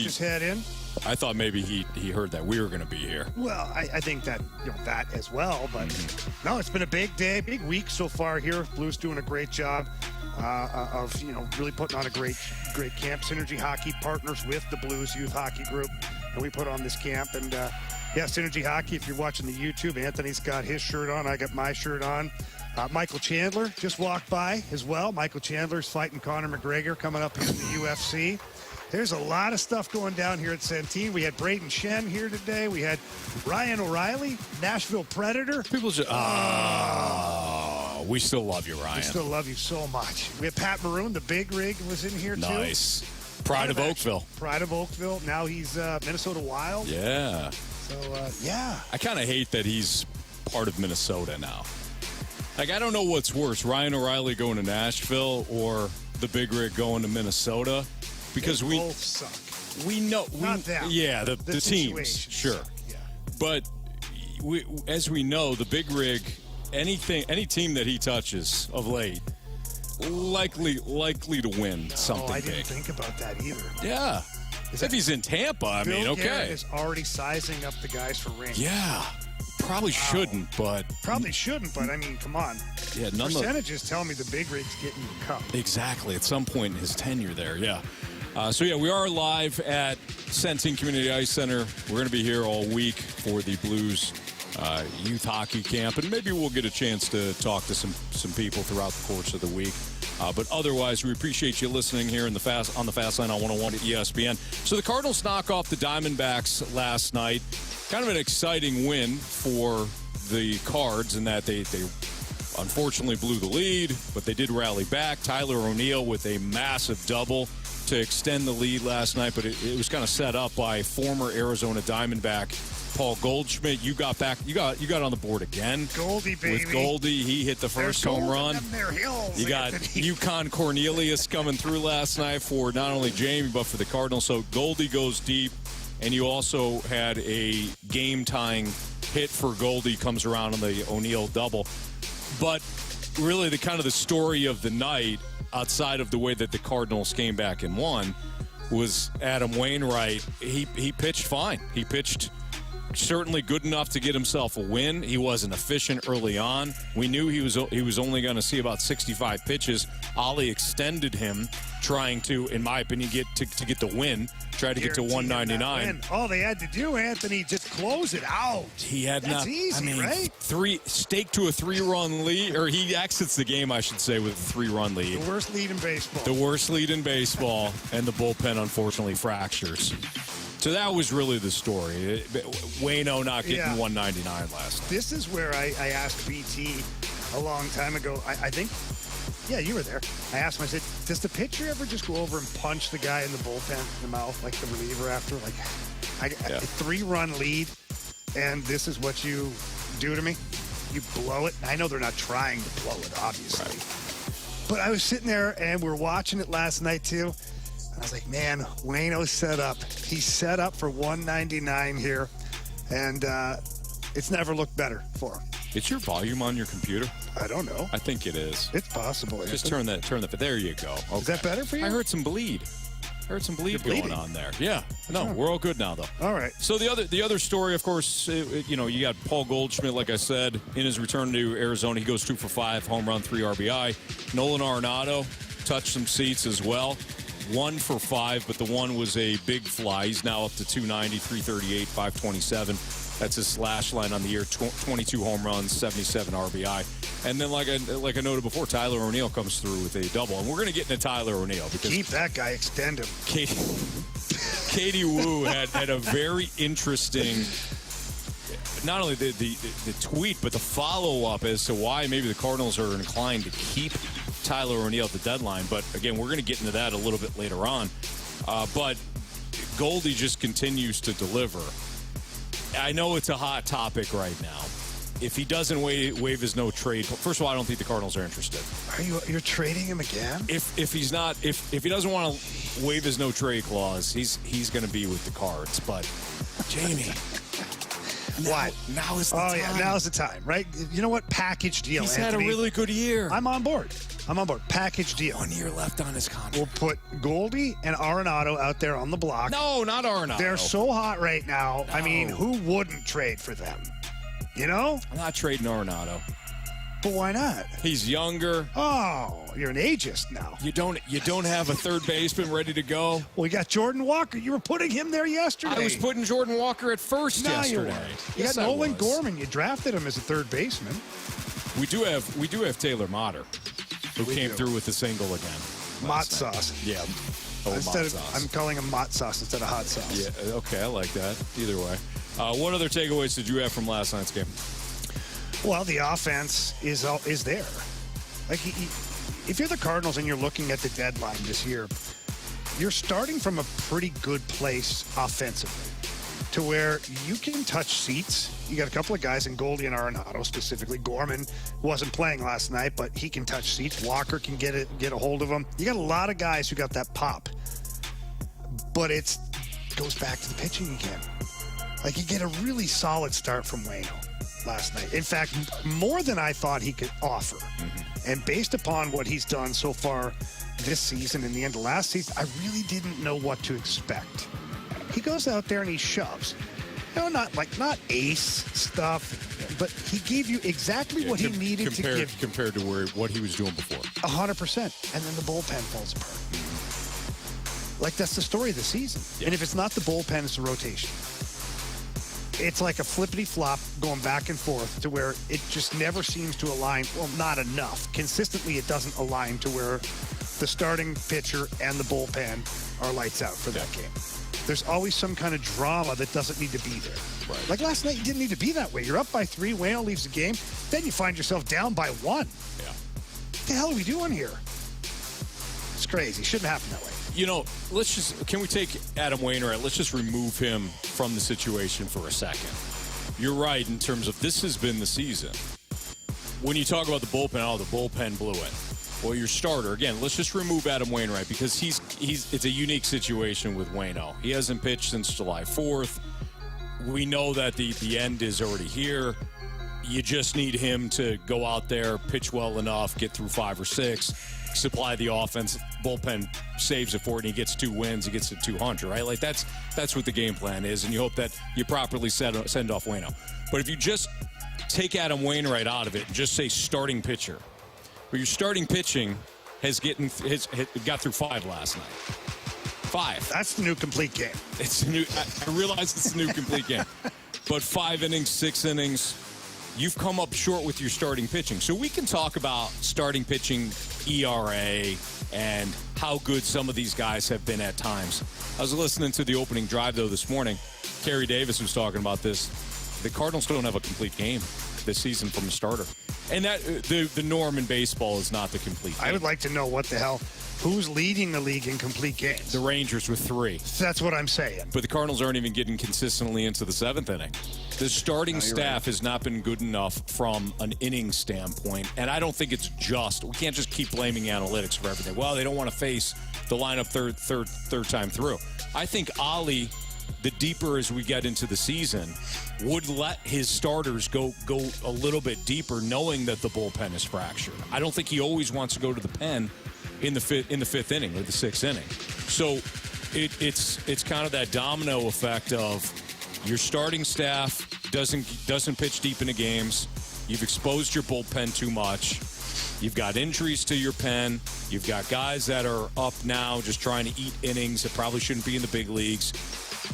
his head in. I thought maybe he heard that we were going to be here. Well, I think that that as well, but no, it's been a big day, big week so far here. Blues doing a great job of really putting on a great camp. Synergy Hockey partners with the Blues Youth Hockey Group, and we put on this camp. And Synergy Hockey. If you're watching the YouTube, Anthony's got his shirt on. I got my shirt on. Michael Chandler just walked by as well. Michael Chandler's fighting Conor McGregor coming up here in the UFC. There's a lot of stuff going down here at Centene. We had Braden Shen here today. We had Ryan O'Reilly, Nashville Predator. People just, we still love you, Ryan. We still love you so much. We had Pat Maroon, the big rig, was in here too. Nice. Pride of Oakville. Pride of Oakville. Now he's Minnesota Wild. Yeah. So, yeah. I kind of hate that he's part of Minnesota now. Like, I don't know what's worse, Ryan O'Reilly going to Nashville or the big rig going to Minnesota. Because they both suck. We know. Not them. Yeah, the teams. Sure. Suck, yeah. But as we know, the big rig, any team that he touches of late, likely to win something big. I didn't think about that either. Yeah. If he's in Tampa, Bill okay. Garrett is already sizing up the guys for rings. Yeah. Probably shouldn't, but I mean, come on. Yeah, percentages tell me the big rig's getting you cup. Exactly. At some point in his tenure there, yeah. We are live at Centene Community Ice Center. We're going to be here all week for the Blues youth hockey camp, and maybe we'll get a chance to talk to some people throughout the course of the week. But otherwise, we appreciate you listening here on the Fast Line on 101 at ESPN. So the Cardinals knock off the Diamondbacks last night. Kind of an exciting win for the Cards in that they unfortunately blew the lead, but they did rally back. Tyler O'Neill with a massive double to extend the lead last night, but it was kind of set up by former Arizona Diamondback Paul Goldschmidt. You got on the board again. Goldie, baby. With Goldie, he hit the first home run. You got Yukon Cornelius coming through last night for not only Jamie, but for the Cardinals. So Goldie goes deep, and you also had a game-tying hit for Goldie, comes around on the O'Neill double. But really the story of the night, outside of the way that the Cardinals came back and won, was Adam Wainwright. He pitched fine. He pitched certainly good enough to get himself a win. He wasn't efficient early on. We knew he was only going to see about 65 pitches. Ollie extended him, trying to, in my opinion, get the win. Tried to get to 199. All they had to do, Anthony, just close it out. That's easy, right? Stake to a 3-run lead, or he exits the game, I should say, with a 3-run lead. The worst lead in baseball. The worst lead in baseball, and the bullpen unfortunately fractures. So that was really the story. Waino not getting 199 last night. This is where I asked BT a long time ago. I think, you were there. I asked him, I said, does the pitcher ever just go over and punch the guy in the bullpen in the mouth, like the reliever after? Like, a 3-run lead, and this is what you do to me? You blow it? I know they're not trying to blow it, obviously. Right. But I was sitting there, and we were watching it last night, too. I was like, man, Waino's set up. He's set up for 199 here, and it's never looked better for him. Is your volume on your computer? I don't know. I think it is. It's possible. Just turn that. There you go. Okay. Is that better for you? I heard some bleed. Going on there. Yeah. No, we're all good now, though. All right. So the other story, of course, you got Paul Goldschmidt, like I said, in his return to Arizona. He goes 2 for 5, home run, 3 RBI. Nolan Arenado touched some seats as well. 1 for 5, but the one was a big fly. He's now up to 290, 338, 527. That's his slash line on the year, 22 home runs, 77 RBI. And then, like I noted before, Tyler O'Neill comes through with a double. And we're going to get into Tyler O'Neill. Because keep that guy, extend him. Katie Wu had a very interesting, not only the tweet, but the follow-up as to why maybe the Cardinals are inclined to keep Tyler O'Neill at the deadline. But, again, we're going to get into that a little bit later on. But Goldie just continues to deliver. I know it's a hot topic right now. If he doesn't waive his no trade, first of all, I don't think the Cardinals are interested. You're trading him again? If he doesn't want to waive his no trade clause, he's going to be with the Cards. But Jamie, now is the time. Yeah, now's the time, right? You know what? Package deal. He's Anthony. had a really good year. I'm on board. I'm on board. Package deal. 1 year left on his contract. We'll put Goldie and Arenado out there on the block. No, not Arenado. They're so hot right now. No. I mean, who wouldn't trade for them? You know? I'm not trading Arenado. But why not? He's younger. Oh, you're an ageist now. You don't have a third baseman ready to go. Well, you got Jordan Walker. You were putting him there yesterday. I was putting Jordan Walker at first yesterday. You weren't. You got Nolan Gorman. You drafted him as a third baseman. We do have Taylor Motter, who came through with the single again. Mott sauce. Yeah. I'm calling him Mott sauce instead of hot sauce. Yeah. Okay, I like that. Either way. What other takeaways did you have from last night's game? Well, the offense is there. Like, if you're the Cardinals and you're looking at the deadline this year, you're starting from a pretty good place offensively to where you can touch seats. You got a couple of guys in Goldie and Arenado specifically. Gorman wasn't playing last night, but he can touch seats. Walker can get a hold of him. You got a lot of guys who got that pop, but it goes back to the pitching again. Like, you get a really solid start from Waino last night. In fact, more than I thought he could offer. Mm-hmm. And based upon what he's done so far this season and the end of last season, I really didn't know what to expect. He goes out there and he shoves. Not ace stuff, but he gave you exactly what he needed to give. Compared to what he was doing before. 100%. And then the bullpen falls apart. Like, that's the story of the season. Yeah. And if it's not the bullpen, it's the rotation. It's like a flippity-flop going back and forth to where it just never seems to align. Well, not enough. Consistently, it doesn't align to where the starting pitcher and the bullpen are lights out for that game. There's always some kind of drama that doesn't need to be there. Right. Like last night, you didn't need to be that way. You're up by 3, Waino leaves the game, then you find yourself down by 1. Yeah. What the hell are we doing here? It's crazy. Shouldn't happen that way. Can we take Adam Wainwright? Let's just remove him from the situation for a second. You're right in terms of this has been the season. When you talk about the bullpen, the bullpen blew it. Well, your starter, again, let's just remove Adam Wainwright because it's a unique situation with Waino. He hasn't pitched since July 4th. We know that the end is already here. You just need him to go out there, pitch well enough, get through 5 or 6, supply the offense. Bullpen saves it for it, and he gets 2 wins. He gets to 200, right? Like, that's what the game plan is, and you hope that you properly send off Waino. But if you just take Adam Wainwright out of it and just say starting pitcher, well, your starting pitching has got through 5 last night. 5. That's the new complete game. It's new. I realize it's the new complete game, but 5 innings, 6 innings. You've come up short with your starting pitching. So we can talk about starting pitching ERA and how good some of these guys have been at times. I was listening to the opening drive, though, this morning. Kerry Davis was talking about this. The Cardinals don't have a complete game this season from a starter. And that the norm in baseball is not the complete game. I would like to know who's leading the league in complete games. The Rangers with 3. That's what I'm saying. But the Cardinals aren't even getting consistently into the 7th inning. The starting staff has not been good enough from an inning standpoint, and I don't think it's we can't just keep blaming analytics for everything. Well, they don't want to face the lineup third time through. I think Ali, the deeper as we get into the season, would let his starters go a little bit deeper, knowing that the bullpen is fractured. I don't think he always wants to go to the pen in the fifth inning or the 6th inning. So it's kind of that domino effect of your starting staff doesn't pitch deep into games. You've exposed your bullpen too much. You've got injuries to your pen. You've got guys that are up now just trying to eat innings that probably shouldn't be in the big leagues,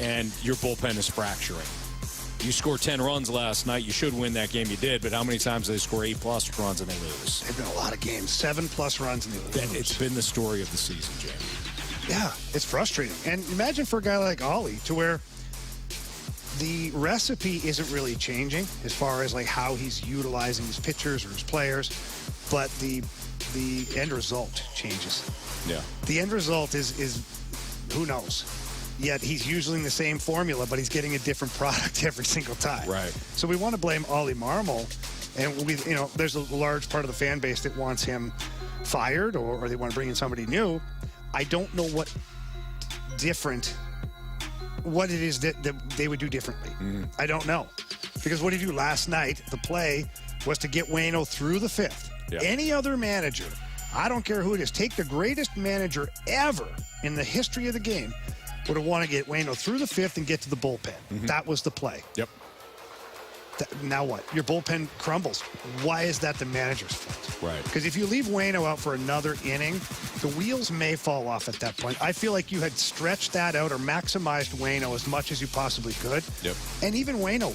and your bullpen is fracturing. You scored 10 runs last night. You should win that game. You did, but how many times do they score 8+ runs and they lose? They've been a lot of games. 7+ runs and they lose. It's been the story of the season, Jamie. Yeah, it's frustrating. And imagine for a guy like Ollie to where the recipe isn't really changing as far as like how he's utilizing his pitchers or his players, but the end result changes. Yeah. The end result is who knows? Yet he's using the same formula, but he's getting a different product every single time. Right. So we want to blame Ollie Marmol, and there's a large part of the fan base that wants him fired or they want to bring in somebody new. I don't know what it is that they would do differently. I don't know. Because what did he do last night? The play was to get Waino through the 5th. Yeah. Any other manager I don't care who it is. Take the greatest manager ever in the history of the game would have wanted to get Waino through the fifth and get to the bullpen. That was the play. Yep. Now what? Your bullpen crumbles. Why is that the manager's fault? Right. Because if you leave Waino out for another inning, the wheels may fall off at that point. I feel like you had stretched that out or maximized Waino as much as you possibly could. Yep. And even Waino,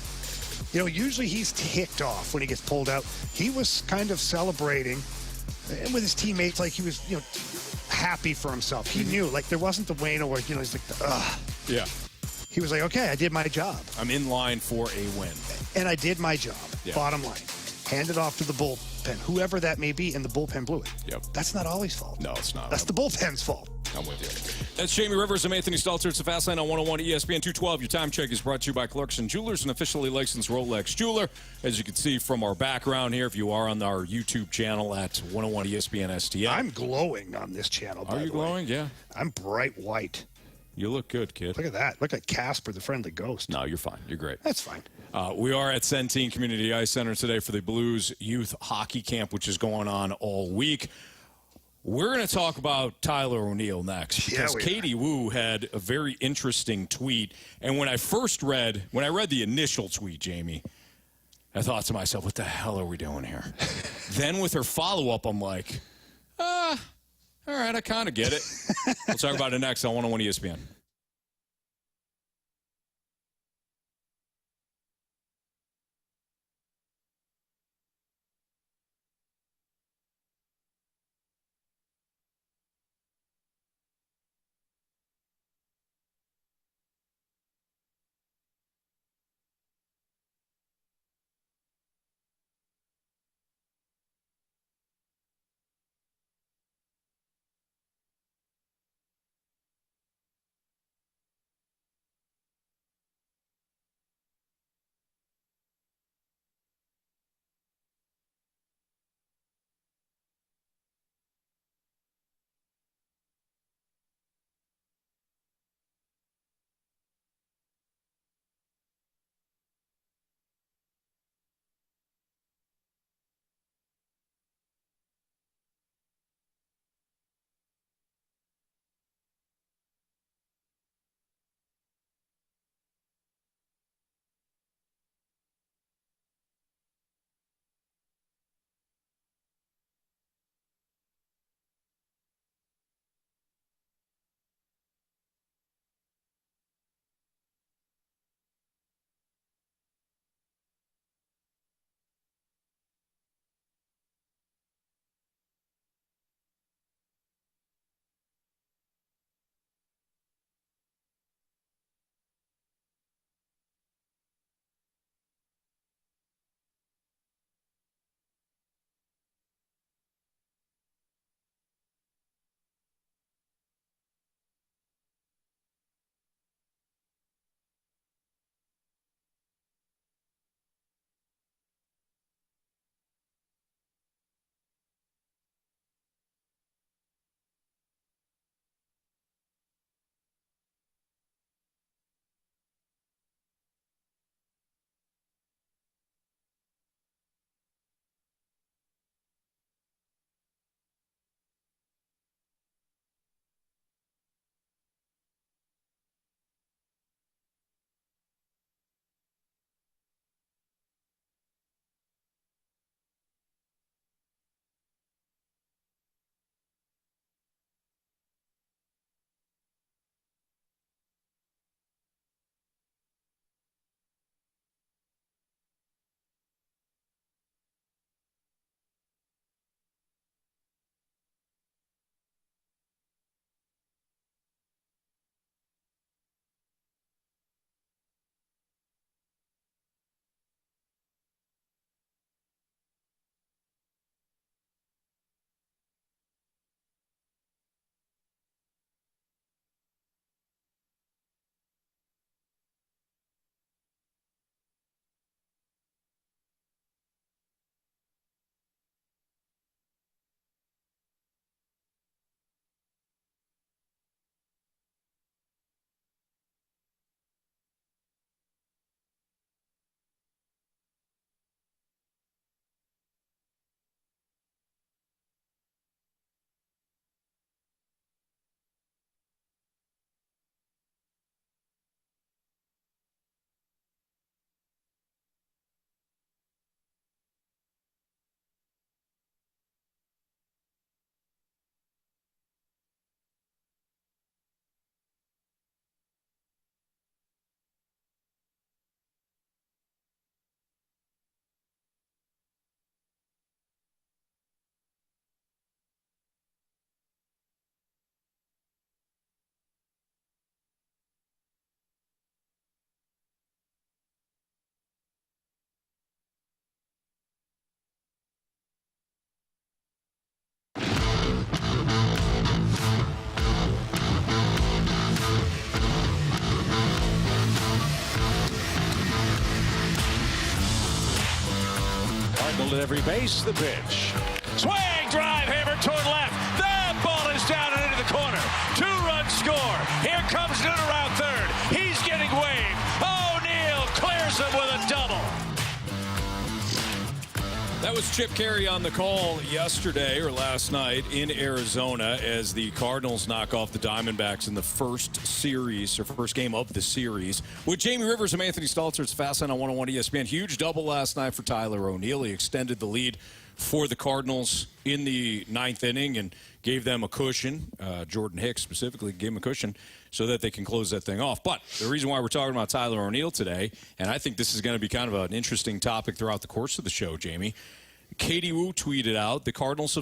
usually he's ticked off when he gets pulled out. He was kind of celebrating and with his teammates, like he was, happy for himself. He knew, like there wasn't the Waino where, he's like, ugh. Yeah. He was like, okay, I did my job. I'm in line for a win. And I did my job. Yeah. Bottom line. Hand it off to the bullpen, whoever that may be, and the bullpen blew it. Yep. That's not Ollie's fault. No, it's not. That's the bullpen's fault. I'm with you. That's Jamie Rivers. I'm Anthony Stalter. It's the Fast Line on 101 ESPN 212. Your time check is brought to you by Clarkson Jewelers, an officially licensed Rolex jeweler. As you can see from our background here, if you are on our YouTube channel at 101 ESPN STL. I'm glowing on this channel, by Are you the way. glowing? Yeah. I'm bright white. You look good, kid. Look at that. Look at Casper, the friendly ghost. No, you're fine. You're great. That's fine. We are at Centene Community Ice Center today for the Blues Youth Hockey Camp, which is going on all week. We're going to talk about Tyler O'Neill next because Katie Wu had a very interesting tweet. And when I read the initial tweet, Jamie, I thought to myself, what the hell are we doing here? Then with her follow-up, I'm like, all right, I kind of get it. We'll talk about it next on 101 ESPN. Signaled at every base, the pitch. Swing, drive, hammer toward left. That ball is down and into the corner. 2-run score. Here comes Nooner out third. He's getting waved. O'Neill clears him with a double. That was Chip Carey on the call yesterday or last night in Arizona as the Cardinals knock off the Diamondbacks in the first game of the series. With Jamie Rivers and Anthony Stalter, it's Fastline on 101 ESPN. Huge double last night for Tyler O'Neill. He extended the lead for the Cardinals in the ninth inning and gave them a cushion. Jordan Hicks specifically gave him a cushion so that they can close that thing off. But the reason why we're talking about Tyler O'Neill today, and I think this is going to be kind of an interesting topic throughout the course of the show, Jamie. Katie Wu tweeted out the Cardinals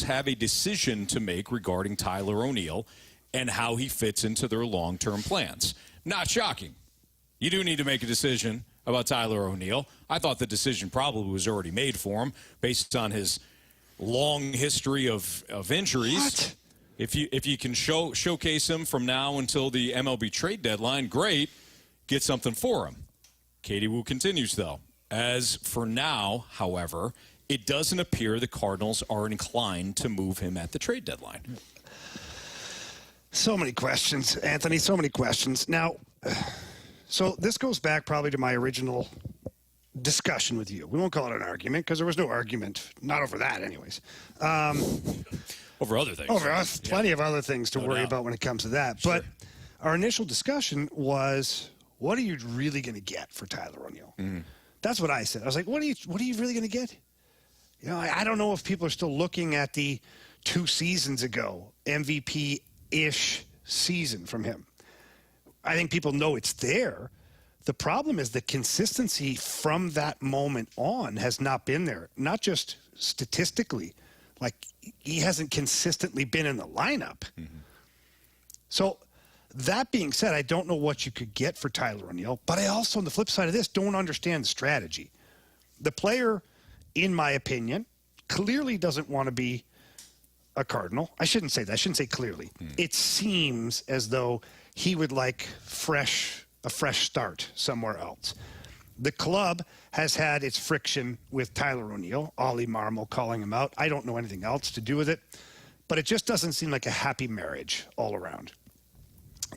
have a decision to make regarding Tyler O'Neill and how he fits into their long-term plans. Not shocking. You do need to make a decision about Tyler O'Neill. I thought the decision probably was already made for him based on his long history of injuries. What? If you can showcase him from now until the MLB trade deadline, great. Get something for him. Katie Wu continues, though. As for now, however, it doesn't appear the Cardinals are inclined to move him at the trade deadline. So many questions, Anthony, so many questions. Now, so this goes back probably to my original discussion with you. We won't call it an argument because there was no argument, not over that anyways. Over other things. Over plenty of other things to worry about when it comes to that. Sure. But our initial discussion was, what are you really going to get for Tyler O'Neill? That's what I said. I was like, what are you really going to get? You know, I don't know if people are still looking at the 2 seasons ago MVP-ish season from him. I think people know it's there. The problem is the consistency from that moment on has not been there, not just statistically. Like, he hasn't consistently been in the lineup. So that being said, I don't know what you could get for Tyler O'Neill, but I also, on the flip side of this, don't understand the strategy. The player, in my opinion, clearly doesn't want to be a Cardinal. I shouldn't say that. I shouldn't say clearly. It seems as though he would like a fresh start somewhere else. The club has had its friction with Tyler O'Neill, Ollie Marmol calling him out. I don't know anything else to do with it, but it just doesn't seem like a happy marriage all around.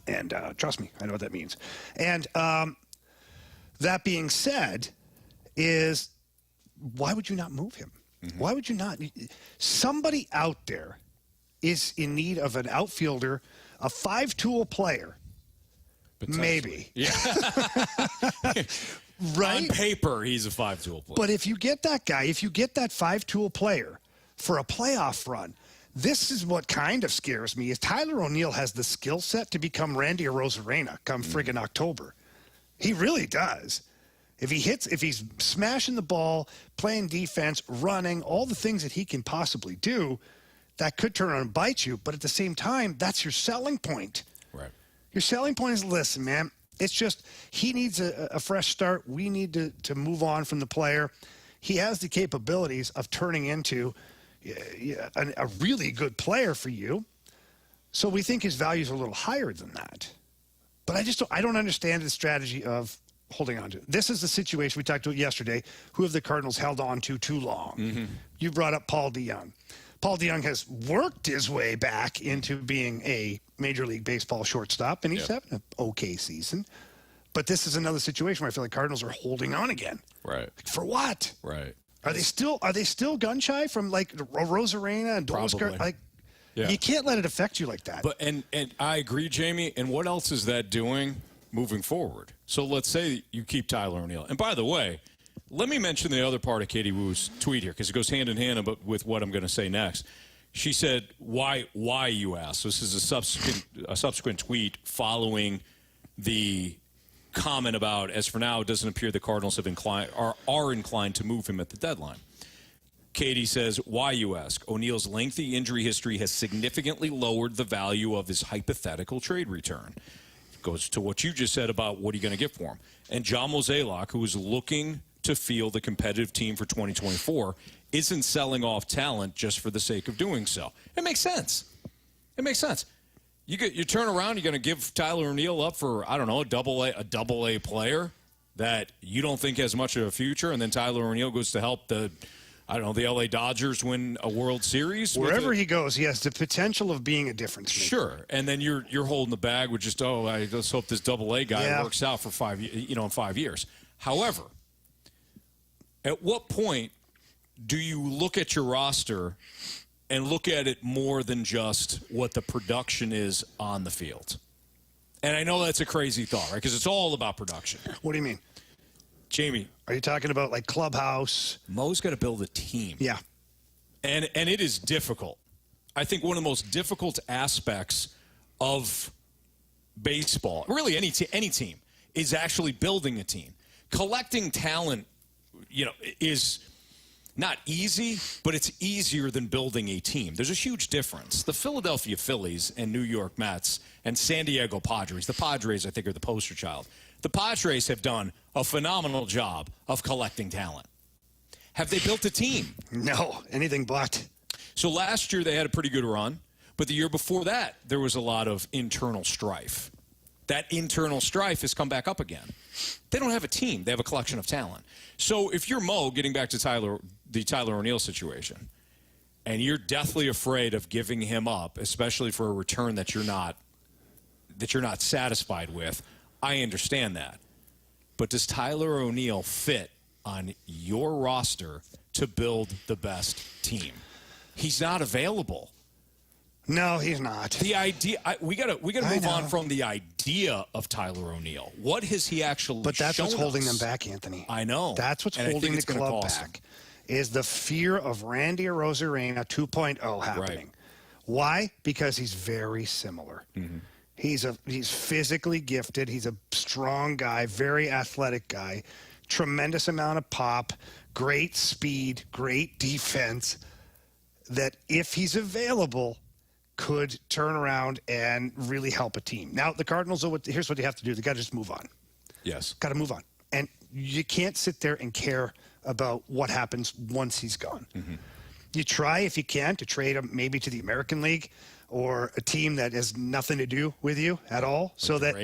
And trust me, I know what that means. And that being said, is why would you not move him? Why would you not? Somebody out there is in need of an outfielder, a 5-tool player. Maybe. Yeah. Right? On paper, he's a 5-tool player. But if you get that guy, if you get that 5-tool player for a playoff run, this is what kind of scares me, is Tyler O'Neill has the skill set to become Randy Arozarena come friggin' October. He really does. If he's smashing the ball, playing defense, running, all the things that he can possibly do, that could turn around and bite you. But at the same time, that's your selling point. Right. Your selling point is, listen, man, it's just he needs a fresh start. We need to move on from the player. He has the capabilities of turning into a really good player for you. So we think his value is a little higher than that. But I don't understand the strategy of holding on to it. This is the situation we talked about yesterday. Who have the Cardinals held on to too long? You brought up Paul DeJong. Paul DeJong has worked his way back into being a Major League Baseball shortstop, and he's having an okay season. But this is another situation where I feel like Cardinals are holding on again. Right. For what? Right. Are they still gun shy from like Rosarena and Dolskar? Like, you can't let it affect you like that. But and I agree, Jamie. And what else is that doing moving forward? So let's say you keep Tyler O'Neill. And by the way, let me mention the other part of Katie Wu's tweet here, because it goes hand in hand with what I'm going to say next. She said, "Why you ask?" So this is a subsequent tweet following the comment about, as for now, it doesn't appear the Cardinals are inclined to move him at the deadline. Katie says, "Why you ask? O'Neill's lengthy injury history has significantly lowered the value of his hypothetical trade return." Goes to what you just said about what are you going to get for him. And John Mozeliak, who is looking to field a competitive team for 2024, isn't selling off talent just for the sake of doing so. It makes sense. It makes sense. You turn around, you're going to give Tyler O'Neill up for, I don't know, a double A player. that you don't think has much of a future, and then Tyler O'Neill goes to help the LA Dodgers win a World Series. Wherever he goes, he has the potential of being a difference maker. Sure, and then you're holding the bag with just, I just hope this AA guy works out for in 5 years. However, at what point do you look at your roster and look at it more than just what the production is on the field? And I know that's a crazy thought, right? Because it's all about production. What do you mean? Jamie. Are you talking about like clubhouse? Mo's got to build a team. Yeah. And it is difficult. I think one of the most difficult aspects of baseball, really any team, is actually building a team. Collecting talent, is not easy, but it's easier than building a team. There's a huge difference. The Philadelphia Phillies and New York Mets and San Diego Padres, the Padres, I think, are the poster child. The Padres have done a phenomenal job of collecting talent. Have they built a team? No, anything but. So last year they had a pretty good run, but the year before that there was a lot of internal strife. That internal strife has come back up again. They don't have a team. They have a collection of talent. So if you're Mo, getting back to the Tyler O'Neill situation, and you're deathly afraid of giving him up, especially for a return that you're not satisfied with, I understand that. But does Tyler O'Neill fit on your roster to build the best team? He's not available. No, he's not. The idea we gotta move on from the idea of Tyler O'Neill. What has he actually? But that's what's holding us? them back, Anthony. I know. That's what's holding the club back. Is the fear of Randy Arozarena 2.0 happening? Right. Why? Because he's very similar. Mm-hmm. He's physically gifted. He's a strong guy, very athletic guy, tremendous amount of pop, great speed, great defense. That if he's available, could turn around and really help a team. Now, the Cardinals, here's what you have to do. They got to just move on. Yes. Got to move on. And you can't sit there and care about what happens once he's gone. Mm-hmm. You try, if you can, to trade him maybe to the American League or a team that has nothing to do with you at all. Like so that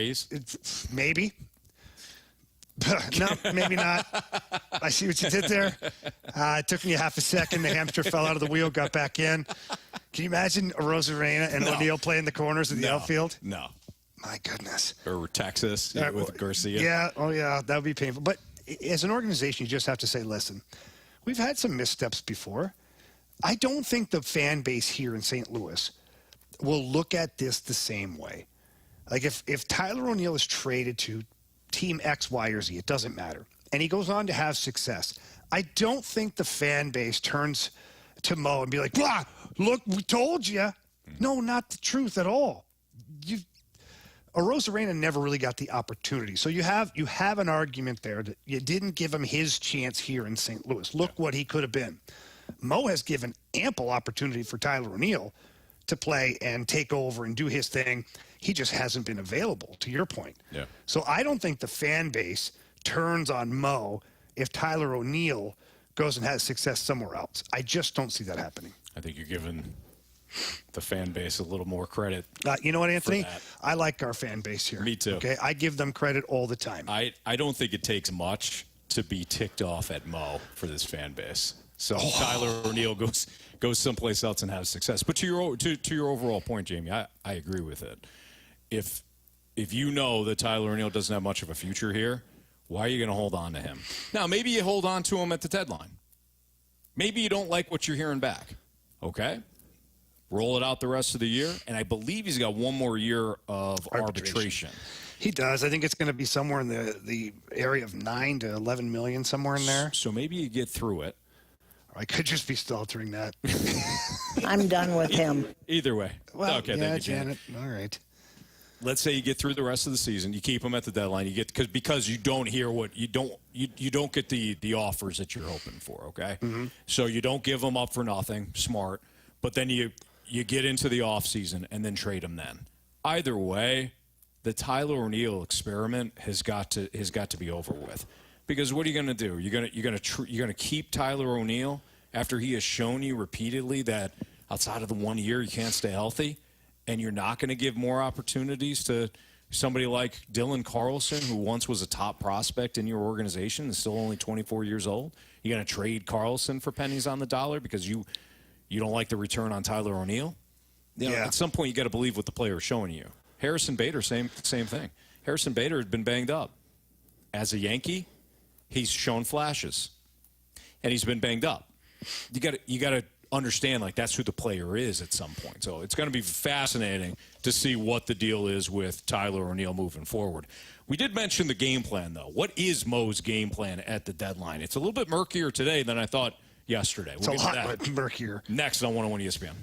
maybe. No, maybe not. I see what you did there. It took me half a second. The hamster fell out of the wheel, got back in. Can you imagine Arozarena and O'Neill playing the corners of the outfield? No. My goodness. Or Texas with Garcia. Yeah. Oh, yeah. That would be painful. But as an organization, you just have to say, listen, we've had some missteps before. I don't think the fan base here in St. Louis will look at this the same way. Like if Tyler O'Neill is traded to Team X, Y, or Z, it doesn't matter, and he goes on to have success, I don't think the fan base turns to Mo and be like, "Blah, look, we told you." No, not the truth at all. Arozarena never really got the opportunity. So you have an argument there that you didn't give him his chance here in St. Louis. Look what he could have been. Mo has given ample opportunity for Tyler O'Neill to play and take over and do his thing. He just hasn't been available, to your point. Yeah. So I don't think the fan base turns on Mo if Tyler O'Neill goes and has success somewhere else. I just don't see that happening. I think you're giving the fan base a little more credit. You know what, Anthony? I like our fan base here. Me too. Okay, I give them credit all the time. I don't think it takes much to be ticked off at Mo for this fan base. So Tyler O'Neill goes someplace else and has success. But to your overall point, Jamie, I agree with it. If you know that Tyler O'Neill doesn't have much of a future here, why are you going to hold on to him? Now, maybe you hold on to him at the deadline. Maybe you don't like what you're hearing back. Okay? Roll it out the rest of the year. And I believe he's got one more year of arbitration. He does. I think it's going to be somewhere in the area of 9 to 11 million, somewhere in there. So maybe you get through it. I could just be staltering that. I'm done with him. Either way. Well, okay, yeah, thank you, Janet. All right. Let's say you get through the rest of the season, you keep him at the deadline, you get because you don't hear what you don't get the offers that you're hoping for, okay? Mm-hmm. So you don't give them up for nothing, smart, but then you get into the off season and then trade him then. Either way, the Tyler O'Neill experiment has got to be over with. Because what are you going to do? You're going to keep Tyler O'Neill after he has shown you repeatedly that outside of the 1 year you can't stay healthy, and you're not going to give more opportunities to Somebody like Dylan Carlson, who once was a top prospect in your organization, is still only 24 years old. You going to trade Carlson for pennies on the dollar because you don't like the return on Tyler O'Neill? At some point, you got to believe what the player is showing you. Harrison Bader, same thing. Harrison Bader had been banged up. As a Yankee, he's shown flashes, and he's been banged up. You got to understand, like, that's who the player is at some point. So it's going to be fascinating to see what the deal is with Tyler O'Neill moving forward. We did mention the game plan, though. What is Mo's game plan at the deadline? It's a little bit murkier today than I thought yesterday. It's a lot murkier. Next on 101 ESPN.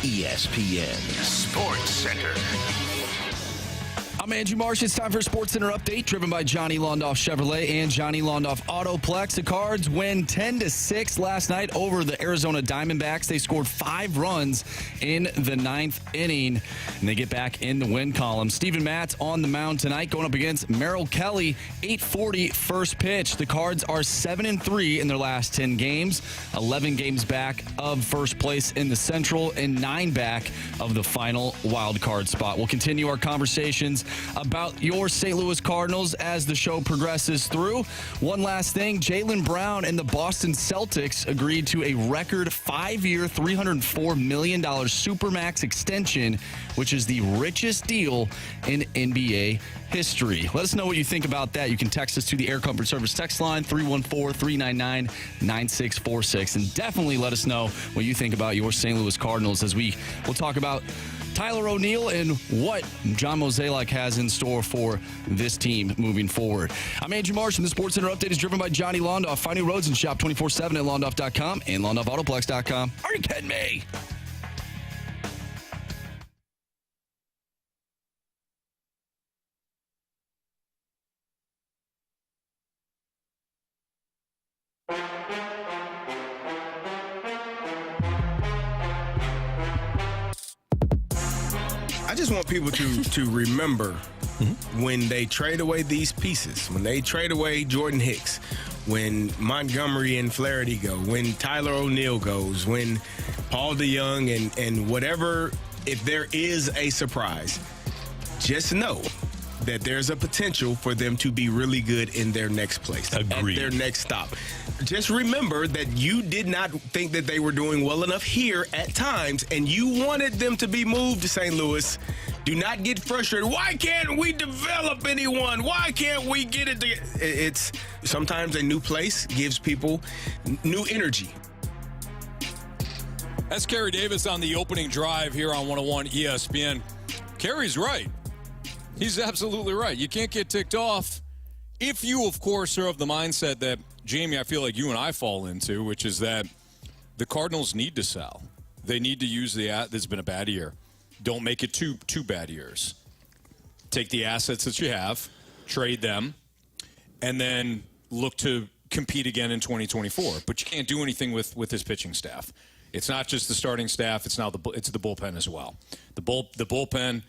ESPN Sports Center. I'm Andrew Marsh. It's time for a Sports Center update driven by Johnny Londoff Chevrolet and Johnny Londoff Autoplex. The Cards win 10-6 last night over the Arizona Diamondbacks. They scored 5 runs in the 9th inning, and they get back in the win column. Steven Matz on the mound tonight going up against Merrill Kelly. 8:40 first pitch. The Cards are 7-3 in their last 10 games, 11 games back of first place in the Central, and 9 back of the final wild card spot. We'll continue our conversations about your St. Louis Cardinals as the show progresses through. One last thing, Jaylen Brown and the Boston Celtics agreed to a record 5-year, $304 million Supermax extension, which is the richest deal in NBA history. Let us know what you think about that. You can text us to the Air Comfort Service text line, 314-399-9646. And definitely let us know what you think about your St. Louis Cardinals as we'll talk about Tyler O'Neill and what John Mozeliak has in store for this team moving forward. I'm Andrew Marsh, and the Sports Center update is driven by Johnny Londoff. Find new roads and shop 24/7 at londoff.com and londoffautoplex.com. Are you kidding me? I just want people to remember when they trade away these pieces, when they trade away Jordan Hicks, when Montgomery and Flaherty go, when Tyler O'Neill goes, when Paul DeYoung and whatever, if there is a surprise, just know that there's a potential for them to be really good in their next place, Agreed. at their next stop. Just remember that you did not think that they were doing well enough here at times, and you wanted them to be moved to St. Louis. Do not get frustrated. Why can't we develop anyone? Why can't we get it together? It's sometimes a new place gives people new energy. That's Kerry Davis on the opening drive here on 101 ESPN. Kerry's right. He's absolutely right. You can't get ticked off if you, of course, are of the mindset that, Jamie, I feel like you and I fall into, which is that the Cardinals need to sell. They need to use this has been a bad year. Don't make it two bad years. Take the assets that you have, trade them, and then look to compete again in 2024. But you can't do anything with his pitching staff. It's not just the starting staff. It's the bullpen as well. The bullpen,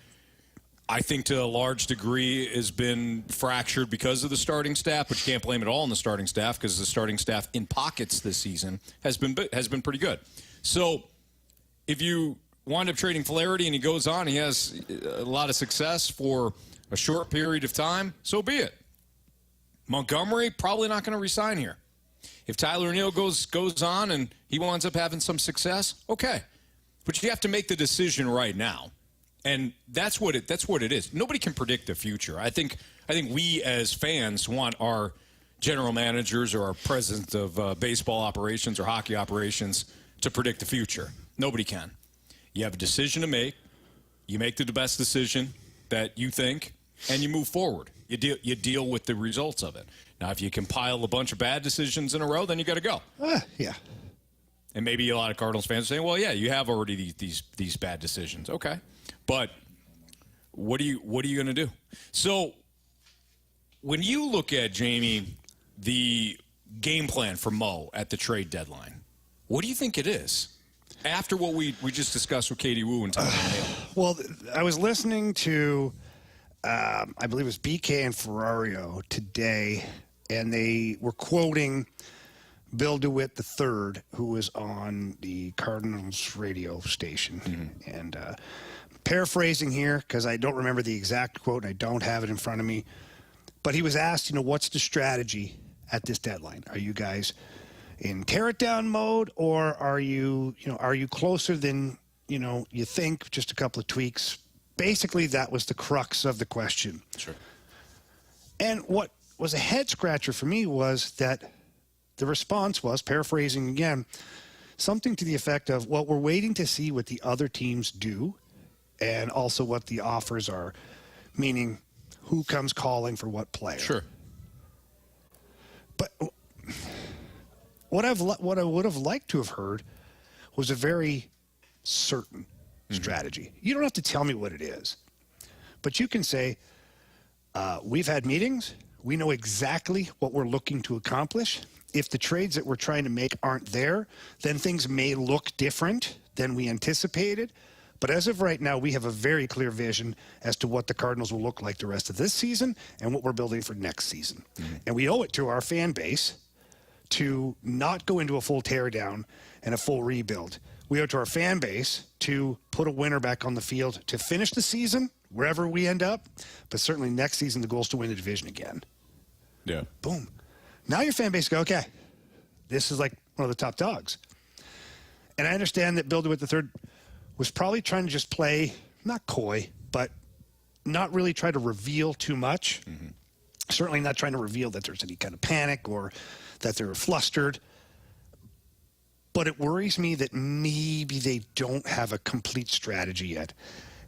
I think to a large degree, has been fractured because of the starting staff, but you can't blame it all on the starting staff because the starting staff in pockets this season has been pretty good. So if you wind up trading Flaherty and he goes on, he has a lot of success for a short period of time, so be it. Montgomery, probably not going to resign here. If Tyler O'Neill goes on and he winds up having some success, okay. But you have to make the decision right now. And that's what it is. Nobody can predict the future. I think we as fans want our general managers or our president of baseball operations or hockey operations to predict the future. Nobody can. You have a decision to make. You make the best decision that you think, and you move forward. You deal with the results of it. Now, if you compile a bunch of bad decisions in a row, then you got to go. Yeah. And maybe a lot of Cardinals fans are saying, well, yeah, you have already these bad decisions. Okay. But what are you going to do? So when you look at, Jamie, the game plan for Mo at the trade deadline, what do you think it is? After what we just discussed with Katie Wu and Tyler O'Neill. Well, I was listening to, I believe it was BK and Ferrario today, and they were quoting Bill DeWitt III, who was on the Cardinals radio station. Mm-hmm. And paraphrasing here, because I don't remember the exact quote, and I don't have it in front of me. But he was asked, what's the strategy at this deadline? Are you guys in tear-it-down mode, or are you closer than, you think, just a couple of tweaks? Basically, that was the crux of the question. Sure. And what was a head-scratcher for me was that the response was, paraphrasing again, something to the effect of, well, we're waiting to see what the other teams do and also what the offers are, meaning who comes calling for what player. Sure. But what I would have liked to have heard was a very certain strategy. You don't have to tell me what it is, but you can say, We've had meetings. We know exactly what we're looking to accomplish. If the trades that we're trying to make aren't there, then things may look different than we anticipated. But as of right now, we have a very clear vision as to what the Cardinals will look like the rest of this season and what we're building for next season. And we owe it to our fan base to not go into a full teardown and a full rebuild. We owe it to our fan base to put a winner back on the field to finish the season wherever we end up. But certainly next season, the goal is to win the division again. Yeah. Boom. Now your fan base go, okay, this is like one of the top dogs. And I understand that Bill DeWitt III was probably trying to just play, not coy, but not really try to reveal too much. Certainly not trying to reveal that there's any kind of panic or that they're flustered. But it worries me that maybe they don't have a complete strategy yet.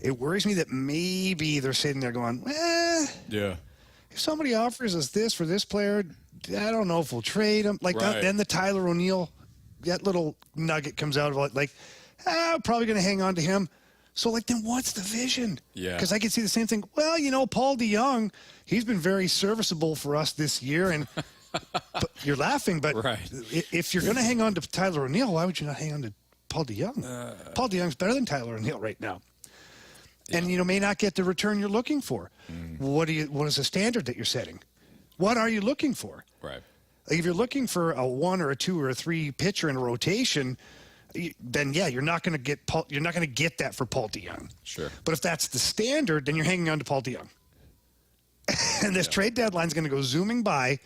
It worries me that maybe they're sitting there going, Yeah. if somebody offers us this for this player, I don't know if we'll trade him. Like Right. then the Tyler O'Neill, that little nugget comes out of it, like, probably going to hang on to him. So, like, then what's the vision? Yeah. Because I can see the same thing. Well, you know, Paul DeYoung, he's been very serviceable for us this year. And but you're laughing, but Right. if you're going to hang on to Tyler O'Neill, why would you not hang on to Paul DeYoung? Paul DeYoung's better than Tyler O'Neill right now. And, you know, may not get the return you're looking for. What is the standard that you're setting? What are you looking for? Right. Like if you're looking for a 1 or a 2 or a 3 pitcher in a rotation, then yeah, you're not going to get that for Paul DeYoung. Sure. But if that's the standard, then you're hanging on to Paul DeYoung. And this trade deadline is going to go zooming by,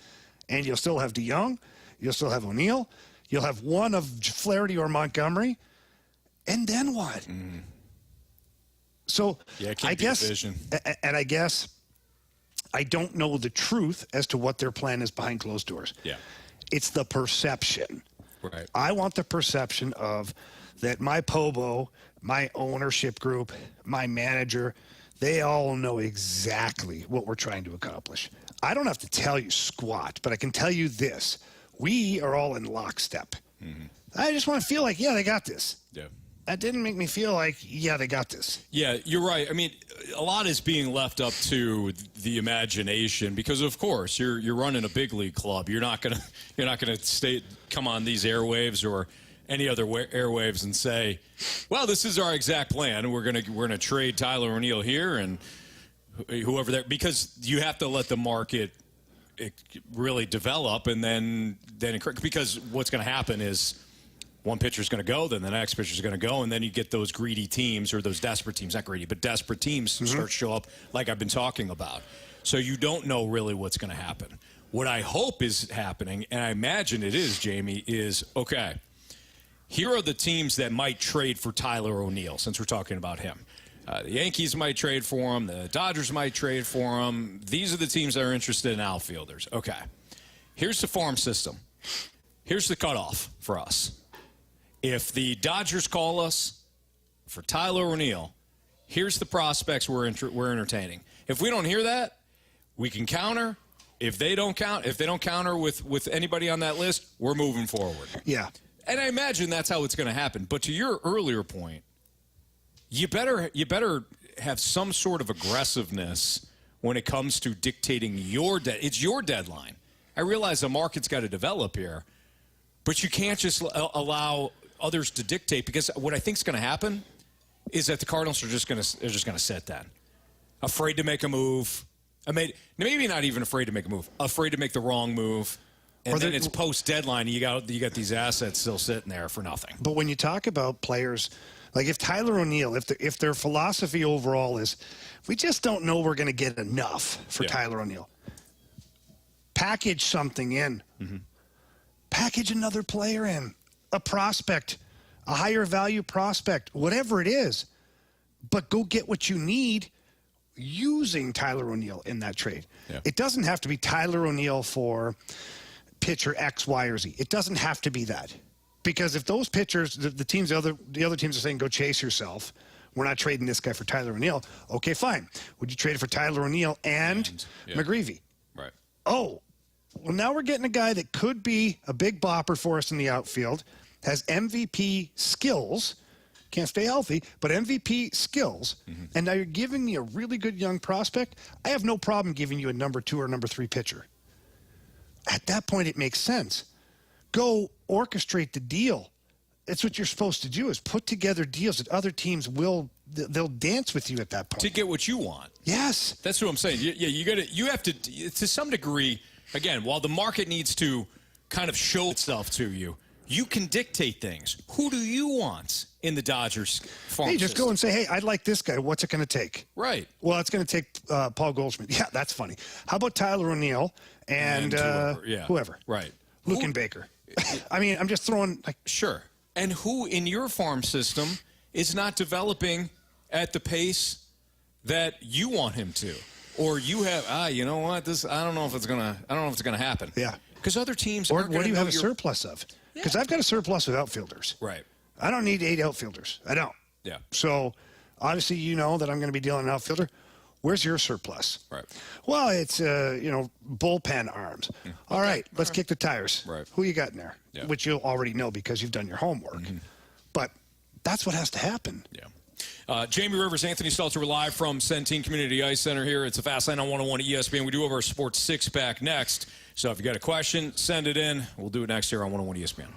and you'll still have DeYoung, you'll still have O'Neill, you'll have one of Flaherty or Montgomery, and then what? So Yeah, it can't I be guess, division. and I guess I don't know the truth as to what their plan is behind closed doors. Yeah. It's the perception. Right. I want the perception of that my POBO, my ownership group, my manager, they all know exactly what we're trying to accomplish. I don't have to tell you squat, but I can tell you this. We are all in lockstep. I just want to feel like, yeah, they got this. Yeah. That didn't make me feel like, yeah, they got this. Yeah, you're right. I mean, a lot is being left up to the imagination because, of course, you're running a big league club. You're not gonna come on these airwaves or any other airwaves and say, "Well, this is our exact plan. We're gonna trade Tyler O'Neill here and whoever there," because you have to let the market really develop and then because what's going to happen is. One pitcher's going to go, then the next pitcher's going to go, and then you get those greedy teams or those desperate teams, not greedy, but desperate teams start to show up like I've been talking about. So you don't know really what's going to happen. What I hope is happening, and I imagine it is, Jamie, is, okay, here are the teams that might trade for Tyler O'Neill, since we're talking about him. The Yankees might trade for him. The Dodgers might trade for him. These are the teams that are interested in outfielders. Okay, here's the farm system. Here's the cutoff for us. If the Dodgers call us for Tyler O'Neill, here's the prospects we're entertaining. If we don't hear that, we can counter. If they don't counter with anybody on that list, we're moving forward. Yeah. And I imagine that's how it's going to happen. But to your earlier point, you better have some sort of aggressiveness when it comes to dictating it's your deadline. I realize the market's got to develop here, but you can't just allow others to dictate, because what I think is going to happen is that the Cardinals are just going to sit then, afraid to make a move. I mean, maybe not even afraid to make a move, afraid to make the wrong move, and then it's post deadline. You got these assets still sitting there for nothing. But when you talk about players, like if Tyler O'Neill, if their philosophy overall is, we just don't know we're going to get enough for Tyler O'Neill, package something in, package another player in. A prospect, a higher value prospect, whatever it is, but go get what you need using Tyler O'Neill in that trade. Yeah. It doesn't have to be Tyler O'Neill for pitcher X, Y, or Z. It doesn't have to be that. Because if those pitchers, the other teams are saying, go chase yourself, we're not trading this guy for Tyler O'Neill, okay, fine. Would you trade it for Tyler O'Neill and McGreevy? Right. Oh, well, now we're getting a guy that could be a big bopper for us in the outfield, has MVP skills, can't stay healthy, but MVP skills, and now you're giving me a really good young prospect, I have no problem giving you a number 2 or number 3 pitcher. At that point, it makes sense. Go orchestrate the deal. That's what you're supposed to do, is put together deals that other teams they'll dance with you at that point. To get what you want. Yes. That's what I'm saying. You have to some degree, again, while the market needs to kind of show itself to you, you can dictate things. Who do you want in the Dodgers farm Hey, just system? go and say, hey, I'd like this guy. What's it going to take? Right. Well, it's going to take Paul Goldschmidt. Yeah, that's funny. How about Tyler O'Neill and whoever? Right. Luke and Baker. I mean, I'm just throwing like. Sure. And who in your farm system is not developing at the pace that you want him to? Or you have, you know what? I don't know if it's gonna happen. Yeah. Because other teams Or aren't what do you gonna have a know surplus of? Because I've got a surplus of outfielders. Right. I don't need 8 outfielders. I don't. Yeah. So obviously, you know that I'm going to be dealing an outfielder. Where's your surplus? Right. Well, it's bullpen arms. All right, let's kick the tires. Right. Who you got in there? Yeah. Which you'll already know because you've done your homework. But that's what has to happen. Yeah. Jamie Rivers, Anthony Stalter, we're live from Centene Community Ice Center here. It's a Fast Line on 101 ESPN. We do have our Sports Six-Pack next. So if you got a question, send it in. We'll do it next here on 101 ESPN.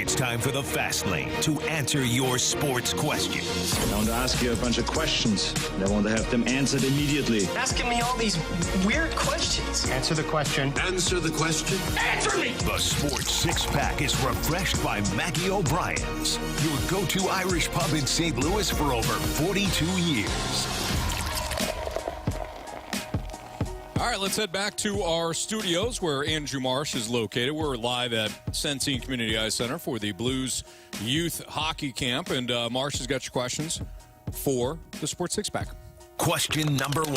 It's time for the Fast Lane to answer your sports questions. I want to ask you a bunch of questions, and I want to have them answered immediately. Asking me all these weird questions. Answer the question. Answer the question. Answer me! The Sports Six-Pack is refreshed by Maggie O'Brien's, your go-to Irish pub in St. Louis for over 42 years. All right, let's head back to our studios where Andrew Marsh is located. We're live at Centene Community Ice Center for the Blues Youth Hockey Camp. And Marsh has got your questions for the Sports Six-Pack. Question number 1.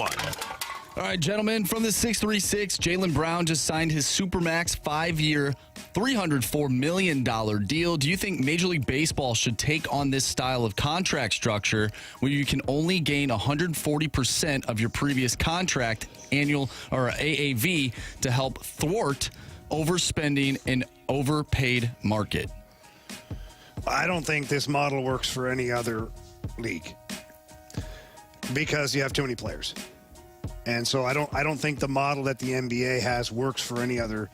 All right, gentlemen, from the 636, Jaylen Brown just signed his Supermax 5-year, $304 million deal. Do you think Major League Baseball should take on this style of contract structure where you can only gain 140% of your previous contract annual or AAV to help thwart overspending an overpaid market? I don't think this model works for any other league because you have too many players. And so I don't think the model that the NBA has works for any other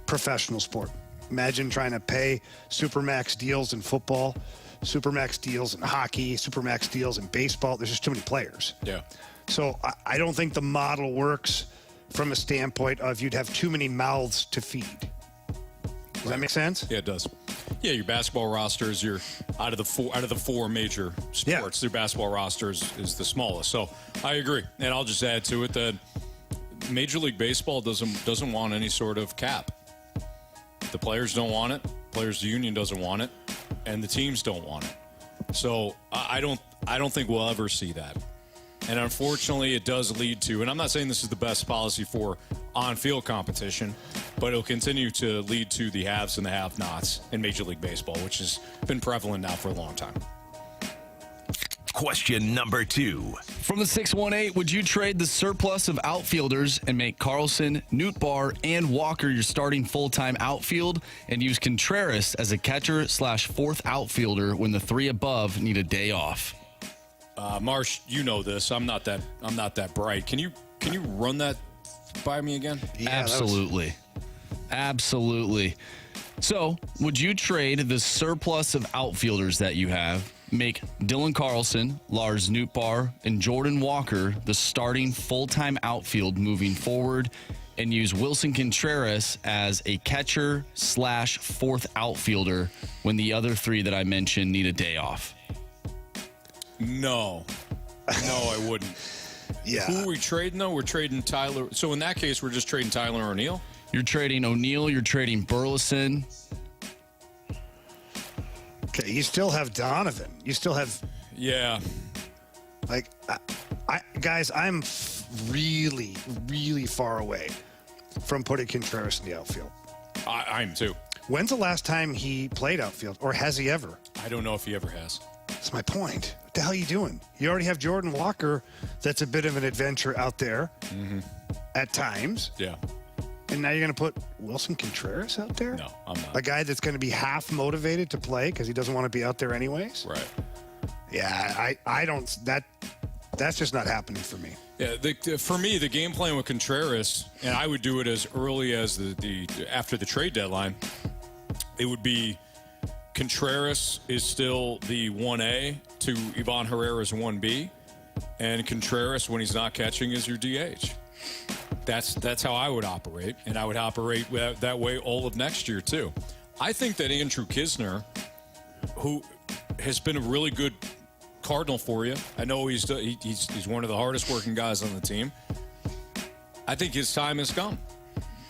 professional sport. Imagine trying to pay Supermax deals in football, Supermax deals in hockey, Supermax deals in baseball. There's just too many players. Yeah. So I don't think the model works from a standpoint of you'd have too many mouths to feed. Does that make sense? Yeah, it does. Yeah, your basketball rosters, you're out of the four major sports, their basketball rosters is the smallest. So I agree. And I'll just add to it that Major League Baseball doesn't want any sort of cap. The players don't want it, players union doesn't want it, and the teams don't want it. So I don't think we'll ever see that. And unfortunately, it does lead to, and I'm not saying this is the best policy for on-field competition, but it'll continue to lead to the haves and the have-nots in Major League Baseball, which has been prevalent now for a long time. Question number 2. From the 618, would you trade the surplus of outfielders and make Carlson, Nootbaar, and Walker your starting full-time outfield and use Contreras as a catcher/fourth outfielder when the three above need a day off? Marsh, you know this. I'm not that bright. Can you run that by me again? Yeah, Absolutely. Absolutely. So, would you trade the surplus of outfielders that you have, make Dylan Carlson, Lars Nootbaar, and Jordan Walker the starting full-time outfield moving forward, and use Wilson Contreras as a catcher/fourth outfielder when the other three that I mentioned need a day off? No, I wouldn't. Yeah. Who are we trading, though? We're trading Tyler. So in that case, we're just trading Tyler O'Neill? You're trading O'Neill. You're trading Burleson. Okay, you still have Donovan. You still have... Yeah. Like, guys, I'm really, really far away from putting Contreras in the outfield. I'm too. When's the last time he played outfield, or has he ever? I don't know if he ever has. That's my point. What the hell are you doing? You already have Jordan Walker. That's a bit of an adventure out there at times. Yeah. And now you're going to put Wilson Contreras out there? No, I'm not. A guy that's going to be half motivated to play because he doesn't want to be out there anyways? Right. Yeah, I don't. That's just not happening for me. Yeah, for me, the game plan with Contreras, and I would do it as early as the after the trade deadline, it would be Contreras is still the 1A to Ivan Herrera's 1B, and Contreras, when he's not catching, is your DH. That's how I would operate, and I would operate that way all of next year, too. I think that Andrew Kisner, who has been a really good Cardinal for you, I know he's one of the hardest working guys on the team. I think his time has come.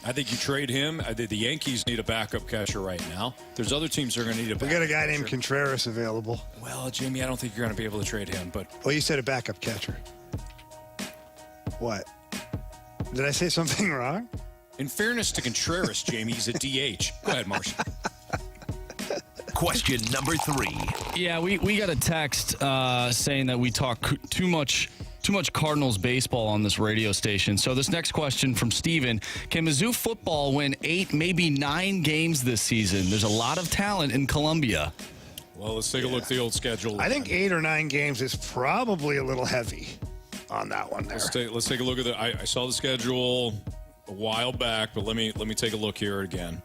I think you trade him. The Yankees need a backup catcher right now. There's other teams that are going to need a backup catcher. We got a guy named Contreras available. Well, Jimmy, I don't think you're going to be able to trade him. But well, you said a backup catcher. What? Did I say something wrong? In fairness to Contreras, Jamie, he's a DH. Go ahead, Marsh. Question number 3. Yeah, we got a text saying that we talk too much Cardinals baseball on this radio station. So this next question from Steven, can Mizzou football win 8, maybe 9 games this season? There's a lot of talent in Columbia. Well, let's take a look at the old schedule. I think 8 or 9 games is probably a little heavy on that one there. Let's take a look at I saw the schedule a while back, but let me take a look here again.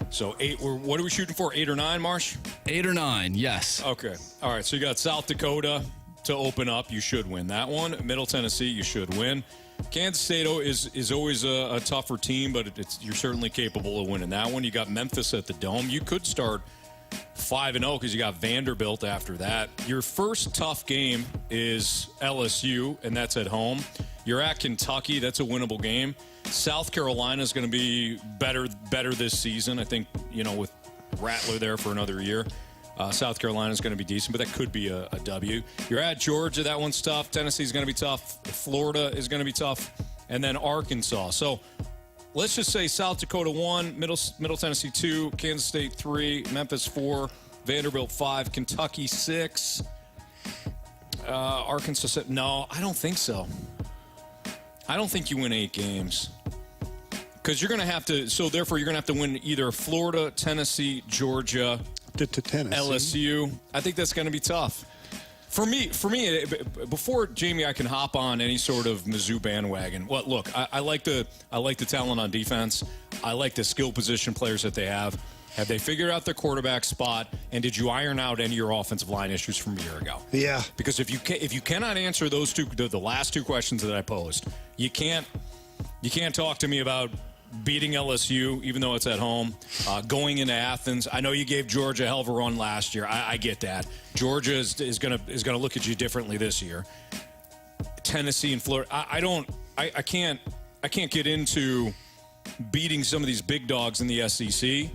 So 8. What are we shooting for? 8 or 9, Marsh? 8 or 9, yes. Okay. All right. So you got South Dakota to open up. You should win that one. Middle Tennessee, you should win. Kansas State is always a tougher team, but you're certainly capable of winning that one. You got Memphis at the Dome. You could start 5-0 because you got Vanderbilt after that. Your first tough game is LSU, and that's at home. You're at Kentucky. That's a winnable game. South Carolina is going to be better this season. I think, with Rattler there for another year. South Carolina is going to be decent, but that could be a W. You're at Georgia. That one's tough. Tennessee's going to be tough. Florida is going to be tough. And then Arkansas. So let's just say South Dakota 1, Middle Tennessee 2, Kansas State 3, Memphis 4, Vanderbilt 5, Kentucky 6, Arkansas 7. No, I don't think so. I don't think you win 8 games. Because you're going to have to, so therefore you're going to have to win either Florida, Tennessee, Georgia, to Tennessee. LSU. I think that's going to be tough. For me, before Jamie, I can hop on any sort of Mizzou bandwagon. Well, look, I like the talent on defense. I like the skill position players that they have. Have they figured out their quarterback spot? And did you iron out any of your offensive line issues from a year ago? Yeah. Because if you cannot answer those two, the last 2 questions that I posed, you can't talk to me about beating LSU, even though it's at home, going into Athens. I know you gave Georgia a hell of a run last year. I get that. Georgia is gonna look at you differently this year. Tennessee and Florida. I can't get into beating some of these big dogs in the SEC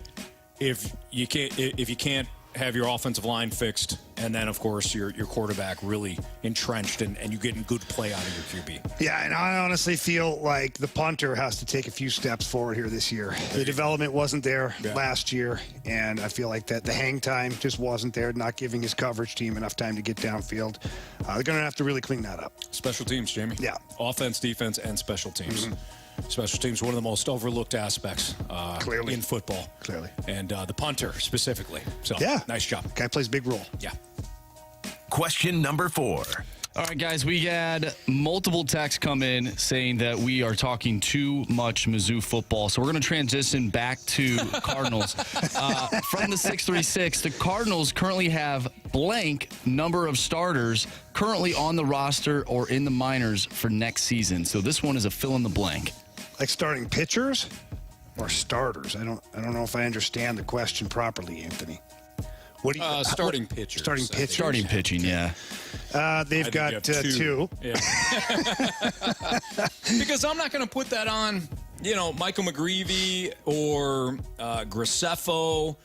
if you can't have your offensive line fixed, and then, of course, your quarterback really entrenched, and you getting good play out of your QB. Yeah, and I honestly feel like the punter has to take a few steps forward here this year. The development wasn't there last year, and I feel like that the hang time just wasn't there, not giving his coverage team enough time to get downfield. They're going to have to really clean that up. Special teams, Jamie. Yeah. Offense, defense, and special teams. Mm-hmm. Special teams, one of the most overlooked aspects in football. Clearly. And the punter, specifically. So, nice job. Guy plays a big role. Yeah. Question number 4. All right, guys, we had multiple texts come in saying that we are talking too much Mizzou football. So we're going to transition back to Cardinals. From the 636, the Cardinals currently have blank number of starters currently on the roster or in the minors for next season. So this one is a fill in the blank. Like starting pitchers or starters? I don't know if I understand the question properly, Anthony. What do you starting pitchers? Starting pitchers. Starting pitching, yeah. They've got 2. Yeah. Because I'm not going to put that on, Michael McGreevy or Graceffo.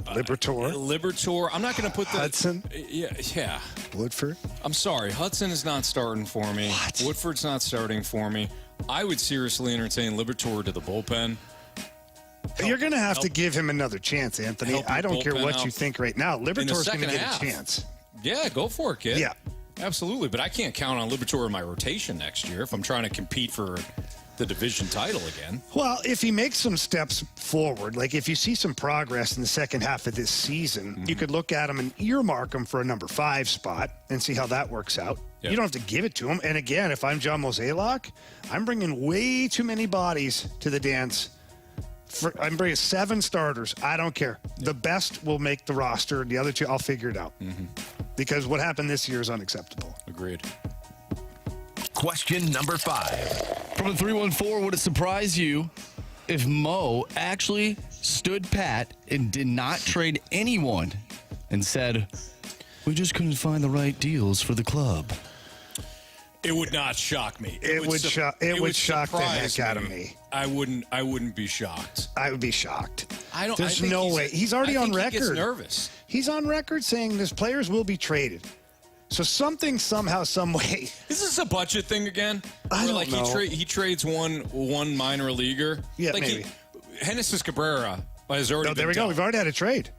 Libertor. I'm not going to put that. Hudson. Yeah. Woodford. I'm sorry. Hudson is not starting for me. What? Woodford's not starting for me. I would seriously entertain Libertor to the bullpen. You're going to have to give him another chance, Anthony. I don't care what you think right now. Libertor's going to get a chance. Yeah, go for it, kid. Yeah. Absolutely. But I can't count on Libertor in my rotation next year if I'm trying to compete for the division title again. Well, if he makes some steps forward, like if you see some progress in the second half of this season, you could look at him and earmark him for a number 5 spot and see how that works out. Yep. You don't have to give it to him. And again, if I'm John Mozeliak, I'm bringing way too many bodies to the dance. I'm bringing 7 starters. I don't care. Yep. The best will make the roster. The other 2, I'll figure it out. Mm-hmm. Because what happened this year is unacceptable. Agreed. Question number 5. From the 314, would it surprise you if Mo actually stood pat and did not trade anyone and said, we just couldn't find the right deals for the club? It would not shock me. It would shock the heck out of me. I wouldn't be shocked. I would be shocked. There's no way. He's already on record. He gets nervous. He's on record saying his players will be traded. So something, somehow, some way. Is this a budget thing again? I don't know. He trades one minor leaguer. Yeah, maybe. Genesis Cabrera has already. No, there we go. We've already had a trade.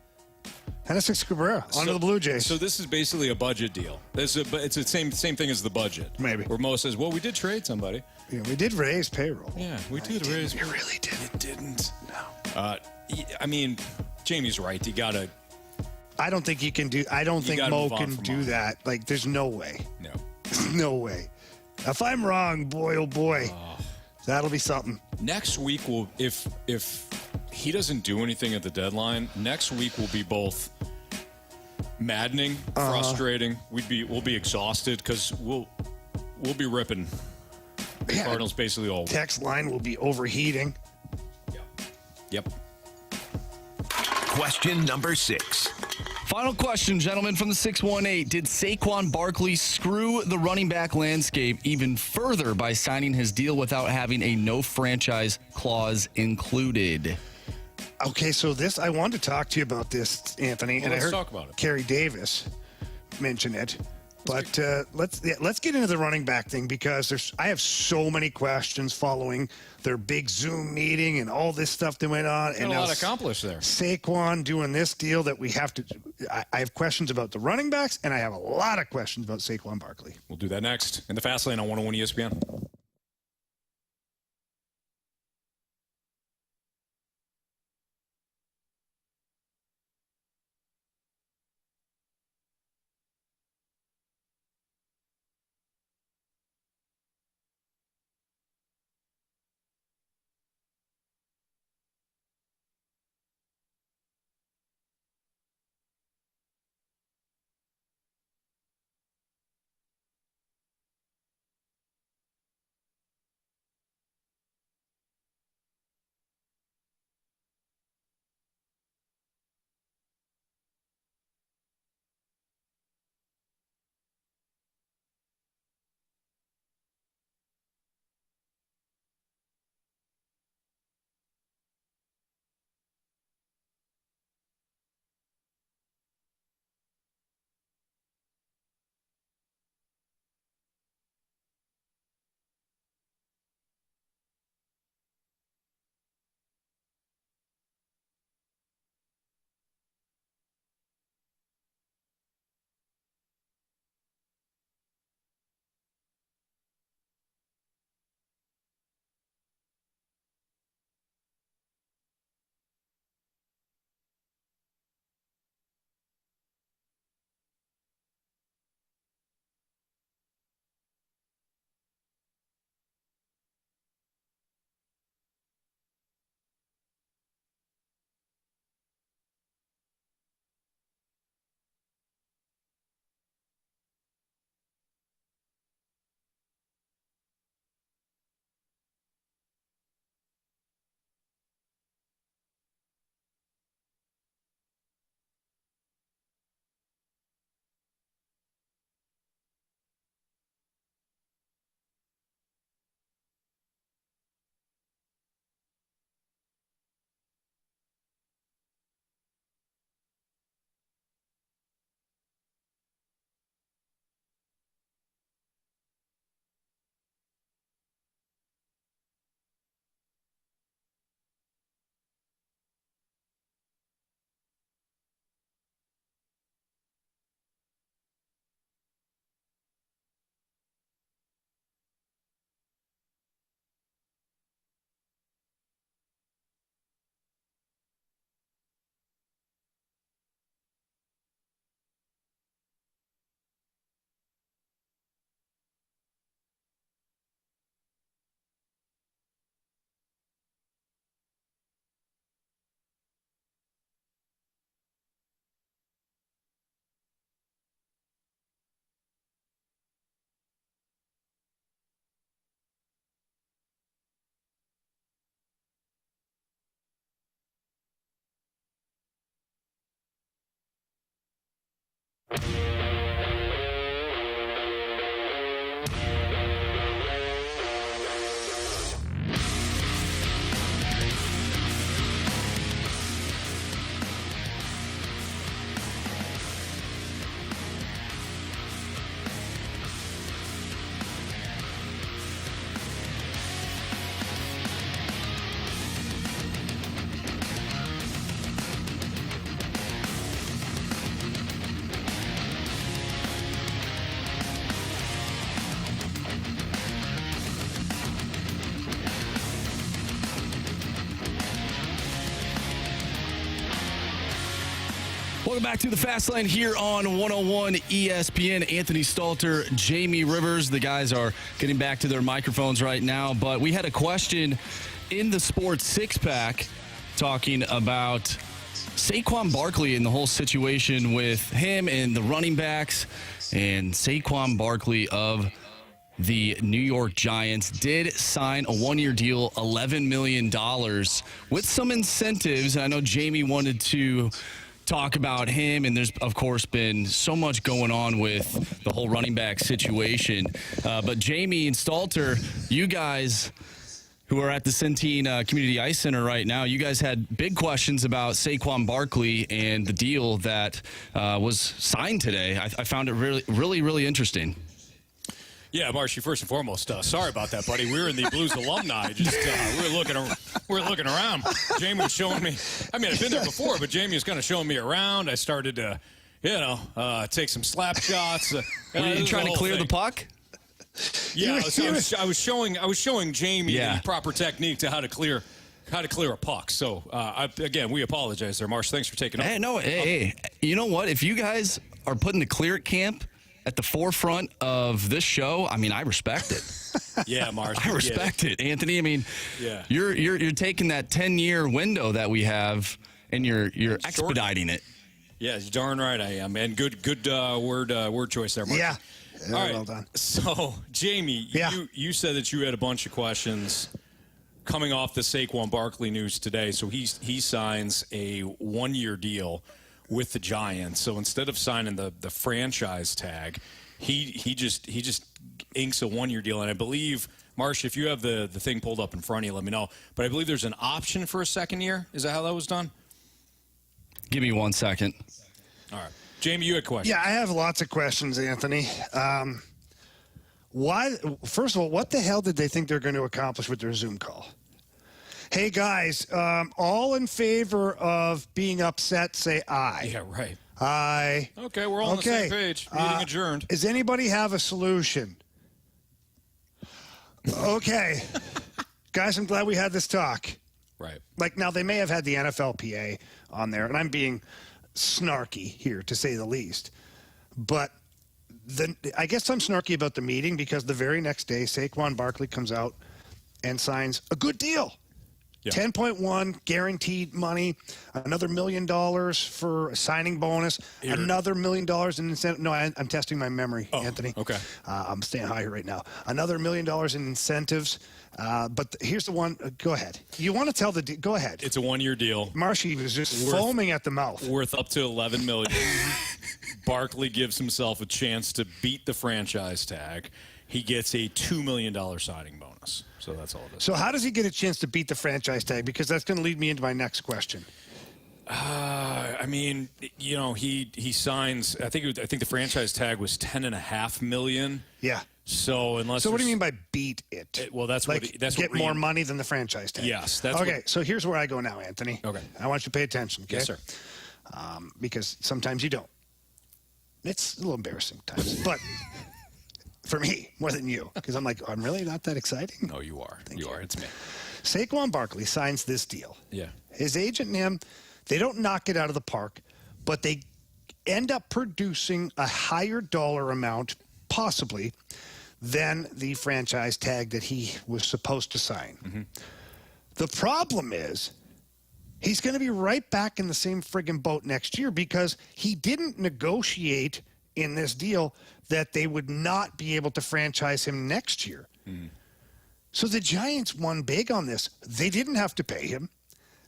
Genesis Cabrera onto the Blue Jays. So this is basically a budget deal. It's the same thing as the budget. Maybe. Where Mo says, well, we did trade somebody. Yeah, we did raise payroll. Yeah, we did raise. We really did. It didn't. No. I mean, Jamie's right. You got to. I don't think you can do. I don't think Mo can do that. Like, there's no way. No. No way. If I'm wrong, boy, oh boy, that'll be something. Next week, if he doesn't do anything at the deadline, next week will be both maddening, frustrating. We'll be exhausted because we'll be ripping the Cardinals basically all week. Text line will be overheating. Yep. Question number 6. Final question, gentlemen, from the 618. Did Saquon Barkley screw the running back landscape even further by signing his deal without having a no franchise clause included? Okay, so I wanted to talk to you about this, Anthony. Well, and I let's heard talk about it. Kerry Davis mention it. But let's get into the running back thing because I have so many questions following their big Zoom meeting and all this stuff that went on. And a lot accomplished there. Saquon doing this deal that we have to. I have questions about the running backs, and I have a lot of questions about Saquon Barkley. We'll do that next in the Fast Lane on 101 ESPN. Welcome back to the Fast Lane here on 101 ESPN. Anthony Stalter, Jamie Rivers. The guys are getting back to their microphones right now. But we had a question in the Sports Six Pack talking about Saquon Barkley and the whole situation with him and the running backs. And Saquon Barkley of the New York Giants did sign a one-year deal, $11 million, with some incentives. I know Jamie wanted to talk about him, and there's, of course, been so much going on with the whole running back situation. But Jamie and Stalter, you guys who are at the Centene Community Ice Center right now, you guys had big questions about Saquon Barkley and the deal that was signed today. I found it really interesting. Yeah, Marshy, first and foremost, sorry about that, buddy. We were in the Blues alumni. Just we were looking around. Jamie was showing me. I mean, I've been there before, but Jamie was kind of showing me around. I started to, take some slap shots. Were you trying to clear the puck? Yeah, I was showing Jamie the proper technique to how to clear a puck. So again, we apologize there, Marsh. Thanks for taking over. Hey, you know what? If you guys are putting the Clear It Camp at the forefront of this show, I mean, I respect it. Yeah, Marsh. I respect it, Anthony. I mean, you're taking that 10-year window that we have, and you're expediting it. Yeah, you're darn right I am. And good word choice there, Marsh. Yeah. All right. Well done. So, Jamie, you said that you had a bunch of questions coming off the Saquon Barkley news today. So he signs a one-year deal with the Giants. So instead of signing the franchise tag, he just inks a one-year deal. And I believe, Marsh, if you have the thing pulled up in front of you, let me know. But I believe there's an option for a second year. Is that how that was done? Give me 1 second. All right. Jamie, you had questions. Yeah, I have lots of questions, Anthony. Why? First of all, what the hell did they think they're going to accomplish with their Zoom call? Hey, guys, all in favor of being upset, say aye. Yeah, right. Aye. Okay, we're all on the same page. Meeting adjourned. Does anybody have a solution? Okay. Guys, I'm glad we had this talk. Right. Like, now, they may have had the NFLPA on there, and I'm being snarky here, to say the least. But I guess I'm snarky about the meeting because the very next day, Saquon Barkley comes out and signs a good deal. Yeah. 10.1 guaranteed money, another $1 million for a signing bonus, another $1 million in incentive. No, I'm testing my memory, Anthony. Okay. I'm staying high here right now. Another $1 million in incentives. But here's the one. Go ahead. You want to tell the go ahead. It's a one-year deal. Marshy was just foaming at the mouth. Worth up to $11 million. Barkley gives himself a chance to beat the franchise tag. He gets a $2 million signing bonus. So that's all it is. So how does he get a chance to beat the franchise tag? Because that's going to lead me into my next question. I mean, he signs. I think the franchise tag was $10.5 million. Yeah. So what do you mean by beat it? Well, that's like what that's get what more money than the franchise tag. Yes. That's okay. So here's where I go now, Anthony. Okay. I want you to pay attention. Okay? Yes, sir. Because sometimes you don't. It's a little embarrassing times, but. For me, more than you, because I'm like, I'm really not that exciting. No, you are. You are. It's me. Saquon Barkley signs this deal. Yeah. His agent and him, they don't knock it out of the park, but they end up producing a higher dollar amount, possibly, than the franchise tag that he was supposed to sign. Mm-hmm. The problem is, he's going to be right back in the same friggin' boat next year because he didn't negotiate in this deal that they would not be able to franchise him next year. Mm. So the Giants won big on this. They didn't have to pay him.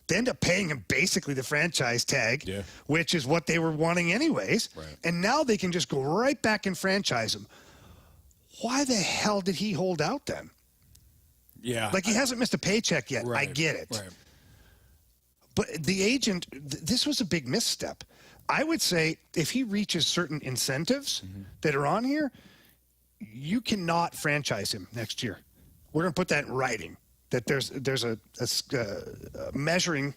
They end up paying him basically the franchise tag, which is what they were wanting anyways. Right. And now they can just go right back and franchise him. Why the hell did he hold out then? Yeah. Like he hasn't missed a paycheck yet. Right. I get it. Right. But the agent, this was a big misstep. I would say if he reaches certain incentives that are on here, you cannot franchise him next year. We're going to put that in writing, that there's a measuring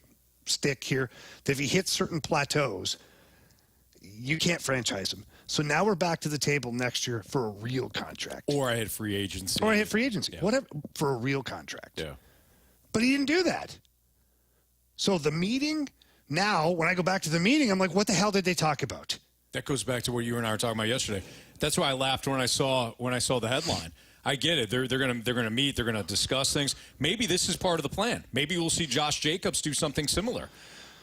stick here that if he hits certain plateaus, you can't franchise him. So now we're back to the table next year for a real contract. Or I had free agency. Yeah. Whatever, for a real contract. Yeah. But he didn't do that. So the meeting... Now, when I go back to the meeting, I'm like, what the hell did they talk about? That goes back to what you and I were talking about yesterday. That's why I laughed when I saw the headline. I get it. They're gonna meet. They're gonna discuss things. Maybe this is part of the plan. Maybe we'll see Josh Jacobs do something similar.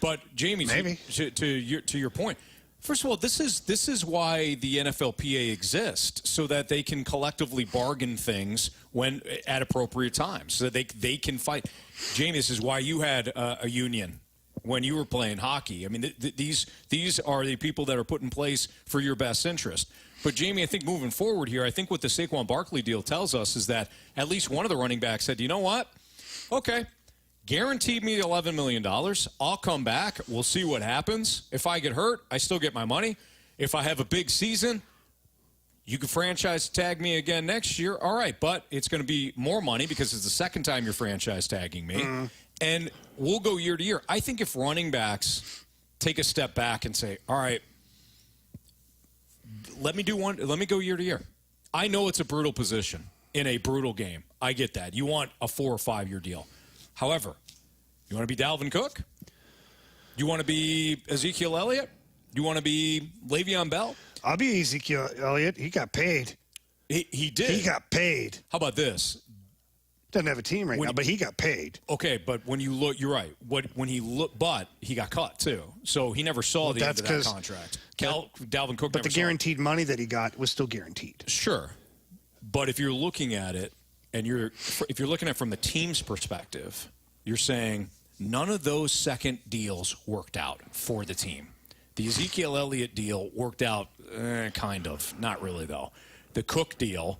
But Jamie, to your point, first of all, this is why the NFLPA exists, so that they can collectively bargain things when at appropriate times, so that they can fight. Jamie, this is why you had a union when you were playing hockey. I mean, these are the people that are put in place for your best interest. But, Jamie, I think moving forward here, I think what the Saquon Barkley deal tells us is that at least one of the running backs said, you know what? Okay, guaranteed me $11 million. I'll come back. We'll see what happens. If I get hurt, I still get my money. If I have a big season, you can franchise tag me again next year. All right, but it's going to be more money because it's the second time you're franchise tagging me. And we'll go year to year. I think if running backs take a step back and say, all right, let me go year to year. I know it's a brutal position in a brutal game. I get that. You want a 4 or 5 year deal. However, you want to be Dalvin Cook? You want to be Ezekiel Elliott? You want to be Le'Veon Bell? I'll be Ezekiel Elliott. He got paid. He did. He got paid. How about this? Doesn't have a team right now, but he got paid. Okay, but when you look, you're right. When he looked, but he got cut too, so he never saw the end of that contract. Dalvin Cook, but the guaranteed money that he got was still guaranteed. Sure, but if you're looking at it, and if you're looking at it from the team's perspective, you're saying none of those second deals worked out for the team. The Ezekiel Elliott deal worked out, kind of, not really though. The Cook deal,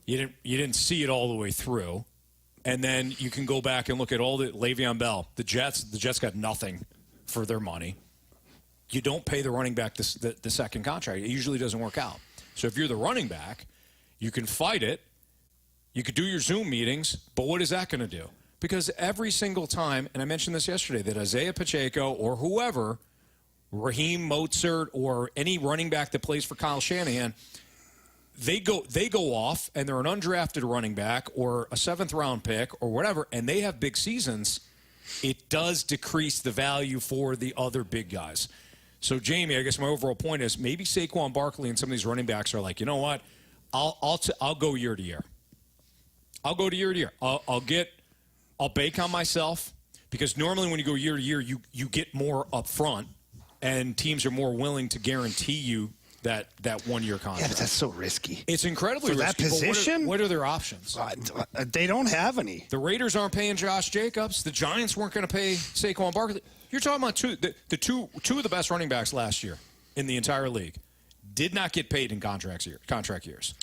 you didn't see it all the way through. And then you can go back and look at all the Le'Veon Bell. The Jets got nothing for their money. You don't pay the running back the second contract. It usually doesn't work out. So if you're the running back, you can fight it. You could do your Zoom meetings, but what is that going to do? Because every single time, and I mentioned this yesterday, that Isaiah Pacheco or whoever, Raheem Mostert or any running back that plays for Kyle Shanahan, they go off and they're an undrafted running back or a 7th-round pick or whatever, and they have big seasons, it does decrease the value for the other big guys. So, Jamie, I guess my overall point is maybe Saquon Barkley and some of these running backs are like, you know what, I'll go year to year. I'll go to year to year. I'll bake on myself because normally when you go year to year, you get more up front, and teams are more willing to guarantee you that 1 year contract. Yeah, but that's so risky. It's incredibly risky. For that position? What are their options? They don't have any. The Raiders aren't paying Josh Jacobs. The Giants weren't going to pay Saquon Barkley. You're talking about two of the best running backs last year in the entire league did not get paid in contract years.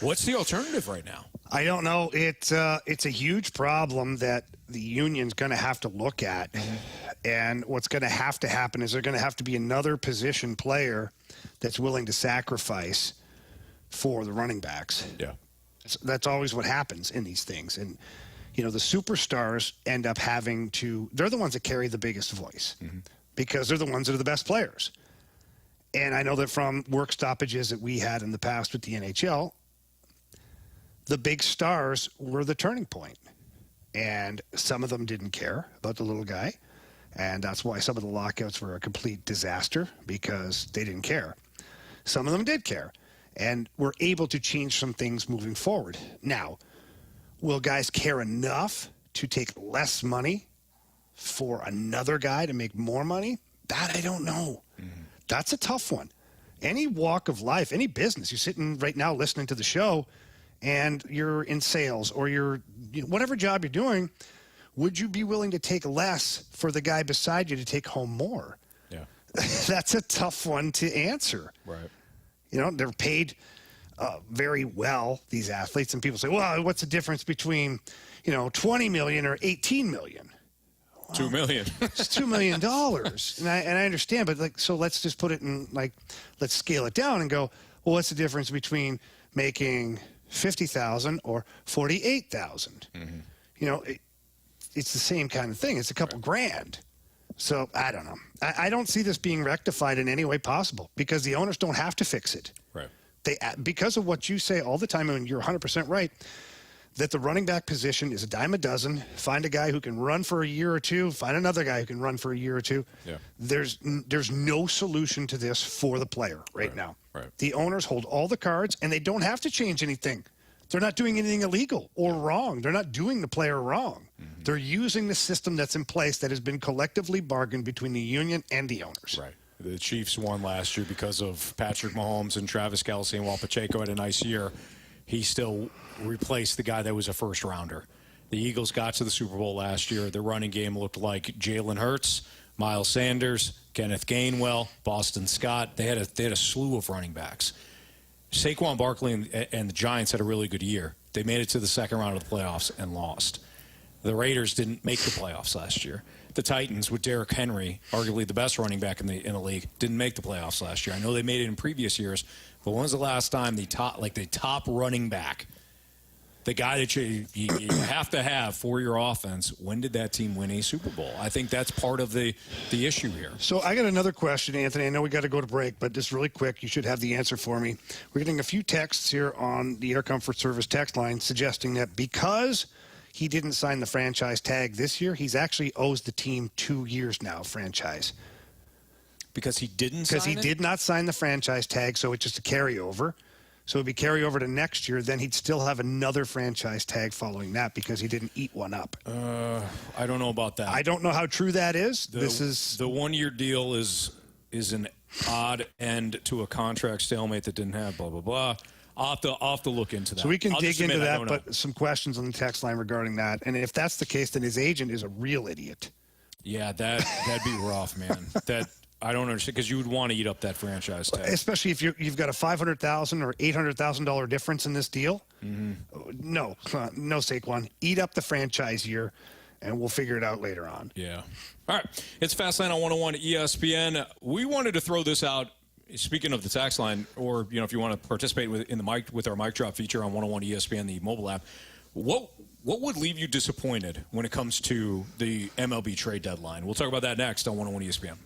What's the alternative right now? I don't know. It's a huge problem that the union's going to have to look at. And what's going to happen is there's going to have to be another position player that's willing to sacrifice for the running backs. Yeah. That's always what happens in these things. And, you know, the superstars end up they're the ones that carry the biggest voice because they're the ones that are the best players. And I know that from work stoppages that we had in the past with the NHL, the big stars were the turning point. And some of them didn't care about the little guy. And that's why some of the lockouts were a complete disaster because they didn't care. Some of them did care and were able to change some things moving forward. Now, will guys care enough to take less money for another guy to make more money? That I don't know. That's a tough one. Any walk of life, any business, you're sitting right now listening to the show and you're in sales or whatever job you're doing, would you be willing to take less for the guy beside you to take home more? Yeah. That's a tough one to answer. Right. You know, they're paid very well, these athletes, and people say, well, what's the difference between, $20 million or $18 million? Well, $2 million. It's $2 million. And I understand, but so let's just put it in, let's scale it down and go, well, what's the difference between making $50,000 or $48,000? It's the same kind of thing. It's a couple grand. So I don't know. I don't see this being rectified in any way possible because the owners don't have to fix it. Right. Because of what you say all the time, and you're 100% right, that the running back position is a dime a dozen. Find a guy who can run for a year or two. Find another guy who can run for a year or two. Yeah. There's no solution to this for the player right now. Right. The owners hold all the cards, and they don't have to change anything. They're not doing anything illegal or wrong. They're not doing the player wrong. They're using the system that's in place that has been collectively bargained between the union and the owners. Right. The Chiefs won last year because of Patrick Mahomes and Travis Kelce, and while Pacheco had a nice year, he still replaced the guy that was a first-rounder. The Eagles got to the Super Bowl last year. Their running game looked like Jalen Hurts, Miles Sanders, Kenneth Gainwell, Boston Scott. They had a slew of running backs. Saquon Barkley and the Giants had a really good year. They made it to the second round of the playoffs and lost. The Raiders didn't make the playoffs last year. The Titans, with Derrick Henry, arguably the best running back in the league, didn't make the playoffs last year. I know they made it in previous years, but when was the last time the top running back, the guy that you have to have for your offense, when did that team win a Super Bowl? I think that's part of the issue here. So I got another question, Anthony. I know we got to go to break, but just really quick, you should have the answer for me. We're getting a few texts here on the Air Comfort Service text line suggesting that because he didn't sign the franchise tag this year, he's actually owes the team 2 years now, franchise. Because he didn't sign Because he did not sign the franchise tag, so it's just a carryover. So it'd be carryover to next year. Then he'd still have another franchise tag following that because he didn't eat one up. I don't know about that. I don't know how true that is. The 1 year deal is an odd end to a contract stalemate that didn't have blah blah blah. I'll have to look into that. So we can I'll dig just admit, into I that, don't know. but some questions on the text line regarding that. And if that's the case, then his agent is a real idiot. Yeah, that'd be rough, man. That I don't understand because you would want to eat up that franchise tag. Especially if you've got a $500,000 or $800,000 difference in this deal. Mm-hmm. No, Saquon. Eat up the franchise year, and we'll figure it out later on. Yeah. All right. It's Fastlane on 101 ESPN. We wanted to throw this out. Speaking of the tax line, or if you want to participate with our mic drop feature on 101 ESPN, the mobile app, what would leave you disappointed when it comes to the MLB trade deadline? We'll talk about that next on 101 ESPN.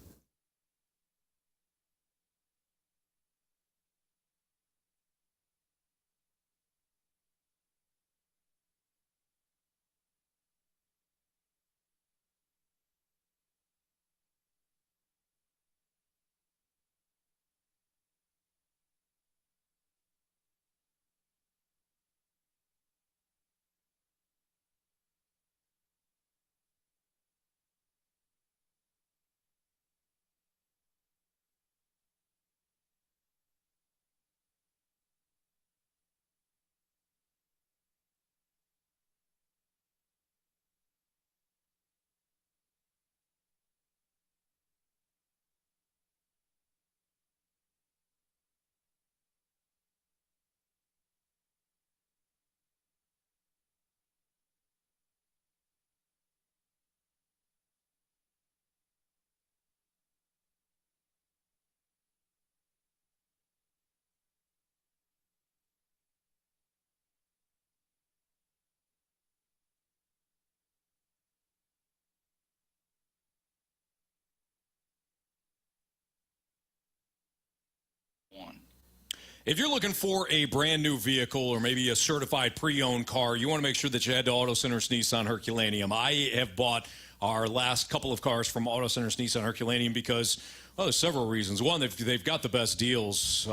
If you're looking for a brand new vehicle or maybe a certified pre-owned car, you want to make sure that you head to Auto Center's Nissan Herculaneum. I have bought our last couple of cars from Auto Center's Nissan Herculaneum because, well, there's several reasons. One, they've got the best deals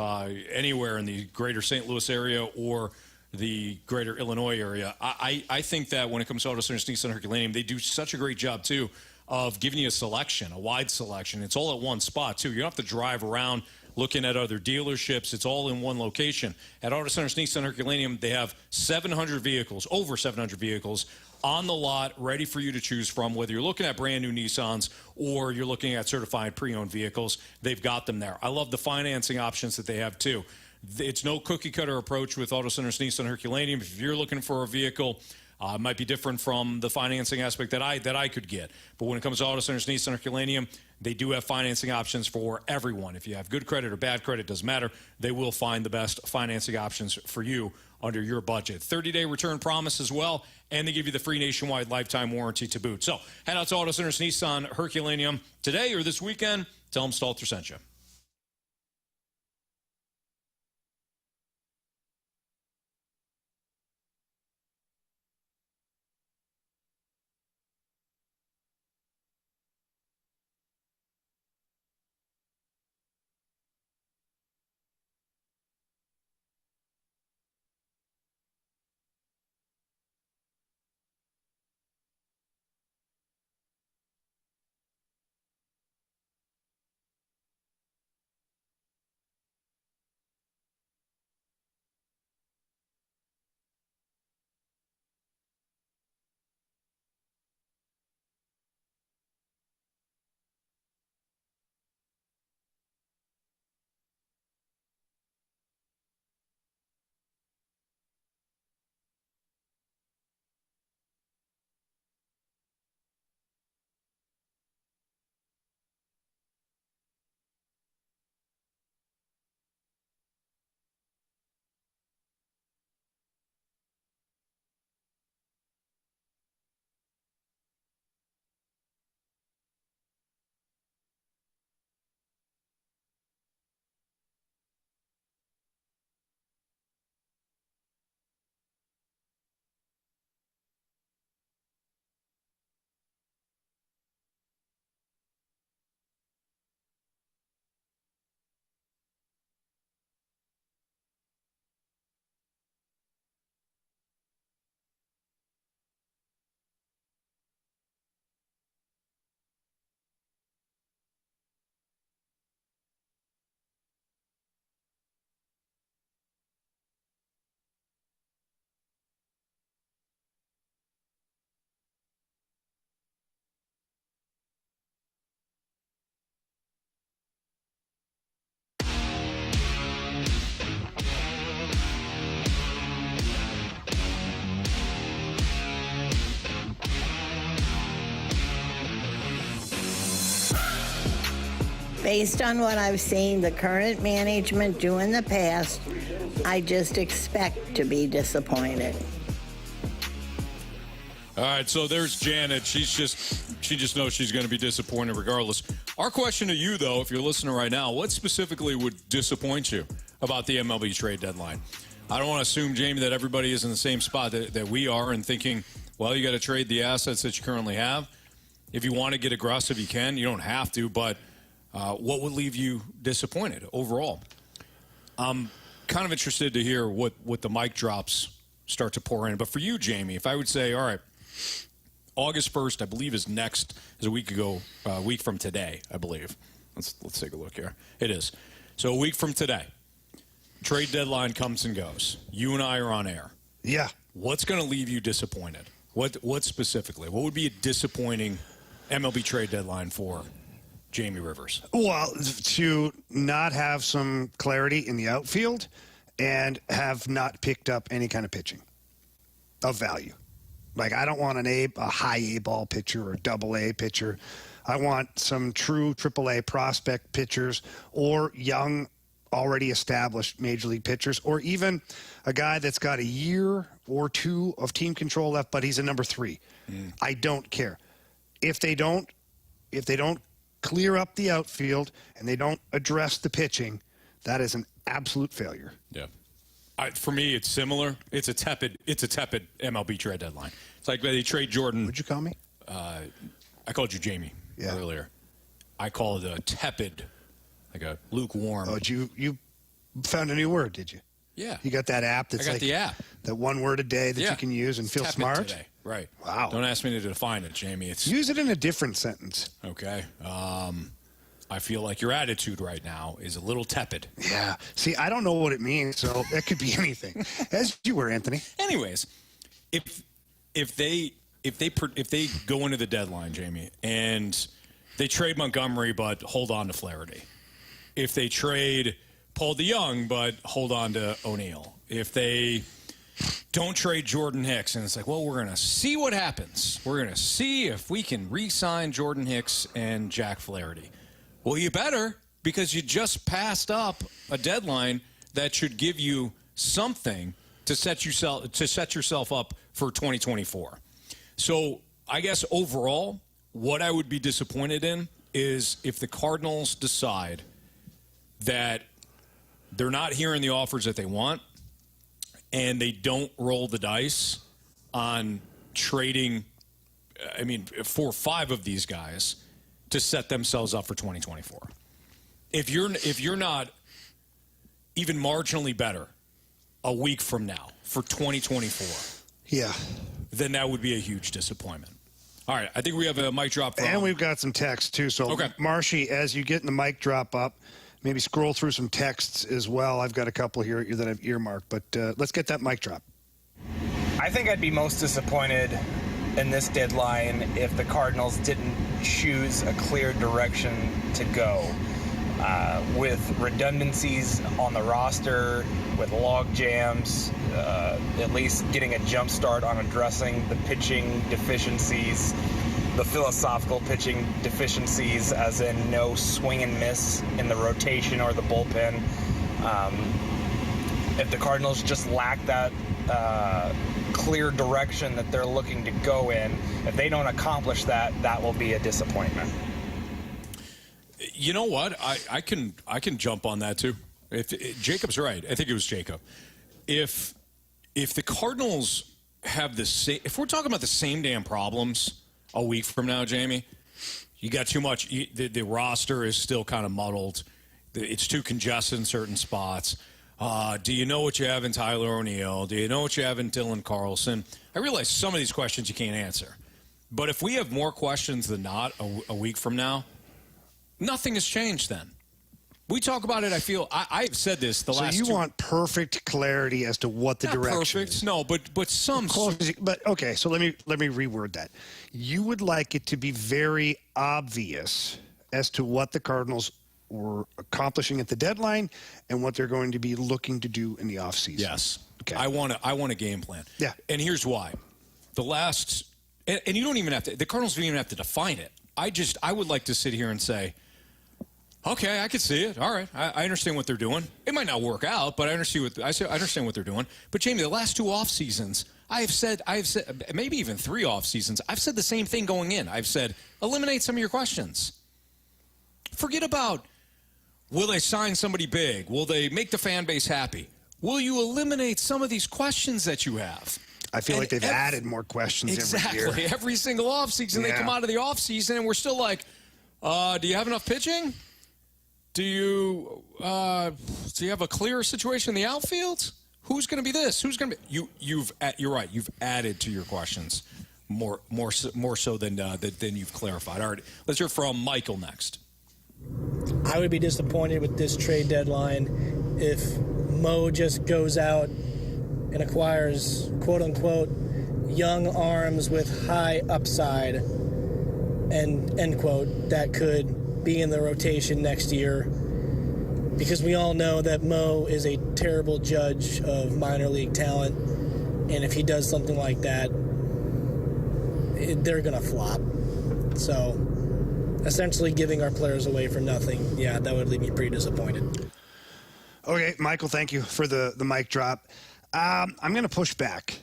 anywhere in the greater St. Louis area or the greater Illinois area. I think that when it comes to Auto Center's Nissan Herculaneum, they do such a great job, too, of giving you a selection, a wide selection. It's all at one spot, too. You don't have to drive around looking at other dealerships. It's all in one location. At Auto Center's Nissan Herculaneum, they have 700 vehicles, over 700 vehicles, on the lot, ready for you to choose from. Whether you're looking at brand new Nissans or you're looking at certified pre-owned vehicles, they've got them there. I love the financing options that they have, too. It's no cookie-cutter approach with Auto Center's Nissan Herculaneum. If you're looking for a vehicle, it might be different from the financing aspect that I could get. But when it comes to Auto Center's Nissan Herculaneum, they do have financing options for everyone. If you have good credit or bad credit, doesn't matter. They will find the best financing options for you under your budget. 30-day return promise as well, and they give you the free nationwide lifetime warranty to boot. So head out to Auto Center's Nissan Herculaneum today or this weekend. Tell them Stalter sent you. Based on what I've seen the current management do in the past, I just expect to be disappointed. All right, so there's Janet. She just knows she's going to be disappointed regardless. Our question to you, though, if you're listening right now, what specifically would disappoint you about the MLB trade deadline? I don't want to assume, Jamie, that everybody is in the same spot that we are and thinking, well, you got to trade the assets that you currently have. If you want to get aggressive, you can. You don't have to, but what would leave you disappointed overall? I'm kind of interested to hear what the mic drops start to pour in. But for you, Jamie, if I would say, all right, August 1st, I believe, is a week from today, I believe. Let's take a look here. It is. So a week from today, trade deadline comes and goes. You and I are on air. Yeah. What's going to leave you disappointed? What specifically? What would be a disappointing MLB trade deadline for Jamie Rivers? Well, to not have some clarity in the outfield and have not picked up any kind of pitching of value. Like, I don't want a high A ball pitcher or double A pitcher. I want some true AAA prospect pitchers or young, already established major league pitchers, or even a guy that's got a year or two of team control left, but he's a number 3. I don't care. If they don't clear up the outfield and they don't address the pitching, that is an absolute failure. Yeah. For me, it's similar. It's a tepid MLB trade deadline. It's like they trade Jordan. What'd you call me? I called you Jamie earlier. I call it a tepid, like a lukewarm. Oh, you found a new word, did you? Yeah. You got that app that's I got the app. That one word a day that you can use and feel tepid smart? Today. Right. Wow. Don't ask me to define it, Jamie. Use it in a different sentence. Okay. I feel like your attitude right now is a little tepid. Yeah. See, I don't know what it means, so that could be anything. As you were, Anthony. Anyways, if they go into the deadline, Jamie, and they trade Montgomery but hold on to Flaherty, if they trade Paul DeYoung but hold on to O'Neill, if they don't trade Jordan Hicks, and it's like, well, we're going to see what happens. We're going to see if we can re-sign Jordan Hicks and Jack Flaherty. Well, you better, because you just passed up a deadline that should give you something to set yourself up for 2024. So I guess overall, what I would be disappointed in is if the Cardinals decide that they're not hearing the offers that they want and they don't roll the dice on trading, 4 or 5 of these guys to set themselves up for 2024. If you're not even marginally better a week from now for 2024, then that would be a huge disappointment. All right, I think we have a mic drop. And we've got some text, too. So, okay. Marshy, as you get the mic drop up, maybe scroll through some texts as well. I've got a couple here that I've earmarked, but let's get that mic drop. I think I'd be most disappointed in this deadline if the Cardinals didn't choose a clear direction to go. With redundancies on the roster, with log jams, at least getting a jump start on addressing the pitching deficiencies, the philosophical pitching deficiencies, as in no swing and miss in the rotation or the bullpen. If the Cardinals just lack that clear direction that they're looking to go in, if they don't accomplish that, that will be a disappointment. You know what? I can jump on that too. Jacob's right. I think it was Jacob. If the Cardinals have the same, if we're talking about the same damn problems a week from now, Jamie, you got too much. The roster is still kind of muddled. It's too congested in certain spots. Do you know what you have in Tyler O'Neill? Do you know what you have in Dylan Carlson? I realize some of these questions you can't answer. But if we have more questions than not a week from now, nothing has changed then. We talk about it, I feel, I've said this the last So you want perfect clarity as to what the direction is. No, but some... But, okay, so let me reword that. You would like it to be very obvious as to what the Cardinals were accomplishing at the deadline and what they're going to be looking to do in the offseason. Yes. Okay. I want a game plan. Yeah. And here's why. And you don't even have to, the Cardinals don't even have to define it. I would like to sit here and say, Okay, I could see it. All right, I understand what they're doing. It might not work out, but I understand what they're doing. But Jamie, the last 2 off seasons, I've said maybe even 3 off seasons, I've said the same thing going in. I've said eliminate some of your questions. Forget about will they sign somebody big? Will they make the fan base happy? Will you eliminate some of these questions that you have? I feel like they've added more questions every year. Exactly. Every single offseason, they come out of the offseason, and we're still like, do you have enough pitching? Do you have a clear situation in the outfield? Who's going to be this? Who's going to be? You're right. You've added to your questions more so than you've clarified. All right. Let's hear from Michael next. I would be disappointed with this trade deadline if Mo just goes out and acquires quote unquote young arms with high upside and end quote that could be in the rotation next year, because we all know that Mo is a terrible judge of minor league talent, and if he does something like that, they're gonna flop. So essentially giving our players away for nothing, yeah, that would leave me pretty disappointed. Okay, Michael, thank you for the mic drop. I'm going to push back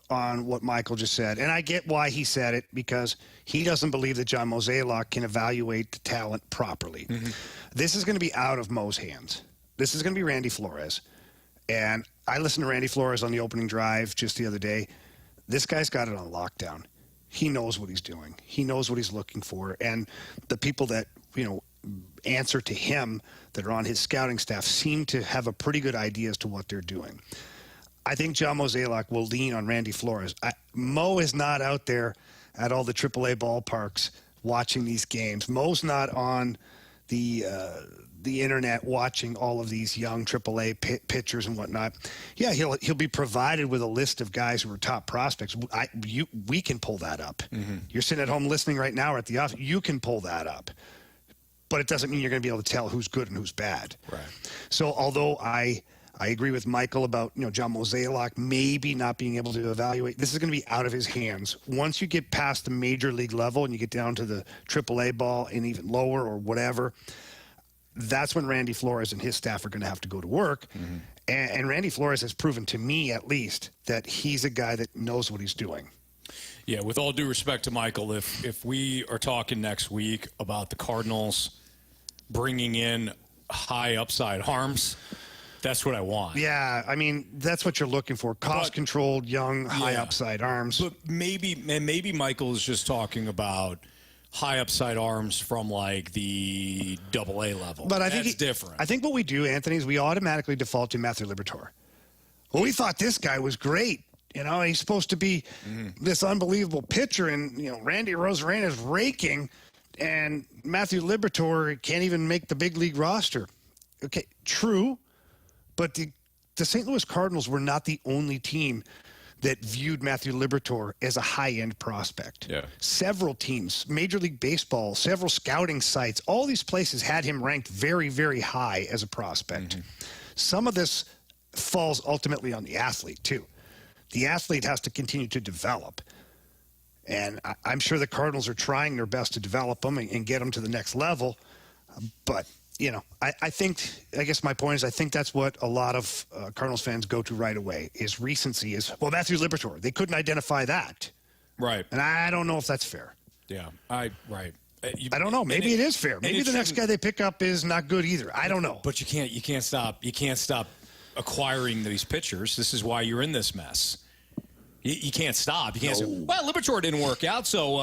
on what Michael just said, and I get why he said it, because he doesn't believe that John Mozeliak can evaluate the talent properly. Mm-hmm. This is going to be out of Mo's hands. This is going to be Randy Flores, and I listened to Randy Flores on the opening drive just the other day. This guy's got it on lockdown. He knows what he's doing. He knows what he's looking for, and the people that, answer to him that are on his scouting staff seem to have a pretty good idea as to what they're doing. I think John Mozeliak will lean on Randy Flores. Mo is not out there at all the AAA ballparks watching these games. Mo's not on the internet watching all of these young AAA pitchers and whatnot. Yeah, he'll be provided with a list of guys who are top prospects. We can pull that up. Mm-hmm. You're sitting at home listening right now or at the office. You can pull that up. But it doesn't mean you're going to be able to tell who's good and who's bad. Right. So although I agree with Michael about John Mozeliak maybe not being able to evaluate, this is going to be out of his hands. Once you get past the major league level and you get down to the AAA ball and even lower or whatever, that's when Randy Flores and his staff are going to have to go to work. Mm-hmm. And Randy Flores has proven to me, at least, that he's a guy that knows what he's doing. Yeah, with all due respect to Michael, if we are talking next week about the Cardinals bringing in high upside arms, that's what I want. Yeah, I mean, that's what you're looking for. Cost-controlled, young, high upside arms. But maybe Michael is just talking about high upside arms from like the AA level. But I think it's different. I think what we do, Anthony, is we automatically default to Matthew Liberatore. Well, we thought this guy was great. He's supposed to be this unbelievable pitcher, and Randy Rosarena is raking, and Matthew Liberatore can't even make the big league roster. Okay, true, but the St. Louis Cardinals were not the only team that viewed Matthew Liberatore as a high-end prospect. Yeah. Several teams, Major League Baseball, several scouting sites, all these places had him ranked very, very high as a prospect. Mm-hmm. Some of this falls ultimately on the athlete, too. The athlete has to continue to develop. And I'm sure the Cardinals are trying their best to develop them and get them to the next level. But, I guess my point is I think that's what a lot of Cardinals fans go to right away is recency is, well, Matthew Liberatore. They couldn't identify that. Right. And I don't know if that's fair. Yeah, right. I don't know. Maybe it is fair. Maybe the next guy they pick up is not good either. I don't know. But you can't stop acquiring these pitchers. This is why you're in this mess. You can't stop. You can't say, well, Liberatore didn't work out, so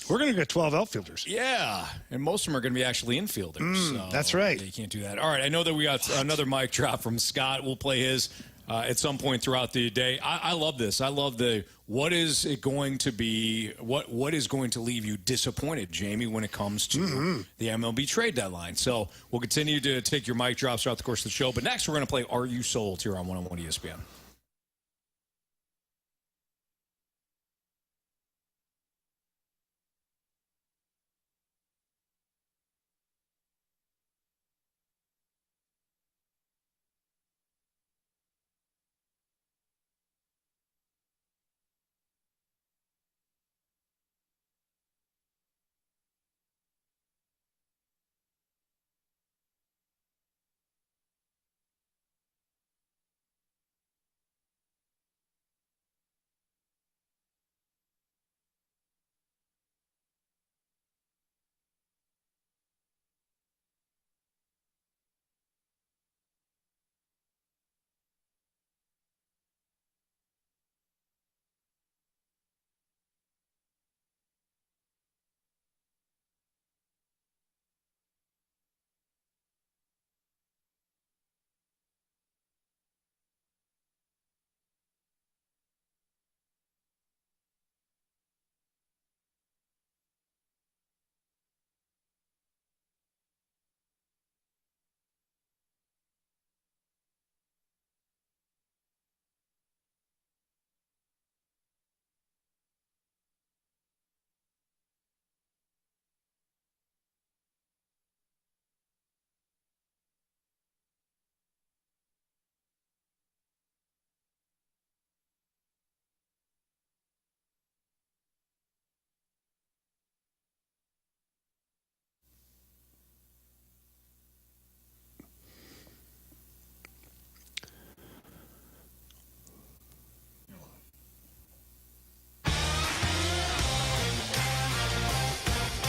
we're going to get 12 outfielders. Yeah, and most of them are going to be actually infielders. So, that's right. Yeah, you can't do that. All right, I know that we got another mic drop from Scott. We'll play his at some point throughout the day. I love this. I love what is it going to be, what is going to leave you disappointed, Jamie, when it comes to the MLB trade deadline. So we'll continue to take your mic drops throughout the course of the show. But next, we're going to play Are You Sold here on 101 ESPN.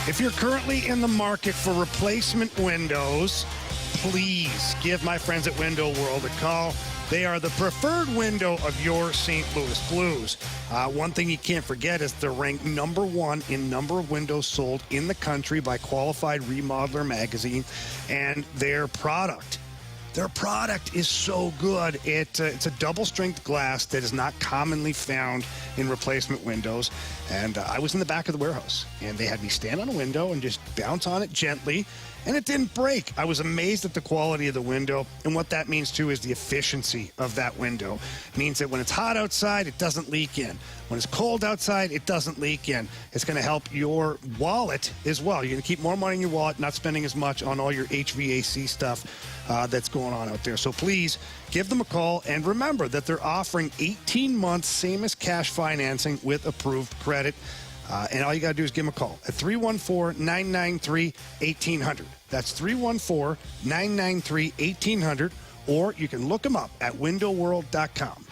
If you're currently in the market for replacement windows, please give my friends at Window World a call. They are the preferred window of your St. Louis Blues. One thing you can't forget is they're ranked number 1 in number of windows sold in the country by Qualified Remodeler magazine, and their product is so good. It's a double-strength glass that is not commonly found in replacement windows. And I was in the back of the warehouse, and they had me stand on a window and just bounce on it gently, and it didn't break. I was amazed at the quality of the window, and what that means, too, is the efficiency of that window. It means that when it's hot outside, it doesn't leak in. When it's cold outside, it doesn't leak in. It's going to help your wallet as well. You're going to keep more money in your wallet, not spending as much on all your HVAC stuff that's going on out there. So please give them a call, and remember that they're offering 18 months same as cash financing with approved credit. And all you got to do is give them a call at 314-993-1800. That's 314-993-1800, or you can look them up at windowworld.com.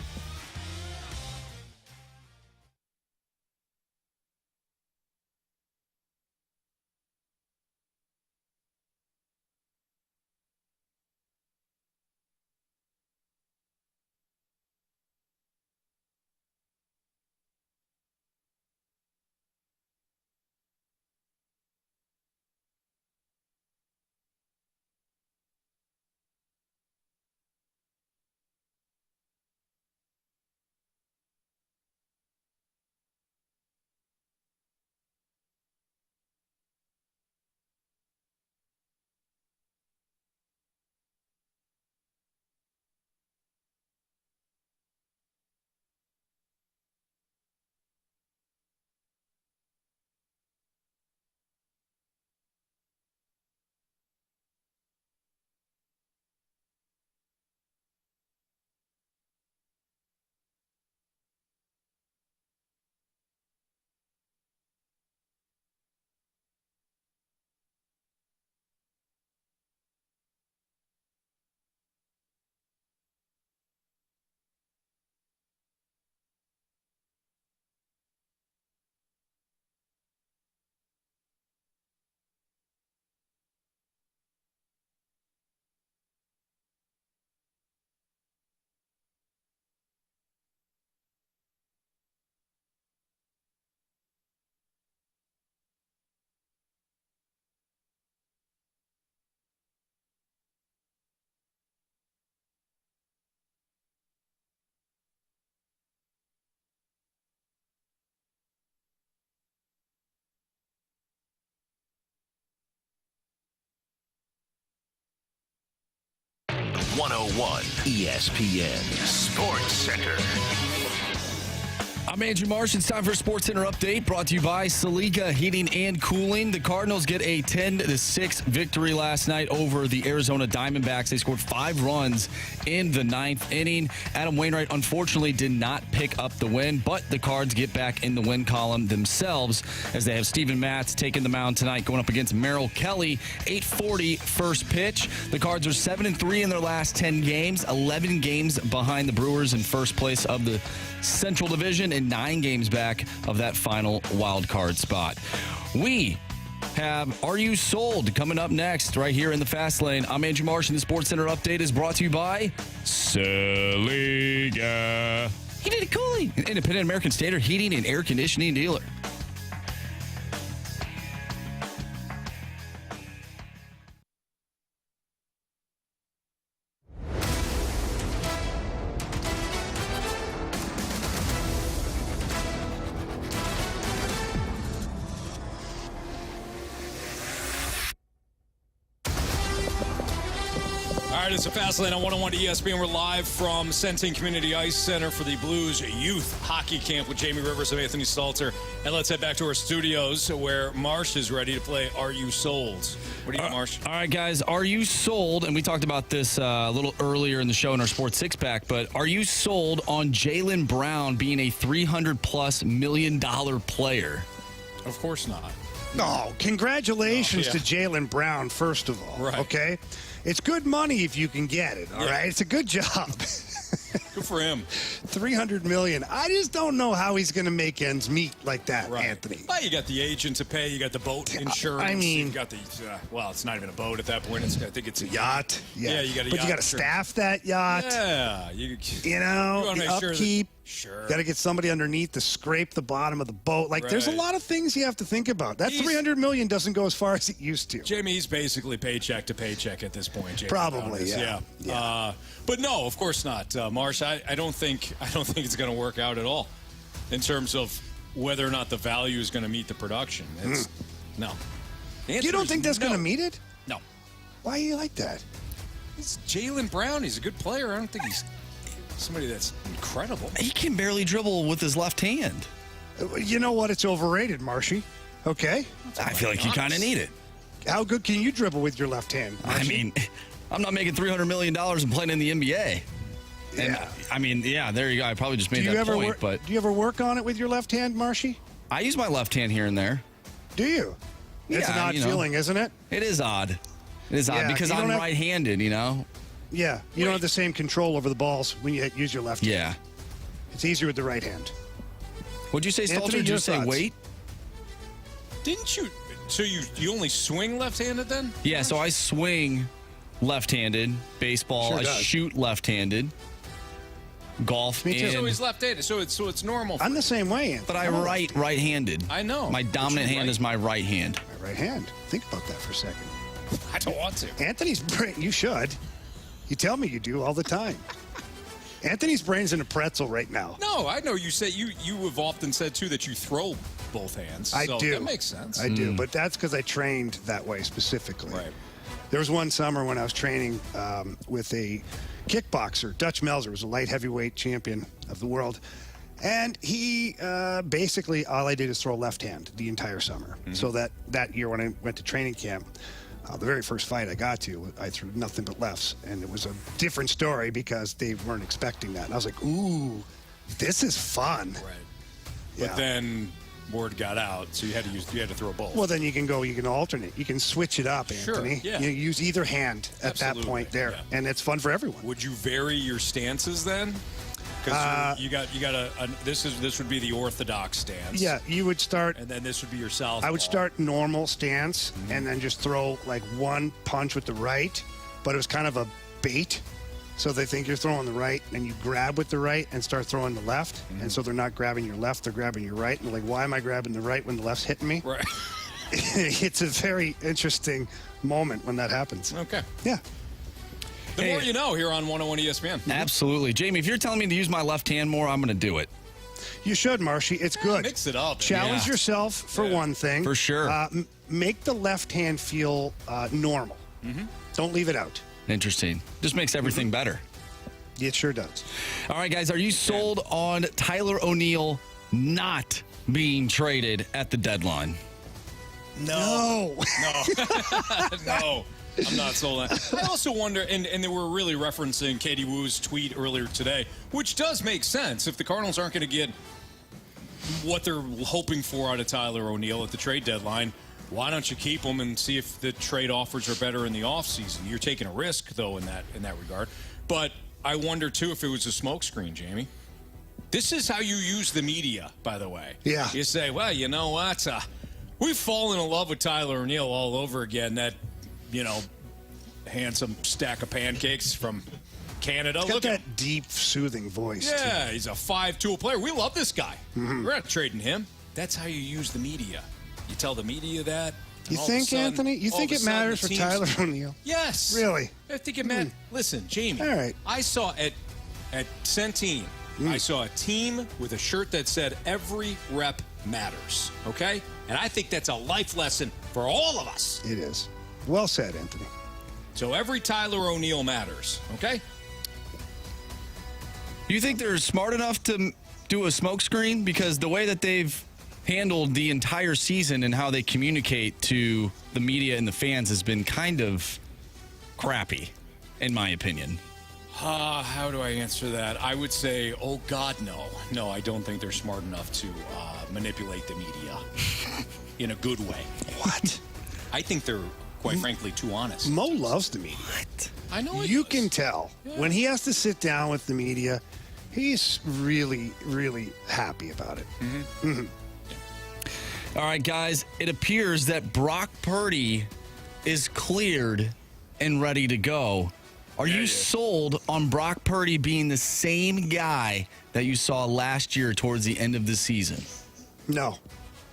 ESPN Sports Center. I'm Andrew Marsh. It's time for a Sports Center update brought to you by Saliga Heating and Cooling. The Cardinals get a 10-6 victory last night over the Arizona Diamondbacks. They scored 5 runs in the 9th inning. Adam Wainwright, unfortunately, did not pick up the win, but the Cards get back in the win column themselves as they have Steven Matz taking the mound tonight going up against Merrill Kelly. 8:40 first pitch. The Cards are 7-3 in their last 10 games, 11 games behind the Brewers in first place of the Central Division, and 9 games back of that final wild card spot. We have Are You Sold coming up next right here in the Fast Lane. I'm Andrew Marsh, and the Sports Center update is brought to you by Saliga Heating and Cooling, an independent American Standard heating and air conditioning dealer. All right, it's a Fast Lane on 101 ESPN. We're live from Sensing Community Ice Center for the Blues Youth Hockey Camp with Jamie Rivers and Anthony Stalter. And let's head back to our studios where Marsh is ready to play Are You Sold? What do you got, Marsh? All right, guys, Are You Sold? And we talked about this a little earlier in the show in our Sports Six-Pack, but are you sold on Jaylen Brown being a $300+ million player? Of course not. No, congratulations to Jaylen Brown, first of all. Right. Okay? It's good money if you can get it, all right? It's a good job. Good for him. $300 million. I just don't know how he's going to make ends meet like that, Anthony. Well, you got the agent to pay. You got the boat insurance. I mean, you got the well, it's not even a boat at that point. I think it's a yacht. Yeah, you got a yacht. But you got to staff that yacht. Yeah, you know, the upkeep. Sure. Got to get somebody underneath to scrape the bottom of the boat. Like, there's a lot of things you have to think about. That $300 million doesn't go as far as it used to. Jamie, he's basically paycheck to paycheck at this point. Jamie, probably, yeah. But no, of course not, Marsh. I don't think it's going to work out at all in terms of whether or not the value is going to meet the production. No. You don't think that's going to meet it? No. Why are you like that? It's Jaylen Brown. He's a good player. I don't think he's somebody that's incredible. He can barely dribble with his left hand. You know what? It's overrated, Marshy. Okay? I feel like you kind of need it. How good can you dribble with your left hand, Marshy? I mean, I'm not making $300 million and playing in the NBA. Yeah. And, there you go. I probably just made that point. But do you ever work on it with your left hand, Marshy? I use my left hand here and there. Do you? It's an odd feeling, isn't it? It is odd. It is odd because I'm right-handed, you know? Yeah. You don't have the same control over the balls when you use your left hand. Yeah. It's easier with the right hand. What'd you say, Stalter? Did you say weight? Didn't you? So you only swing left-handed then? Yeah, so I swing left-handed. Baseball, I shoot left-handed. Golf. Me too. So he's left-handed. So it's normal. I'm the same way, Anthony. But I right-handed. I know. My dominant hand is my right hand. My right hand. Think about that for a second. I don't want to. Anthony's brain, you should. You tell me you do all the time. Anthony's brain's in a pretzel right now. No, I know you say you have often said too that you throw both hands. I do. That makes sense. I do, but that's because I trained that way specifically. Right. There was one summer when I was training with a kickboxer. Dutch Melzer was a light heavyweight champion of the world. And he basically, all I did is throw left hand the entire summer. So that year when I went to training camp, the very first fight I got to, I threw nothing but lefts. And it was a different story because they weren't expecting that. And I was like, ooh, this is fun. Right. Yeah. But then word got out, so you had to throw both. Well, then you can alternate. You can switch it up, Anthony. Sure, yeah. You use either hand at that point there. Yeah. And it's fun for everyone. Would you vary your stances then? Because you got this would be the orthodox stance. Yeah, you would start, and then this would be your southpaw. I would start normal stance, and then just throw like one punch with the right, but it was kind of a bait. So they think you're throwing the right, and you grab with the right and start throwing the left, and so they're not grabbing your left, they're grabbing your right, and they're like, why am I grabbing the right when the left's hitting me? Right. It's a very interesting moment when that happens. Okay. Yeah. The more you know here on 101 ESPN. Absolutely. Jamie, if you're telling me to use my left hand more, I'm going to do it. You should, Marshy. It's good. Mix it up. Challenge yourself for one thing. For sure. Make the left hand feel normal. Don't leave it out. Interesting. Just makes everything better. It sure does. All right, guys. Are you sold on Tyler O'Neill not being traded at the deadline? No. No. I'm not sold on it. I also wonder, and they were really referencing Katie Woo's tweet earlier today, which does make sense. If the Cardinals aren't going to get what they're hoping for out of Tyler O'Neill at the trade deadline, why don't you keep him and see if the trade offers are better in the offseason? You're taking a risk, though, in that regard. But I wonder, too, if it was a smokescreen, Jamie. This is how you use the media, by the way. Yeah. You say, well, you know what? We've fallen in love with Tyler O'Neill all over again. That, handsome stack of pancakes from Canada. He's got that deep, soothing voice. Yeah, he's a 5-tool player. We love this guy. We're not trading him. That's how you use the media. You tell the media that. You think, Anthony? You think it matters for Tyler O'Neill? Yes. Really? I think it matters. Listen, Jamie. All right. I saw at Centene, I saw a team with a shirt that said every rep matters. Okay? And I think that's a life lesson for all of us. It is. Well said, Anthony. So every Tyler O'Neill matters. Okay? Do you think they're smart enough to do a smokescreen? Because the way that they've handled the entire season and how they communicate to the media and the fans has been kind of crappy, in my opinion. How do I answer that? I would say, oh, God, no. No, I don't think they're smart enough to manipulate the media in a good way. What? I think they're, quite frankly, too honest. Mo loves the media. What? I know you can tell when he has to sit down with the media, He's really, really happy about it. All right, guys, it appears that Brock Purdy is cleared and ready to go. Are you sold on Brock Purdy being the same guy that you saw last year towards the end of the season? No.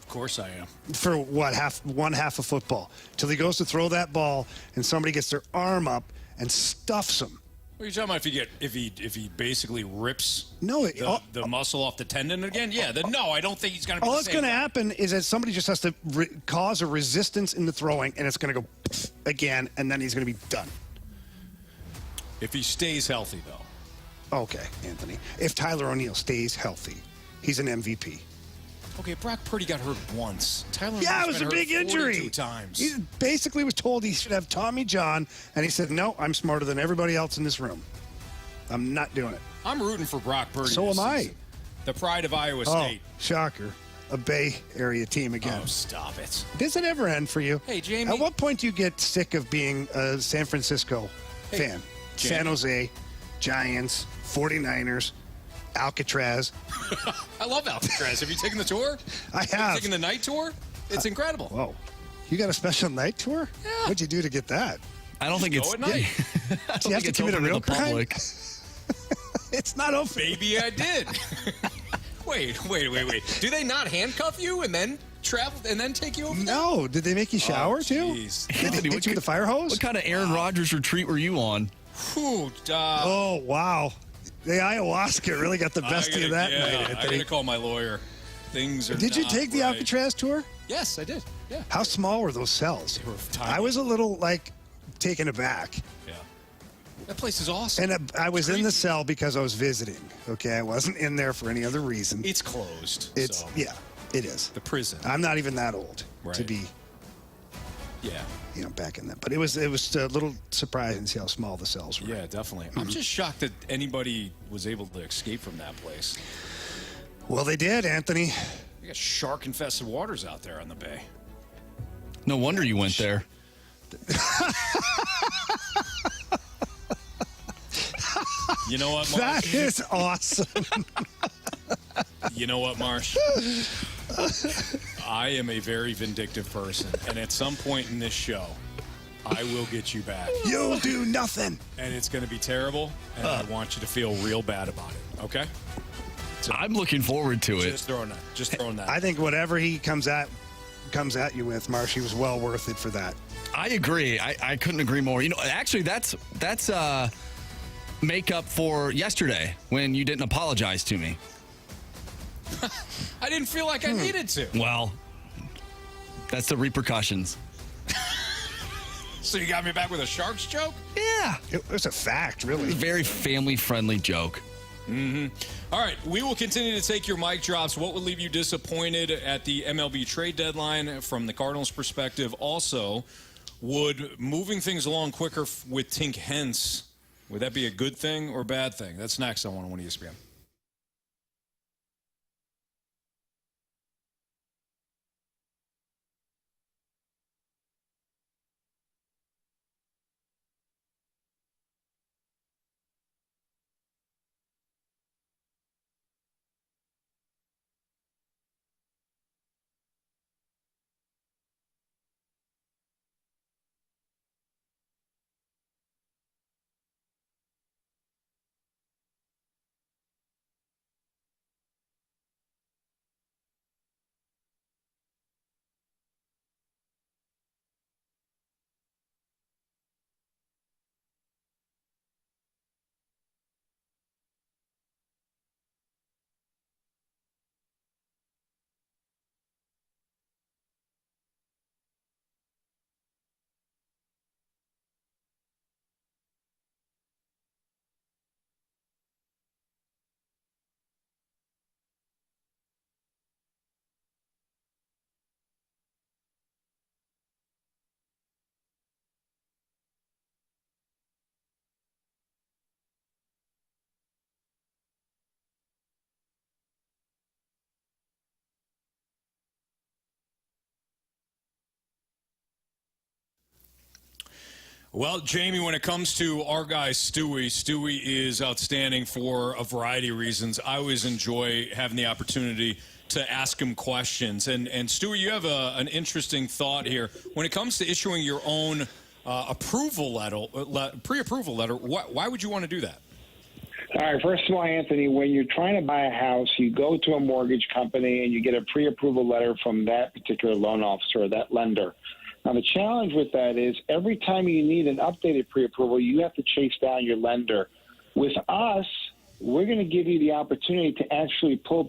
Of course I am. For what, one half of football? Till he goes to throw that ball and somebody gets their arm up and stuffs him. What are you talking about? If he basically rips the muscle off the tendon again? Yeah, then no, I don't think he's going to be all the that's same going to guy. happen is that somebody just has to cause a resistance in the throwing, and it's going to go again, and then he's going to be done. If he stays healthy, though. Okay, Anthony. If Tyler O'Neill stays healthy, he's an MVP. Okay, Brock Purdy got hurt once. Tyler Yeah, it O'Neill's was a been big hurt injury. 42 times. He basically was told he should have Tommy John, and he said, no, I'm smarter than everybody else in this room. I'm not doing it. I'm rooting for Brock Purdy. So this am I. season. The pride of Iowa Oh, State. shocker. A Bay Area team again. Oh, stop it. Does it ever end for you? Hey, Jamie. At what point do you get sick of being a San Francisco fan? Jamie. San Jose, Giants, 49ers, Alcatraz. I love Alcatraz. Have you taken the tour? I Have you have. taken the night tour? It's incredible. Whoa. You got a special night tour? Yeah. What'd you do to get that? I don't think Go it's. at night. I don't Do you have think to it's commit a open to real the crime? public. It's not open. Maybe I did. Wait. Do they not handcuff you and then travel and then take you over there? No. Did they make you shower too? jeez. Did they Anthony, hit you with a fire hose? What kind of Aaron Rodgers retreat were you on? Whew, Oh, wow. The ayahuasca really got the best of you that night, I Anthony. got to call my lawyer. Things are Did you not take the right. Alcatraz tour? Yes, I did. Yeah. How small were those cells? They were tiny. I was a little, taken aback. Yeah. That place is awesome. And I was in the cell because I was visiting, okay? I wasn't in there for any other reason. It's closed. It's so. yeah, it is. The prison. I'm not even that old to Right. be, Yeah. back in that. But it was a little surprising to see how small the cells were. Yeah, definitely. Mm-hmm. I'm just shocked that anybody was able to escape from that place. Well, they did, Anthony. They got shark-infested waters out there on the bay. No wonder you went there. You know what, Marsh? That is awesome. You know what, Marsh? I am a very vindictive person, and at some point in this show, I will get you back. You'll do nothing. And it's going to be terrible, and I want you to feel real bad about it, okay? So I'm looking forward to it. just throwing that. I think whatever he comes at you with, Marshy, was well worth it for that. I agree. I couldn't agree more. Actually, that's makeup for yesterday when you didn't apologize to me. I didn't feel like I needed to. Well, that's the repercussions. So you got me back with a Sharks joke? Yeah. It was a fact, really. Very family-friendly joke. All right, we will continue to take your mic drops. What would leave you disappointed at the MLB trade deadline from the Cardinals' perspective? Also, would moving things along quicker with Tink Hence, would that be a good thing or a bad thing? That's next on 101 ESPN. Well, Jamie, when it comes to our guy Stewie is outstanding for a variety of reasons. I always enjoy having the opportunity to ask him questions. And Stewie, you have an interesting thought here. When it comes to issuing your own pre-approval letter, why would you want to do that? All right, first of all, Anthony, when you're trying to buy a house, you go to a mortgage company and you get a pre-approval letter from that particular loan officer or that lender. Now, the challenge with that is every time you need an updated pre-approval, you have to chase down your lender. With us, we're going to give you the opportunity to actually pull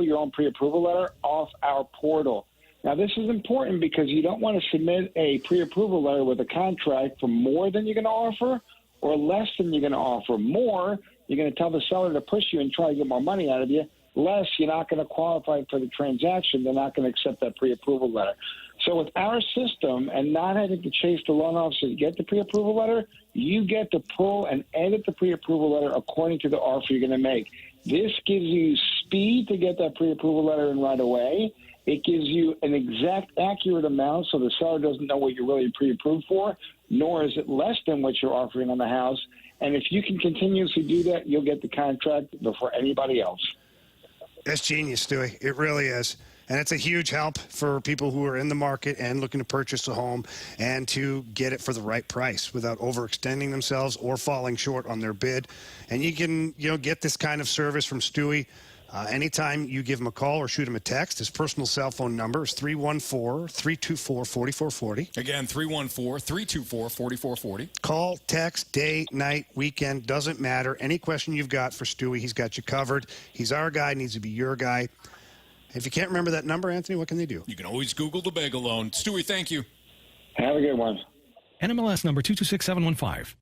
your own pre-approval letter off our portal. Now, this is important because you don't want to submit a pre-approval letter with a contract for more than you're going to offer or less than you're going to offer. More, you're going to tell the seller to push you and try to get more money out of you. Less, you're not going to qualify for the transaction. They're not going to accept that pre-approval letter. So with our system and not having to chase the loan officer to get the pre-approval letter, you get to pull and edit the pre-approval letter according to the offer you're going to make. This gives you speed to get that pre-approval letter in right away. It gives you an exact, accurate amount so the seller doesn't know what you're really pre-approved for, nor is it less than what you're offering on the house. And if you can continuously do that, you'll get the contract before anybody else. That's genius, Stewie. It really is. And it's a huge help for people who are in the market and looking to purchase a home and to get it for the right price without overextending themselves or falling short on their bid. And you can, get this kind of service from Stewie anytime you give him a call or shoot him a text. His personal cell phone number is 314-324-4440. Again, 314-324-4440. Call, text, day, night, weekend, doesn't matter. Any question you've got for Stewie, he's got you covered. He's our guy, needs to be your guy. If you can't remember that number, Anthony, what can they do? You can always Google the Bagel Loan. Stewie, thank you. Have a good one. NMLS number 226715.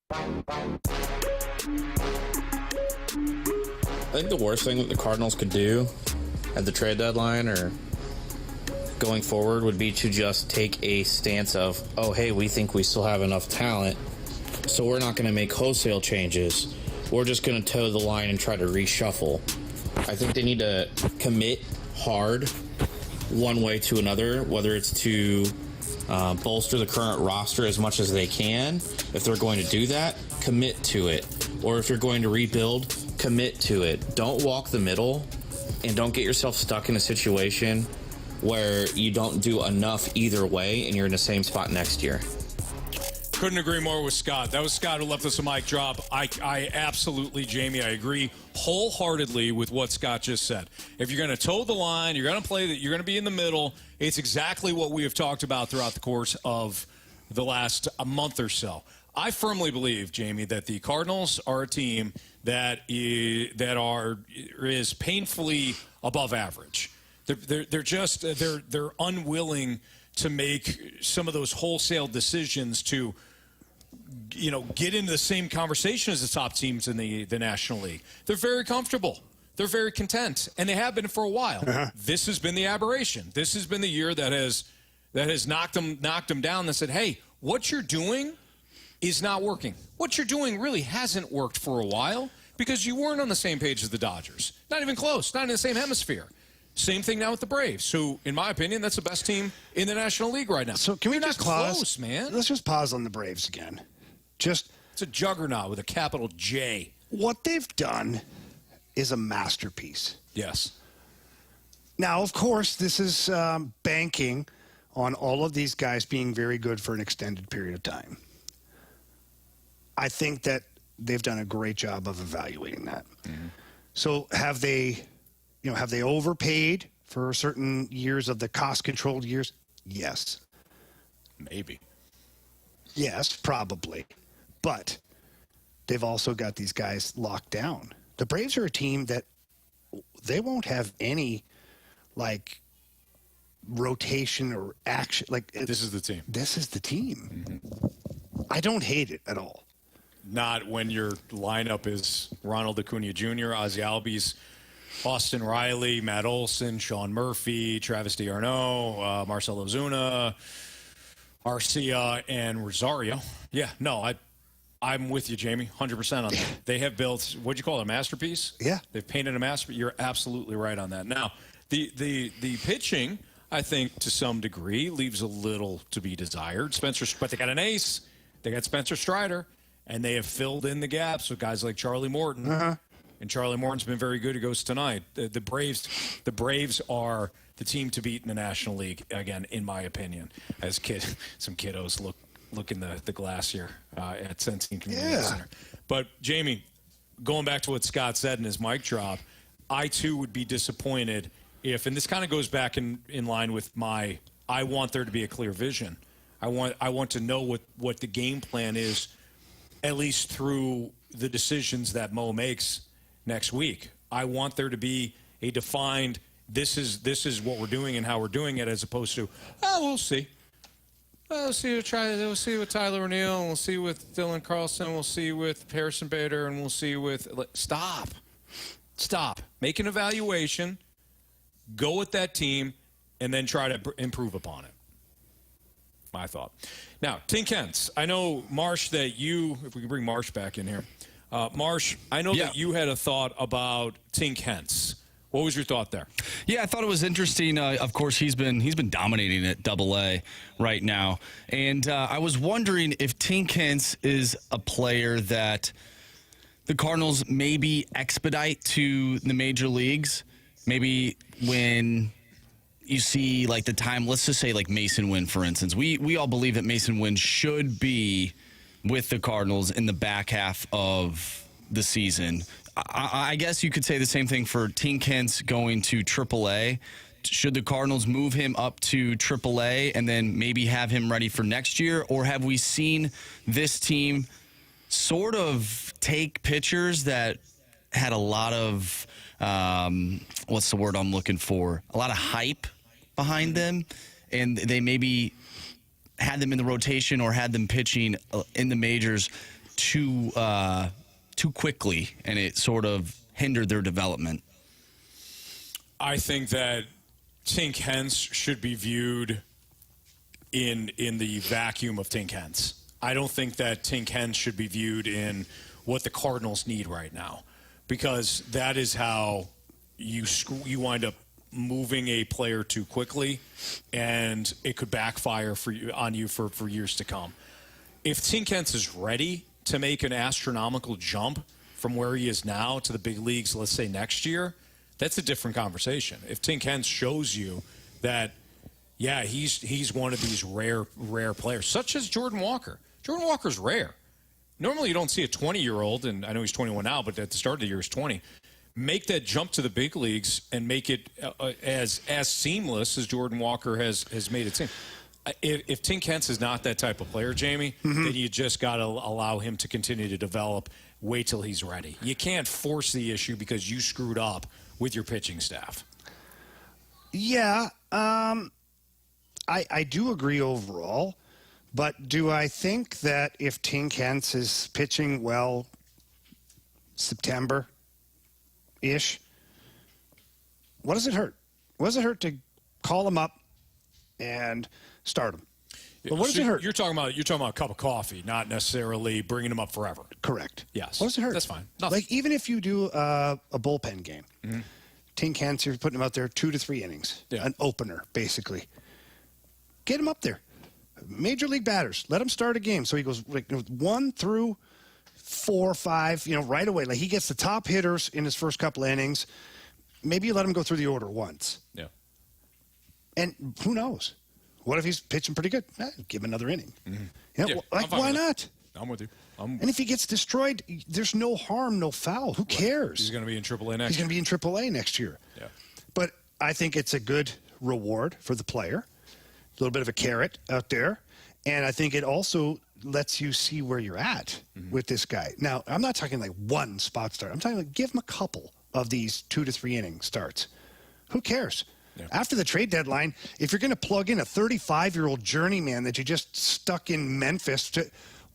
I think the worst thing that the Cardinals could do at the trade deadline or going forward would be to just take a stance of, oh, hey, we think we still have enough talent, so we're not going to make wholesale changes. We're just going to toe the line and try to reshuffle. I think they need to commit hard one way to another, whether it's to bolster the current roster as much as they can. If they're going to do that, commit to it. Or if you're going to rebuild, commit commit to it. Don't walk the middle, and don't get yourself stuck in a situation where you don't do enough either way and you're in the same spot next year. Couldn't agree more with Scott. That was Scott who left us a mic drop. I absolutely, Jamie, I agree wholeheartedly with what Scott just said. If you're going to toe the line, you're going to play that, you're going to be in the middle. It's exactly what we have talked about throughout the course of the last month or so. I firmly believe, Jamie, that the Cardinals are a team that is painfully above average. They're unwilling to make some of those wholesale decisions to, get into the same conversation as the top teams in the National League. They're very comfortable. They're very content, and they have been for a while. Uh-huh. This has been the aberration. This has been the year that has knocked them down and said, hey, what you're doing is not working. What you're doing really hasn't worked for a while because you weren't on the same page as the Dodgers. Not even close. Not in the same hemisphere. Same thing now with the Braves, who, in my opinion, that's the best team in the National League right now. So can we just pause? Close, man. Let's just pause on the Braves again. It's a juggernaut with a capital J. What they've done is a masterpiece. Yes. Now, of course, this is banking on all of these guys being very good for an extended period of time. I think that they've done a great job of evaluating that. Mm-hmm. So have they overpaid for certain years of the cost-controlled years? Yes. Maybe. Yes, probably. But they've also got these guys locked down. The Braves are a team that they won't have any, rotation or action. This is the team. This is the team. Mm-hmm. I don't hate it at all. Not when your lineup is Ronald Acuna Jr., Ozzie Albies, Austin Riley, Matt Olson, Sean Murphy, Travis d'Arnaud, Marcell Ozuna, Arcia, and Rosario. Yeah, no, I'm with you, Jamie, 100% on that. They have built, what'd you call it, a masterpiece? Yeah. They've painted a masterpiece. You're absolutely right on that. Now, the pitching, I think, to some degree, leaves a little to be desired. But they got an ace. They got Spencer Strider, and they have filled in the gaps with guys like Charlie Morton. Uh-huh. And Charlie Morton's been very good. He goes tonight. The Braves are the team to beat in the National League, again, in my opinion, as some kiddos look in the glass here at Sensing Community Center. But, Jamie, going back to what Scott said in his mic drop, I, too, would be disappointed if, and this kind of goes back in line with I want there to be a clear vision. I want to know what the game plan is, at least through the decisions that Mo makes next week. I want there to be a defined, this is what we're doing and how we're doing it, as opposed to, we'll see. We'll see with Tyler O'Neill, and we'll see with Dylan Carlson, we'll see with Harrison Bader, and we'll see with... Stop. Make an evaluation, go with that team, and then try to improve upon it. My thought. Now, Tink Hence, I know, Marsh, that you, if we can bring Marsh back in here. Marsh, I know that you had a thought about Tink Hence. What was your thought there? Yeah, I thought it was interesting. Of course, he's been dominating at Double-A right now, and I was wondering if Tink Hence is a player that the Cardinals maybe expedite to the major leagues. Maybe when you see the time, let's just say Mason Wynn, for instance. We all believe that Mason Wynn should be with the Cardinals in the back half of the season. I guess you could say the same thing for Tink Hence going to AAA. Should the Cardinals move him up to AAA and then maybe have him ready for next year? Or have we seen this team sort of take pitchers that had a lot of, what's the word I'm looking for? A lot of hype behind them, and they maybe had them in the rotation or had them pitching in the majors too quickly, and it sort of hindered their development? I think that Tink Hence should be viewed in the vacuum of Tink Hence. I don't think that Tink Hence should be viewed in what the Cardinals need right now, because that is how you wind up moving a player too quickly, and it could backfire on you for years to come. If Tink Hence is ready to make an astronomical jump from where he is now to the big leagues, let's say next year, that's a different conversation. If Tink Hence shows you that, yeah, he's one of these rare players, such as Jordan Walker. Jordan Walker's rare. Normally you don't see a 20-year-old, and I know he's 21 now, but at the start of the year he's 20, make that jump to the big leagues and make it as seamless as Jordan Walker has made it seem. If Tink Hence is not that type of player, Jamie, then you just got to allow him to continue to develop. Wait till he's ready. You can't force the issue because you screwed up with your pitching staff. Yeah, I do agree overall, but do I think that if Tink Hence is pitching well September-ish, what does it hurt? What does it hurt to call him up and start him? But what does it hurt? You're talking about a cup of coffee, not necessarily bringing him up forever. Correct. Yes. What does it hurt? That's fine. Nothing. Like, even if you do a bullpen game, Tink Hence, you're putting him out there 2 to 3 innings, an opener, basically. Get him up there. Major league batters, let him start a game. So he goes like 1 through 4, 5, right away. Like, he gets the top hitters in his first couple of innings. Maybe you let him go through the order once. Yeah. And who knows? What if he's pitching pretty good? Give him another inning. Why not? I'm with you. And if he gets destroyed, there's no harm, no foul. Who cares? He's going to be in AAA next year. He's going to be in AAA next year. Yeah. But I think it's a good reward for the player. A little bit of a carrot out there. And I think it also lets you see where you're at with this guy. Now, I'm not talking like one spot start. I'm talking like give him a couple of these 2 to 3 inning starts. Who cares? Yeah. After the trade deadline, if you're going to plug in a 35-year-old journeyman that you just stuck in Memphis,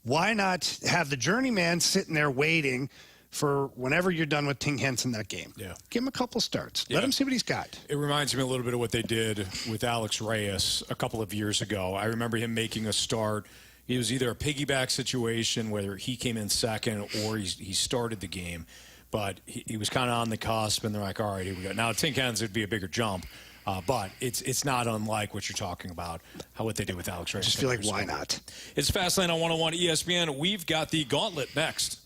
why not have the journeyman sitting there waiting for whenever you're done with Tink Hence in that game? Yeah. Give him a couple starts. Let him see what he's got. It reminds me a little bit of what they did with Alex Reyes a couple of years ago. I remember him making a start. It was either a piggyback situation where he came in second or he started the game. But he was kind of on the cusp, and they're like, all right, here we go. Now, Tink Hence would be a bigger jump. But it's not unlike what you're talking about, what they did with Alex Reyes. I just feel like, why not? It's Fastlane on 101 ESPN. We've got the Gauntlet next.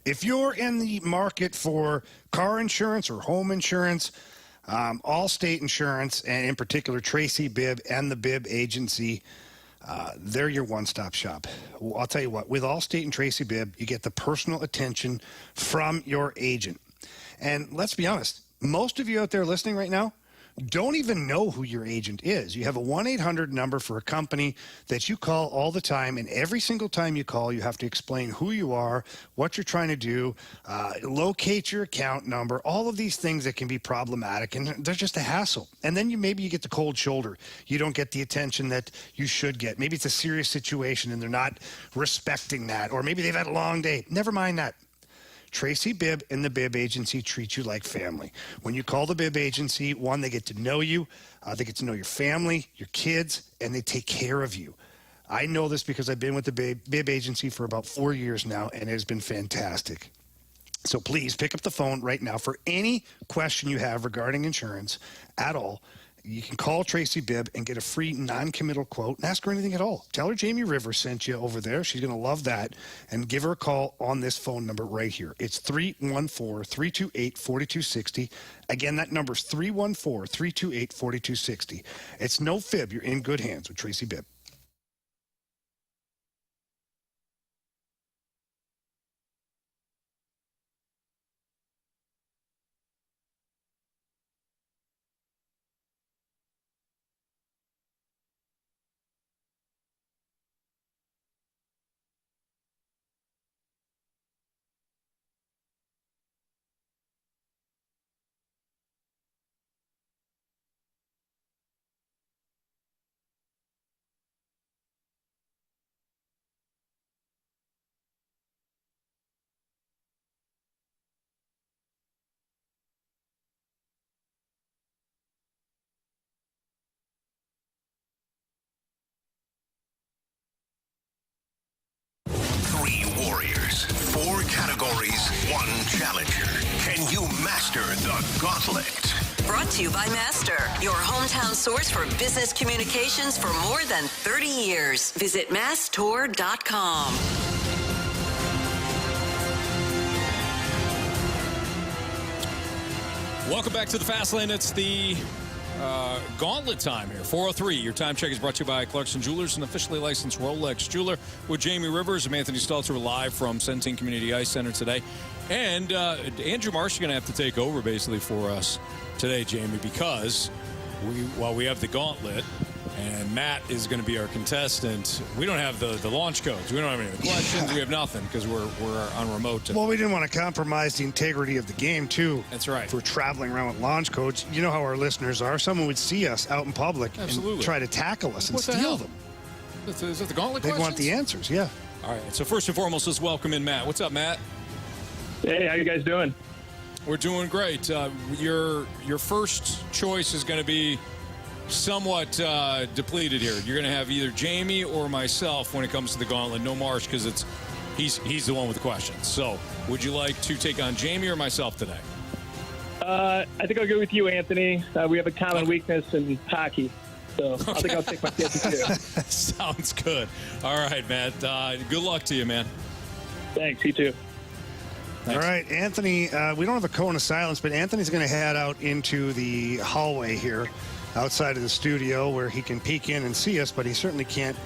If you're in the market for car insurance or home insurance, Allstate Insurance, and in particular Tracy Bibb and the Bibb Agency, they're your one-stop shop. Well, I'll tell you what, with Allstate and Tracy Bibb, you get the personal attention from your agent. And let's be honest, most of you out there listening right now, don't even know who your agent is. You have a 1-800 number for a company that you call all the time, and every single time you call, you have to explain who you are, what you're trying to do, locate your account number, all of these things that can be problematic, and they're just a hassle. And then maybe you get the cold shoulder. You don't get the attention that you should get. Maybe it's a serious situation, and they're not respecting that, or maybe they've had a long day. Never mind that. Tracy Bibb and the Bibb Agency treat you like family. When you call the Bibb Agency, one, they get to know you, they get to know your family, your kids, and they take care of you. I know this because I've been with the Bibb Agency for about 4 years now, and it has been fantastic. So please pick up the phone right now for any question you have regarding insurance at all. You can call Tracy Bibb and get a free non-committal quote and ask her anything at all. Tell her Jamie Rivers sent you over there. She's going to love that. And give her a call on this phone number right here. It's 314-328-4260. Again, that number is 314-328-4260. It's no fib. You're in good hands with Tracy Bibb. Warriors, 4 categories, 1 challenger. Can you master the Gauntlet? Brought to you by Master, your hometown source for business communications for more than 30 years. Visit masstour.com. Welcome back to the Fast Lane. It's the Gauntlet time here. 4:03. Your time check is brought to you by Clarkson Jewelers, an officially licensed Rolex jeweler. With Jamie Rivers, I'm Anthony Stalter, live from Centene Community Ice Center today. And Andrew Marsh is going to have to take over basically for us today, Jamie, because while we have the Gauntlet and Matt is going to be our contestant, we don't have the launch codes. We don't have any of the questions. Yeah. We have nothing because we're on remote. Well, we didn't want to compromise the integrity of the game, too. That's right. If we're traveling around with launch codes, you know how our listeners are. Someone would see us out in public and try to tackle us and steal them. Is that the Gauntlet They questions? want the answers, yeah. All right, so first and foremost, let's welcome in Matt. What's up, Matt? Hey, how you guys doing? We're doing great. Your first choice is going to be somewhat depleted here. You're going to have either Jamie or myself when it comes to the Gauntlet. No Marsh because he's the one with the questions. So would you like to take on Jamie or myself today? I think I'll go with you, Anthony. We have a common weakness in hockey. So I think I'll take my chances too. Sounds good. All right, Matt. Good luck to you, man. Thanks. You too. Thanks. All right, Anthony, we don't have a cone of silence, but Anthony's going to head out into the hallway here outside of the studio where he can peek in and see us, but he certainly can't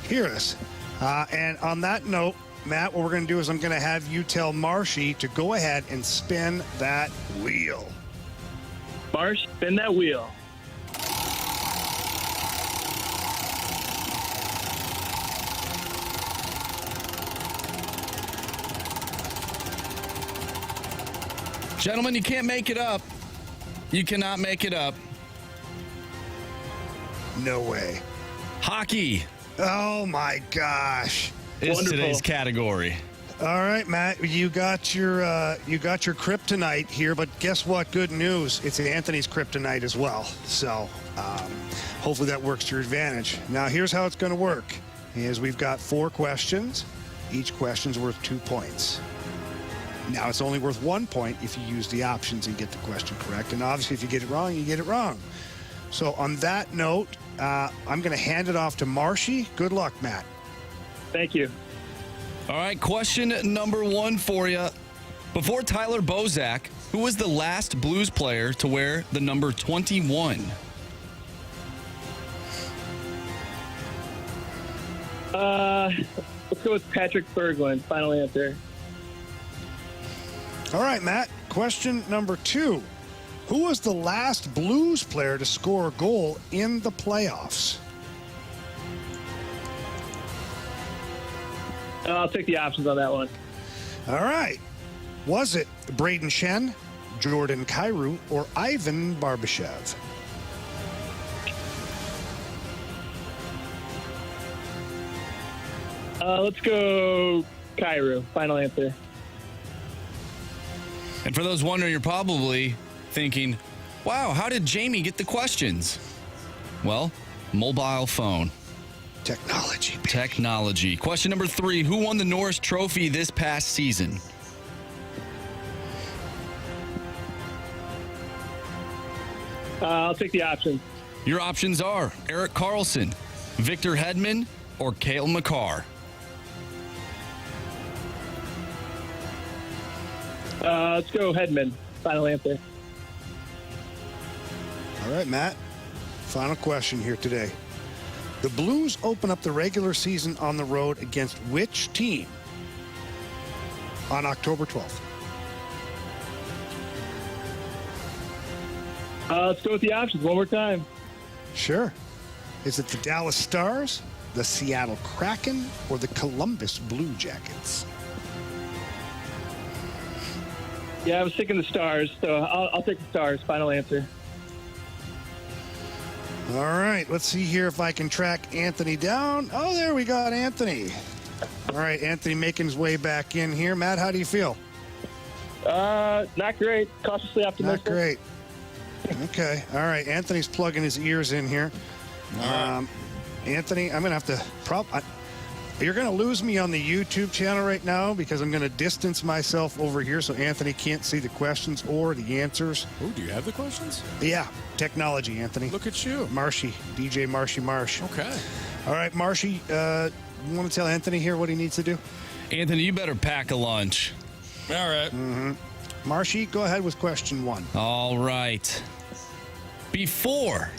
hear us. And on that note, Matt, what we're going to do is I'm going to have you tell Marshy to go ahead and spin that wheel. Marsh, spin that wheel. Gentlemen, you can't make it up. You cannot make it up. No way. Hockey. Oh, my gosh. Is today's category. All right, Matt, you got your kryptonite here, but guess what? Good news. It's Anthony's kryptonite as well. So hopefully that works to your advantage. Now, here's how it's going to work. Is we've got 4 questions. Each question's worth 2 points. Now, it's only worth 1 point if you use the options and get the question correct. And obviously, if you get it wrong, you get it wrong. So on that note, I'm going to hand it off to Marshy. Good luck, Matt. Thank you. All right, question number 1 for you. Before Tyler Bozak, who was the last Blues player to wear the number 21? Let's go with Patrick Berglund. Final answer. All right, Matt. Question number 2. Who was the last Blues player to score a goal in the playoffs? I'll take the options on that one. All right. Was it Braden Shen, Jordan Kyrou, or Ivan Barbashev? Let's go Kyrou. Final answer. And for those wondering, you're probably thinking, wow, how did Jamie get the questions? Well, mobile phone. Technology. Baby. Technology. Question number 3. Who won the Norris Trophy this past season? I'll take the options. Your options are Erik Karlsson, Victor Hedman, or Cale Makar. Let's go Hedman. Final answer. All right, Matt. Final question here today. The Blues open up the regular season on the road against which team on October 12th? Let's go with the options one more time. Sure. Is it the Dallas Stars, the Seattle Kraken, or the Columbus Blue Jackets? Yeah, I was thinking the Stars, so I'll take the Stars. Final answer. All right, let's see here if I can track Anthony down. Oh, there we got Anthony. All right, Anthony making his way back in here. Matt, how do you feel? Not great. Cautiously optimistic. Not great. Okay. All right, Anthony's plugging his ears in here. Anthony, I'm going to have to you're going to lose me on the YouTube channel right now because I'm going to distance myself over here so Anthony can't see the questions or the answers. Oh, do you have the questions? Yeah. Technology, Anthony. Look at you. Marshy. DJ Marshy Marsh. Okay. All right, Marshy, you want to tell Anthony here what he needs to do? Anthony, you better pack a lunch. All right. Mm-hmm. Marshy, go ahead with question 1. All right. Before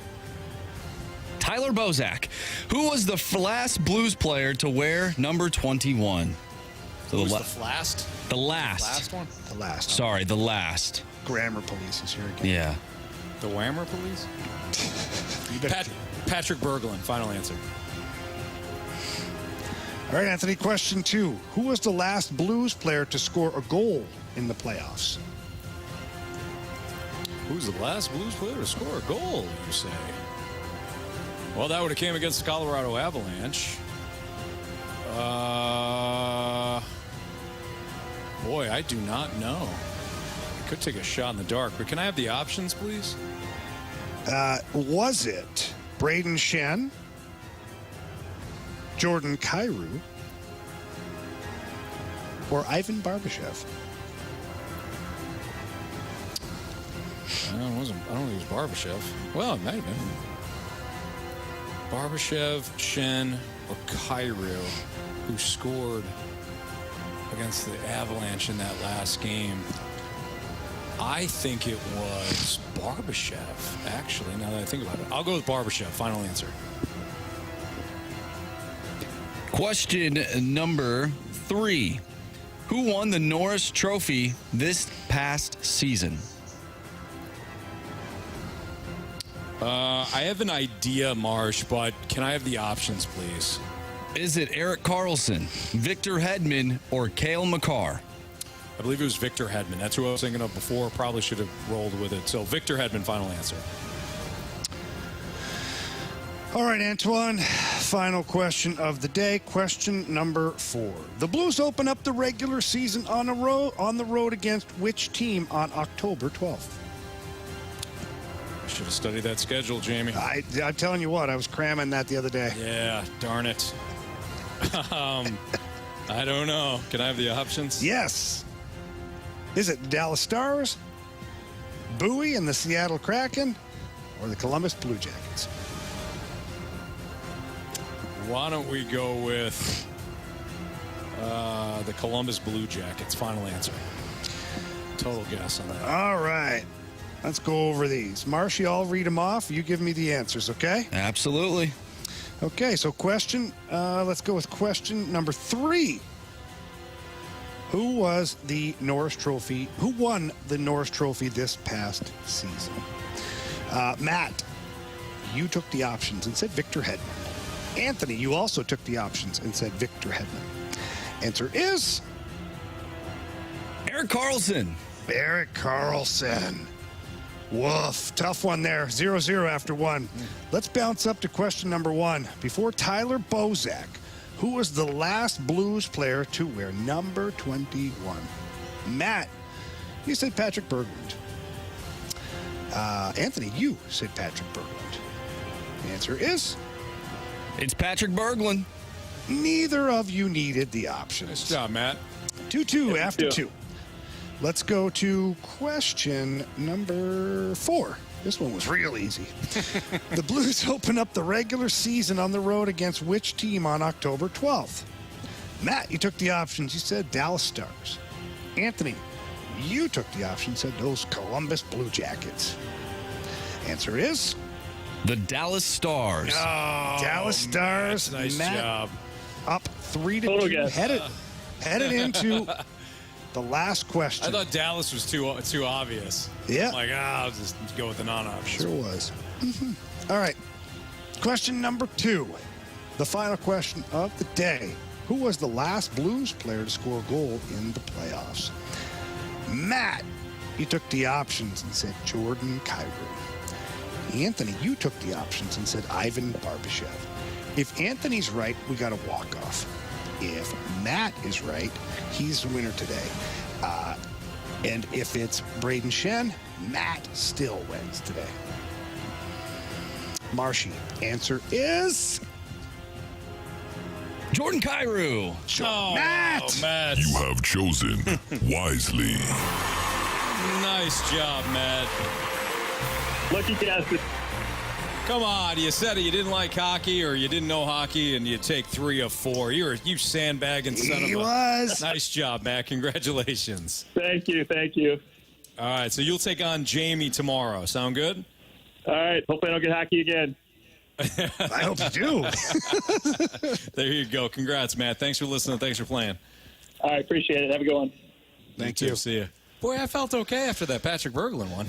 Tyler Bozak, who was the last Blues player to wear number 21? So Who was the last? The last. Last one? The last. Sorry, the last. Grammar police is here again. Yeah. The Whammer police? Patrick Berglund, final answer. All right, Anthony, question 2. Who was the last Blues player to score a goal in the playoffs? Who's the last Blues player to score a goal, you say? Well, that would have came against the Colorado Avalanche. Boy, I do not know. I could take a shot in the dark, but can I have the options, please? Was it Braden Shen, Jordan Kyrou, or Ivan Barbashev? I don't think it was Barbashev. Well, it might have been. Barbashev, Shen, or Kyrou, who scored against the Avalanche in that last game. I think it was Barbashev, actually, now that I think about it. I'll go with Barbashev. Final answer. Question number 3. Who won the Norris Trophy this past season? I have an idea, Marsh, but can I have the options, please? Is it Erik Karlsson, Victor Hedman, or Cale Makar? I believe it was Victor Hedman. That's who I was thinking of before. Probably should have rolled with it. So Victor Hedman, final answer. All right, Antoine, final question of the day. Question number 4. The Blues open up the regular season on the road against which team on October 12th? Should have studied that schedule, Jamie. I'm telling you what, I was cramming that the other day. Yeah, darn it. I don't know. Can I have the options? Yes. Is it the Dallas Stars, Bowie and the Seattle Kraken, or the Columbus Blue Jackets? Why don't we go with the Columbus Blue Jackets? Final answer. Total guess on that. All right. Let's go over these. Marshy, I'll read them off. You give me the answers, okay? Absolutely. Okay, so let's go with question number 3. Who was the Norris Trophy? Who won the Norris Trophy this past season? Matt, you took the options and said Victor Hedman. Anthony, you also took the options and said Victor Hedman. Answer is Erik Karlsson. Erik Karlsson. Woof. Tough one there. 0-0 after one. Let's bounce up to question number one. Before Tyler Bozak, who was the last Blues player to wear number 21? Matt, you said Patrick Berglund. Anthony, you said Patrick Berglund. The answer is? It's Patrick Berglund. Neither of you needed the options. Nice job, Matt. 2-2 after two. Let's go to question number 4. This one was real easy. The Blues open up the regular season on the road against which team on October 12th? Matt, you took the options. You said Dallas Stars. Anthony, you took the option, said those Columbus Blue Jackets. Answer is? The Dallas Stars. Oh, Dallas Stars. Nice Matt, job. Up 3-2. Headed into the last question. I thought Dallas was too obvious. Yeah. Like, I'll just go with the non-obvious. Sure was. All right. Question number 2. The final question of the day. Who was the last Blues player to score a goal in the playoffs? Matt, you took the options and said Jordan Kyrou. Anthony, you took the options and said Ivan Barbashev. If Anthony's right, we got a walk-off. If Matt is right, he's the winner today. And if it's Braden Shen, Matt still wins today. Marshy, answer is Jordan Kyrou. Matt. You have chosen wisely. Nice job, Matt. Lucky bastard. Come on, you said it. You didn't like hockey or you didn't know hockey, and you take 3 of 4. You sandbagging son of a... was. Nice job, Matt. Congratulations. Thank you. All right, so you'll take on Jamie tomorrow. Sound good? All right. Hopefully I don't get hockey again. I hope you do. There you go. Congrats, Matt. Thanks for listening. Thanks for playing. All right. Appreciate it. Have a good one. Thank you. See you. Boy, I felt okay after that Patrick Berglund one.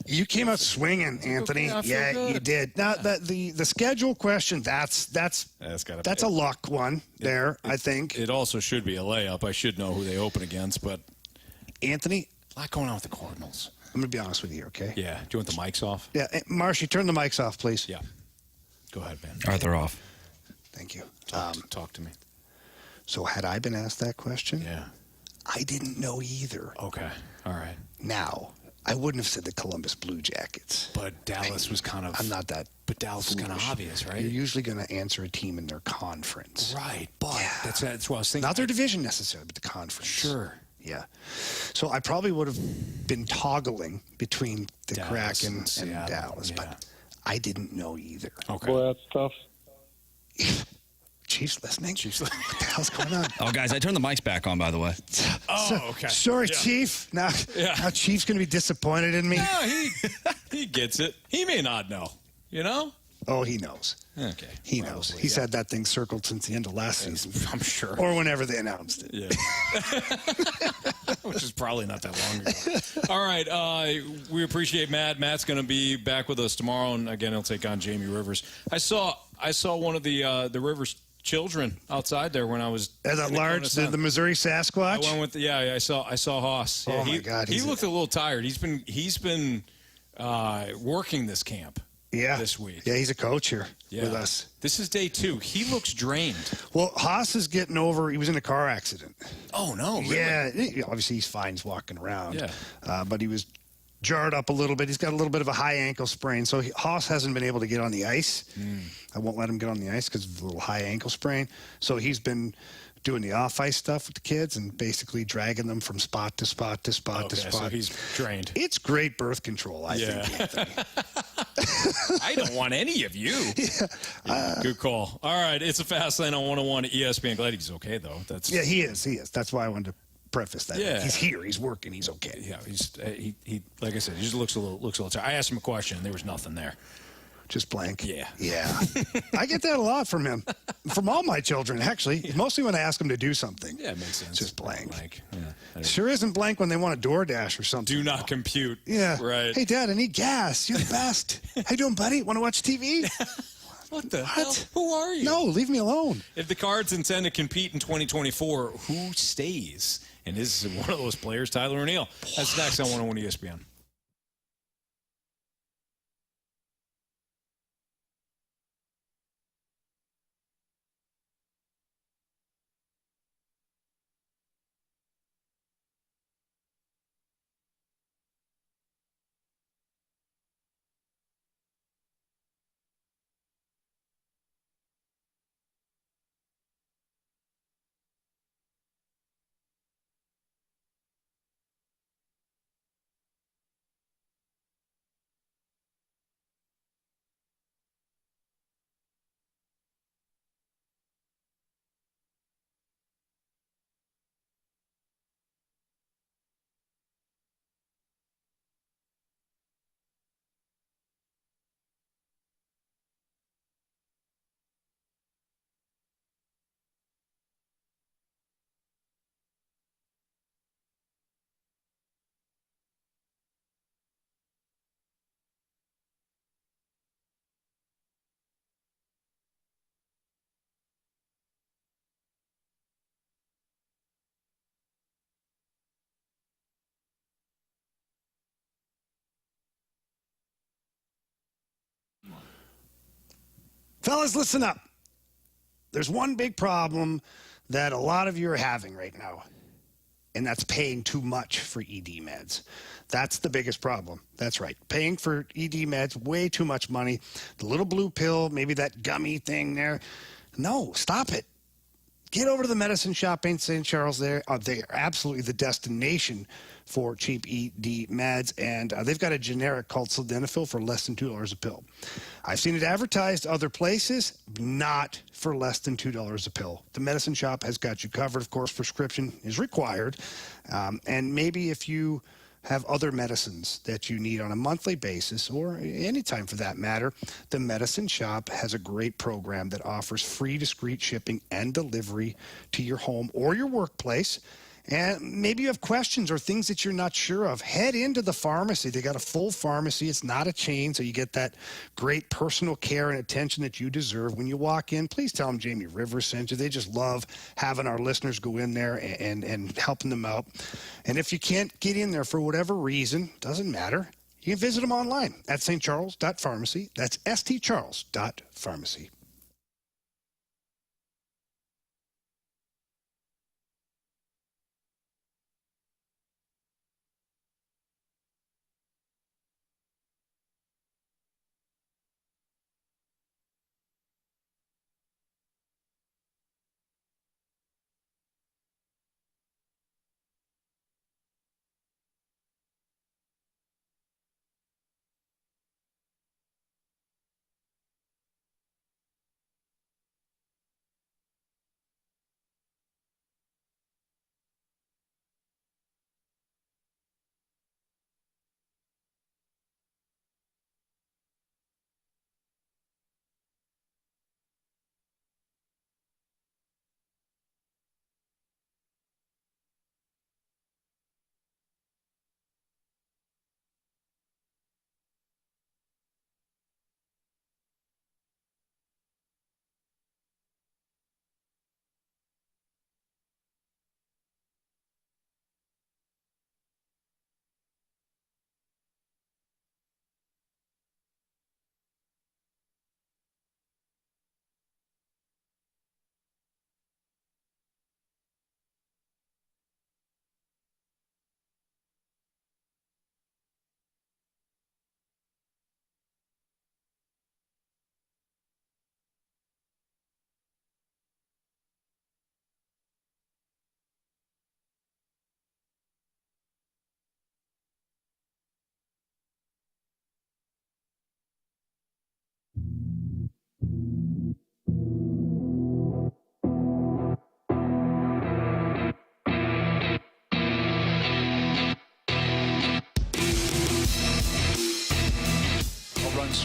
You came out swinging, Anthony. Okay, yeah, good. you did. Now the schedule question, that's a luck one there, I think. It also should be a layup. I should know who they open against, but Anthony, a lot going on with the Cardinals. I'm going to be honest with you, okay? Yeah. Do you want the mics off? Yeah. Marshy, turn the mics off, please. Yeah. Go ahead, man. All right, they're off. Thank you. Talk to me. So had I been asked that question, Yeah. I didn't know either. Okay. All right. Now, I wouldn't have said the Columbus Blue Jackets. But Dallas was kind of... I'm not that. But Dallas was kind of obvious, right? You're usually going to answer a team in their conference. Right, but that's what I was thinking. Not their division necessarily, but the conference. Sure. Yeah. So I probably would have been toggling between the Dallas Kraken and and Dallas, but I didn't know either. Okay. Boy, that's tough. Chiefs listening? What the hell's going on? Oh, guys, I turned the mics back on, by the way. Okay. Sorry, Yeah. Chief. Now Chief's going to be disappointed in me. No, he gets it. He may not know, you know? Oh, he knows. Okay. He knows. He's had that thing circled since the end of last season. I'm sure. Or whenever they announced it. Yeah. Which is probably not that long ago. All right. We appreciate Matt. Matt's going to be back with us tomorrow, and again, he'll take on Jamie Rivers. I saw one of the Rivers children outside there when I was That large, the Missouri Sasquatch. I went with I saw Haas. Yeah, Oh my God, he looked a little tired. He's been working this camp. Yeah. This week. Yeah, he's a coach here with us. This is day 2. He looks drained. Well, Haas is getting over. He was in a car accident. Oh no! Really? Yeah, obviously he's fine. He's walking around. Yeah. But he was jarred up a little bit. He's got a little bit of a high ankle sprain. So Haas hasn't been able to get on the ice. I won't let him get on the ice because of the little high ankle sprain. So he's been doing the off-ice stuff with the kids and basically dragging them from spot to spot to spot to spot. So he's drained. It's great birth control, I think, Anthony. I don't want any of you. Good call. All right, it's a fast lane on 101 at ESPN. Glad he's okay, though. Yeah, he is. That's why I wanted to preface that. Yeah. He's here. He's working. He's okay. Yeah, he like I said, he just looks a little tired. I asked him a question, and there was nothing there. Just blank. Yeah. I get that a lot from him. From all my children, actually. Mostly when I ask them to do something. Yeah, it makes sense. Just blank. Yeah. Sure isn't blank when they want a DoorDash or something. Do not compute. Yeah. Right. Hey, Dad, I need gas. You're the best. How you doing, buddy? Want to watch TV? What the hell? Who are you? No, leave me alone. If the Cards intend to compete in 2024, who stays? And is one of those players Tyler O'Neill? That's next on 101 ESPN. Fellas, listen up. There's one big problem that a lot of you are having right now, and that's paying too much for ED meds. That's the biggest problem. That's right. Paying for ED meds, way too much money. The little blue pill, maybe that gummy thing there. No, stop it. Get over to the medicine shop in St. Charles. They are absolutely the destination for cheap ED meds, and they've got a generic called sildenafil for less than $2 a pill. I've seen it advertised other places, not for less than $2 a pill. The medicine shop has got you covered. Of course, prescription is required, and maybe if you have other medicines that you need on a monthly basis or anytime for that matter, the medicine shop has a great program that offers free discreet shipping and delivery to your home or your workplace. And maybe you have questions or things that you're not sure of. Head into the pharmacy. They got a full pharmacy. It's not a chain, so you get that great personal care and attention that you deserve. When you walk in, please tell them Jamie Rivers sent you. They just love having our listeners go in there and helping them out. And if you can't get in there for whatever reason, doesn't matter. You can visit them online at stcharles.pharmacy. That's stcharles.pharmacy.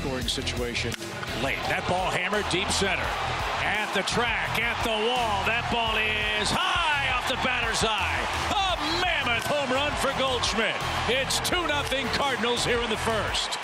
scoring situation late. That ball hammered deep center. At the track, at the wall. That ball is high off the batter's eye. A mammoth home run for Goldschmidt. It's 2-0 Cardinals here in the first.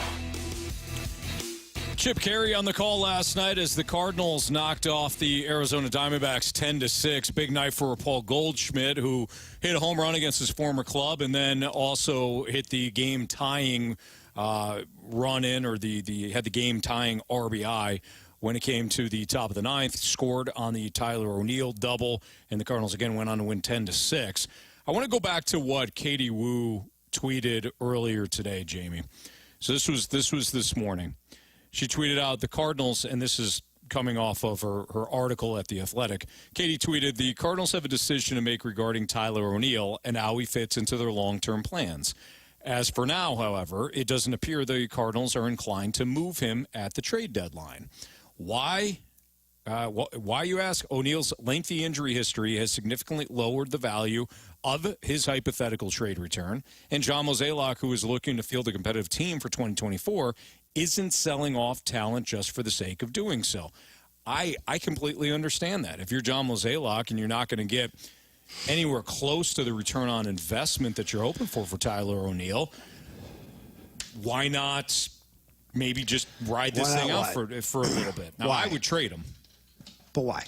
Chip Carey on the call last night as the Cardinals knocked off the Arizona Diamondbacks 10-6. Big night for Paul Goldschmidt, who hit a home run against his former club and then also hit the game-tying run in, or had the game-tying RBI when it came to the top of the ninth. Scored on the Tyler O'Neill double, and the Cardinals again went on to win 10-6. I want to go back to what Katie Wu tweeted earlier today, Jamie. So this was this morning. She tweeted out the Cardinals, and this is coming off of her article at The Athletic. Katie tweeted, the Cardinals have a decision to make regarding Tyler O'Neill and how he fits into their long-term plans. As for now, however, it doesn't appear the Cardinals are inclined to move him at the trade deadline. Why? Why, you ask? O'Neill's lengthy injury history has significantly lowered the value of his hypothetical trade return, and John Mozeliak, who is looking to field a competitive team for 2024, isn't selling off talent just for the sake of doing so. I completely understand that. If you're John Mozeliak and you're not going to get anywhere close to the return on investment that you're hoping for Tyler O'Neill, why not maybe just ride this thing out for a little bit? Now, I would trade him. But why?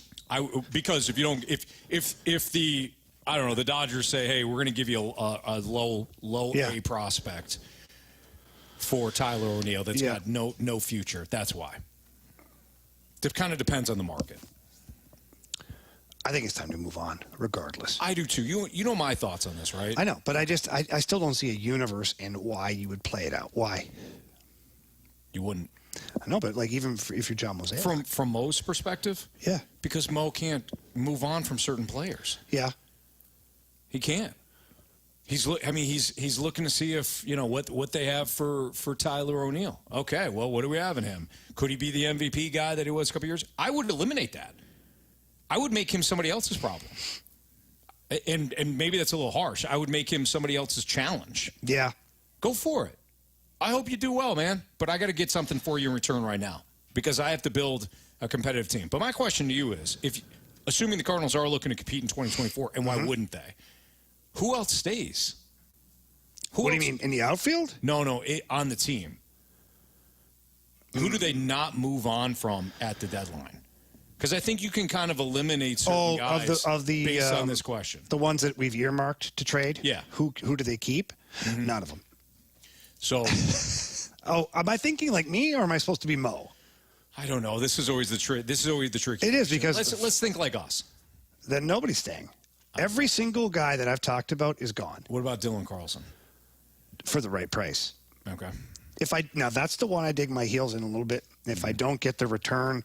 Because if you don't, if the, I don't know, the Dodgers say, hey, we're going to give you a low A prospect for Tyler O'Neill that's got no future. That's why. It kind of depends on the market. I think it's time to move on, regardless. I do too. You know my thoughts on this, right? I know, but I still don't see a universe in why you would play it out. Why? You wouldn't. I know, but like even if you're John Mozeliak. From Mo's perspective? Yeah. Because Mo can't move on from certain players. Yeah. He can't. He's looking to see if, what they have for Tyler O'Neill. Okay, well, what do we have in him? Could he be the MVP guy that he was a couple years? I would eliminate that. I would make him somebody else's problem. And maybe that's a little harsh. I would make him somebody else's challenge. Yeah. Go for it. I hope you do well, man. But I got to get something for you in return right now because I have to build a competitive team. But my question to you is, assuming the Cardinals are looking to compete in 2024, and why wouldn't they? Who else stays? What do you mean, in the outfield? No, on the team. Who do they not move on from at the deadline? Because I think you can kind of eliminate certain guys based on this question. The ones that we've earmarked to trade? Yeah. Who do they keep? Mm-hmm. None of them. So. Am I thinking like me, or am I supposed to be Mo? I don't know. This is always the trick. This is always the tricky. It is because let's think like us. Then nobody's staying. Every single guy that I've talked about is gone. What about Dylan Carlson? For the right price. Okay. Now that's the one I dig my heels in a little bit. If I don't get the return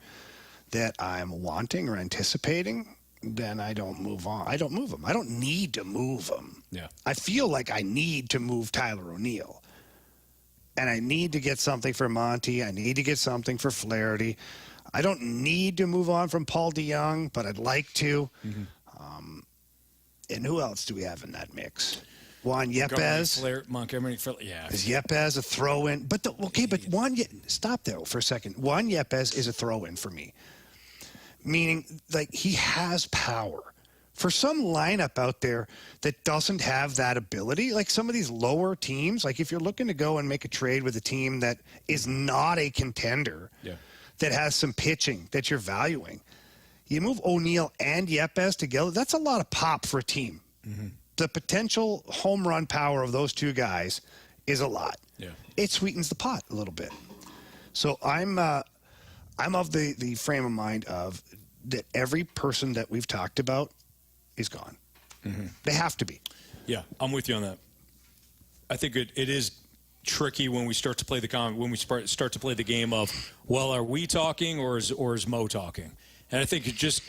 that I'm wanting or anticipating, then I don't move on. I don't move him. I don't need to move him. Yeah. I feel like I need to move Tyler O'Neill. And I need to get something for Monty. I need to get something for Flaherty. I don't need to move on from Paul DeYoung, but I'd like to. Mm-hmm. And who else do we have in that mix? Juan Yepez. Montgomery, yeah. Is Yepez a throw-in? But stop there for a second. Juan Yepez is a throw-in for me. Meaning, like, he has power. For some lineup out there that doesn't have that ability, like some of these lower teams, like if you're looking to go and make a trade with a team that is not a contender, that has some pitching that you're valuing, you move O'Neill and Yepez together, that's a lot of pop for a team. Mm-hmm. The potential home run power of those two guys is a lot. Yeah. It sweetens the pot a little bit. So I'm of the frame of mind of that every person that we've talked about is gone. Mm-hmm. They have to be. Yeah, I'm with you on that. I think it is tricky when we start to play start to play the game of, well, are we talking or is Mo talking? And I think just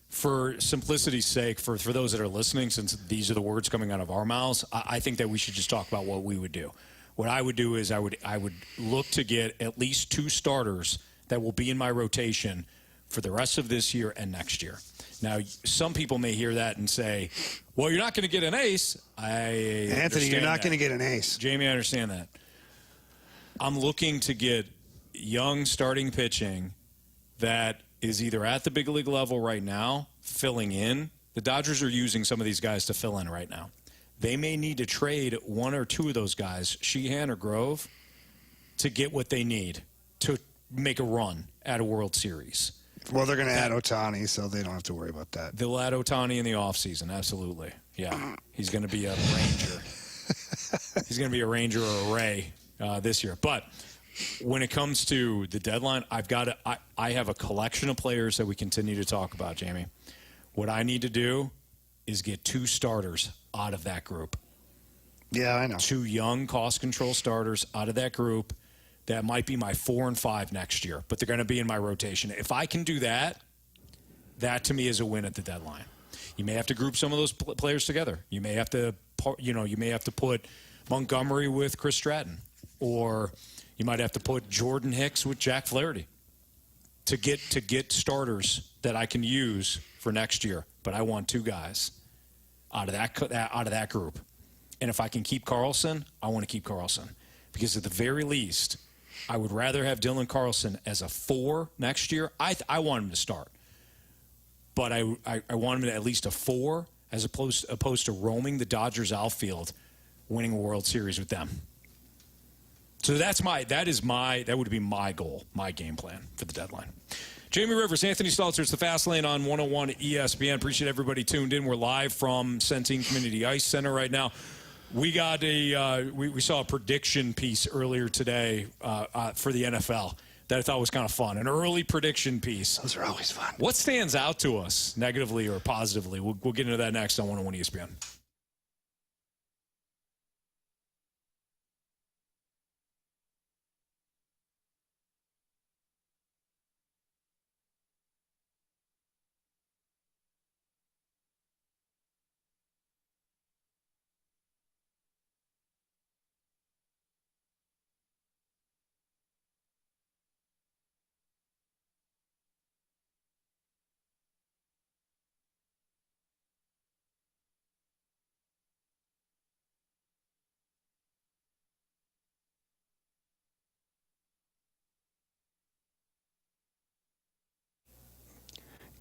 for simplicity's sake, for those that are listening, since these are the words coming out of our mouths, I think that we should just talk about what we would do. What I would do is I would look to get at least 2 starters that will be in my rotation for the rest of this year and next year. Now, some people may hear that and say, well, you're not going to get an ace. Anthony, you're not going to get an ace. Jamie, I understand that. I'm looking to get young starting pitching that is either at the big league level right now, filling in. The Dodgers are using some of these guys to fill in right now. They may need to trade one or two of those guys, Sheehan or Grove, to get what they need to make a run at a World Series. Well, they're going to add Ohtani, so they don't have to worry about that. They'll add Ohtani in the offseason, absolutely. Yeah, he's going to be a Ranger. He's going to be a Ranger or a Ray this year. But when it comes to the deadline, I have a collection of players that we continue to talk about, Jamie. What I need to do is get 2 starters out of that group. Yeah, I know. 2 young cost control starters out of that group. That might be my 4 and 5 next year, but they're going to be in my rotation. If I can do that, that to me is a win at the deadline. You may have to group some of those players together. You may have to, put Montgomery with Chris Stratton, or you might have to put Jordan Hicks with Jack Flaherty to get starters that I can use for next year. But I want 2 guys out of that group, and if I can keep Carlson, I want to keep Carlson, because at the very least, I would rather have Dylan Carlson as a 4 next year. I want him to start, but I want him at least a 4 as opposed to roaming the Dodgers outfield, winning a World Series with them. So that would be my goal, my game plan for the deadline. Jamie Rivers, Anthony Stalter, it's the Fast Lane on 101 ESPN. Appreciate everybody tuned in. We're live from Centene Community Ice Center right now. We got we saw a prediction piece earlier today for the NFL that I thought was kind of fun. An early prediction piece. Those are always fun. What stands out to us negatively or positively? We'll get into that next on 101 ESPN.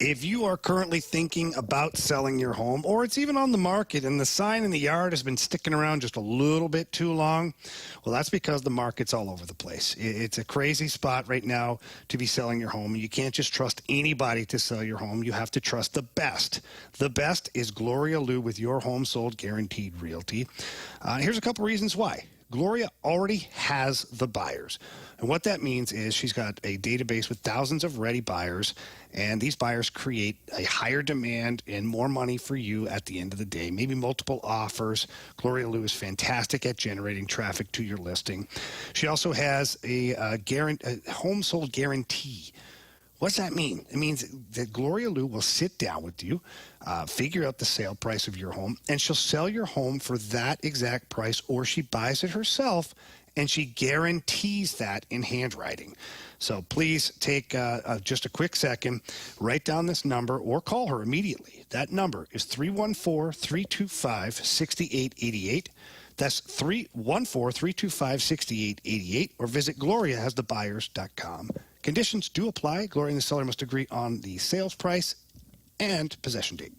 If you are currently thinking about selling your home, or it's even on the market and the sign in the yard has been sticking around just a little bit too long, well, that's because the market's all over the place. It's a crazy spot right now to be selling your home. You can't just trust anybody to sell your home. You have to trust the best. The best is Gloria Lou with Your Home Sold Guaranteed Realty. Here's a couple reasons why. Gloria already has the buyers. And what that means is she's got a database with thousands of ready buyers, and these buyers create a higher demand and more money for you at the end of the day, maybe multiple offers. Gloria Lou is fantastic at generating traffic to your listing. She also has a home sold guarantee. What's that mean? It means that Gloria Lou will sit down with you, figure out the sale price of your home, and she'll sell your home for that exact price, or she buys it herself, and she guarantees that in handwriting. So please take just a quick second, write down this number, or call her immediately. That number is 314-325-6888. That's 314-325-6888, or visit GloriaHasTheBuyers.com. Conditions do apply. Gloria and the seller must agree on the sales price and possession date.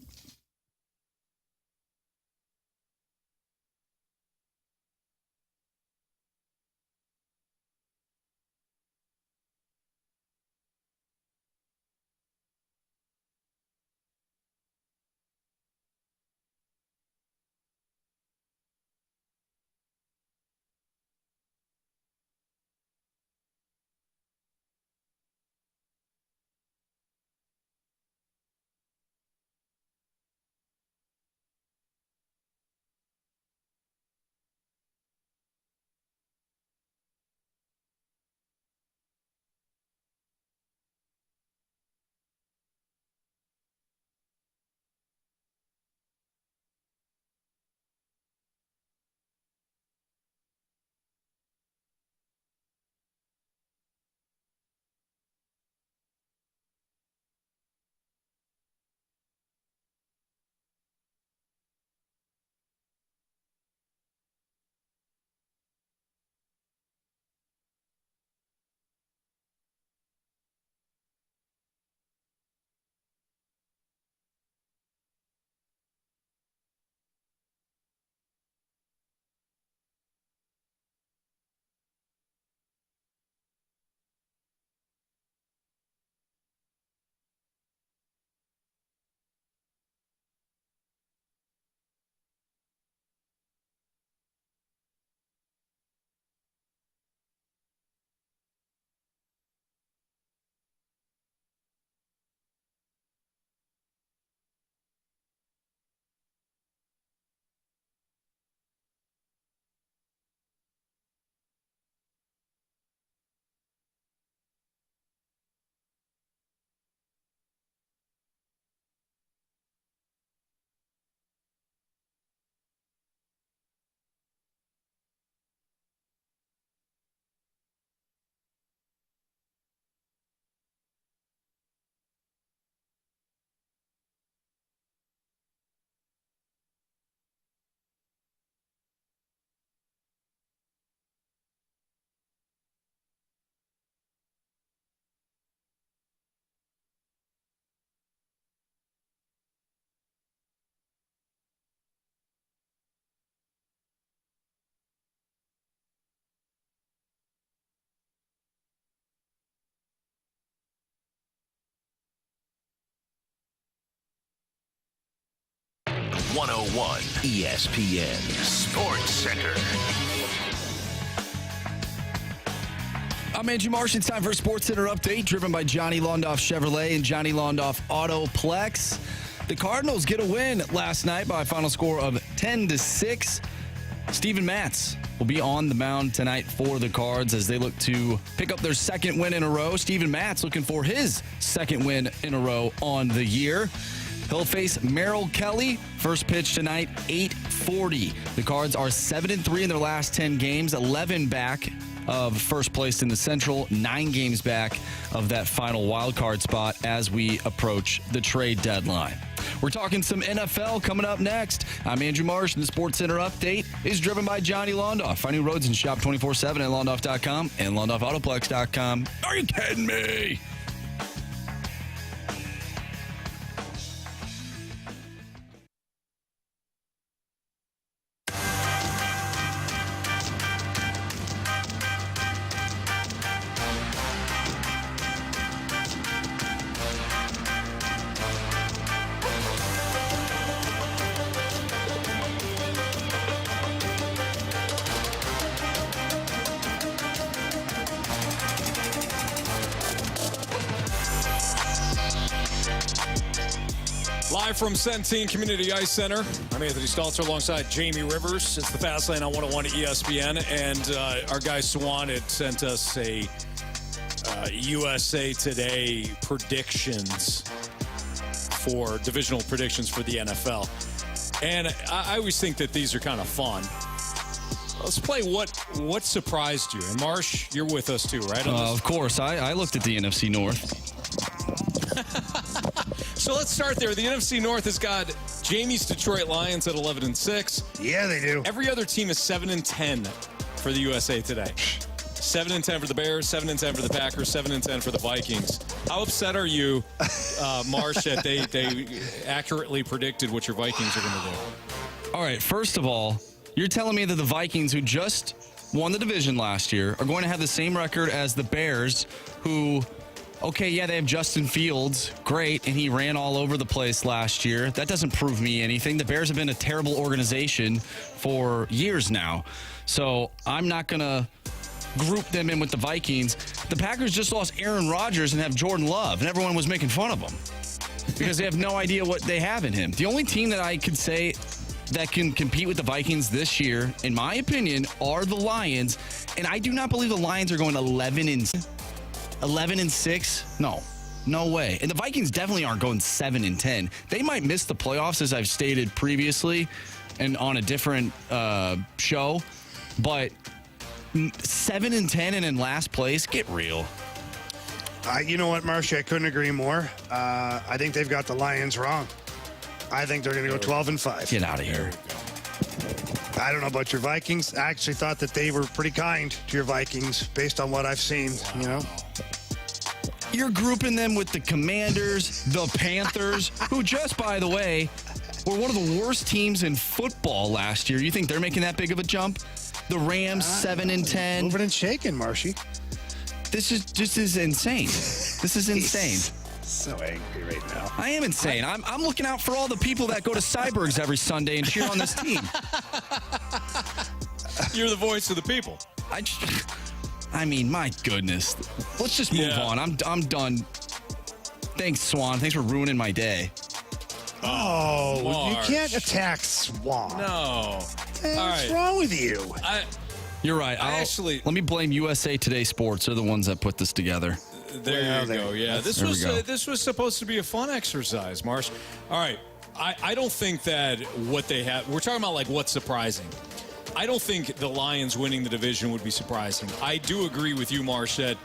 101 ESPN Sports Center. I'm Andrew Marsh. It's time for a Sports Center update driven by Johnny Londoff Chevrolet and Johnny Londoff Autoplex. The Cardinals get a win last night by a final score of 10-6. Steven Matz will be on the mound tonight for the Cards as they look to pick up their second win in a row. Steven Matz looking for his second win in a row on the year. He'll face Merrill Kelly. First pitch tonight, 8:40. The Cards are 7-3 in their last 10 games, 11 back of first place in the Central, 9 games back of that final wild card spot as we approach the trade deadline. We're talking some NFL coming up next. I'm Andrew Marsh, and the Sports Center update is driven by Johnny Londoff. Find new roads and shop 24/7 at Londoff.com and LondoffAutoplex.com. Are you kidding me? Live from Centene Community Ice Center, I'm Anthony Stalter alongside Jamie Rivers. It's the Fast Lane on 101 ESPN, and our guy Swan had sent us a USA Today predictions for divisional predictions for the NFL. And I always think that these are kind of fun. Let's play what surprised you. And Marsh, you're with us too, right? Of course. I looked at the NFC North. So let's start there. The NFC North has got Jamie's Detroit Lions at 11-6. Yeah, they do. Every other team is 7-10 for the USA Today. 7-10 for the Bears, 7-10 for the Packers, 7-10 for the Vikings. How upset are you, Marsh, that they accurately predicted what your Vikings are going to do? All right, first of all, you're telling me that the Vikings, who just won the division last year, are going to have the same record as the Bears, who... Okay, yeah, they have Justin Fields. Great, and he ran all over the place last year. That doesn't prove me anything. The Bears have been a terrible organization for years now. So I'm not going to group them in with the Vikings. The Packers just lost Aaron Rodgers and have Jordan Love, and everyone was making fun of them because they have no idea what they have in him. The only team that I could say that can compete with the Vikings this year, in my opinion, are the Lions. And I do not believe the Lions are going 11-6. No way. And the Vikings definitely aren't going 7-10. They might miss the playoffs, as I've stated previously and on a different show. But 7-10 and in last place, get real. You know what, Marsha? I couldn't agree more. I think they've got the Lions wrong. I think they're going to go 12-5. Get out of here. I don't know about your Vikings. I actually thought that they were pretty kind to your Vikings based on what I've seen, you know. You're grouping them with the Commanders, the Panthers, who just, by the way, were one of the worst teams in football last year. You think they're making that big of a jump? The Rams, 7-10. Moving and shaking, Marshy. This is insane. This is insane. So angry right now. I am insane. I'm looking out for all the people that go to Cybergs every Sunday and cheer on this team. You're the voice of the people. I mean, my goodness. Let's just move on. I'm done. Thanks, Swan. Thanks for ruining my day. Oh, Marsh. You can't attack Swan. No. What's wrong with you? You're right. Let me blame USA Today Sports. They're the ones that put this together. There you go. Yeah, this was supposed to be a fun exercise, Marsh. All right. I don't think that what they have. We're talking about like what's surprising. I don't think the Lions winning the division would be surprising. I do agree with you, Marsh, that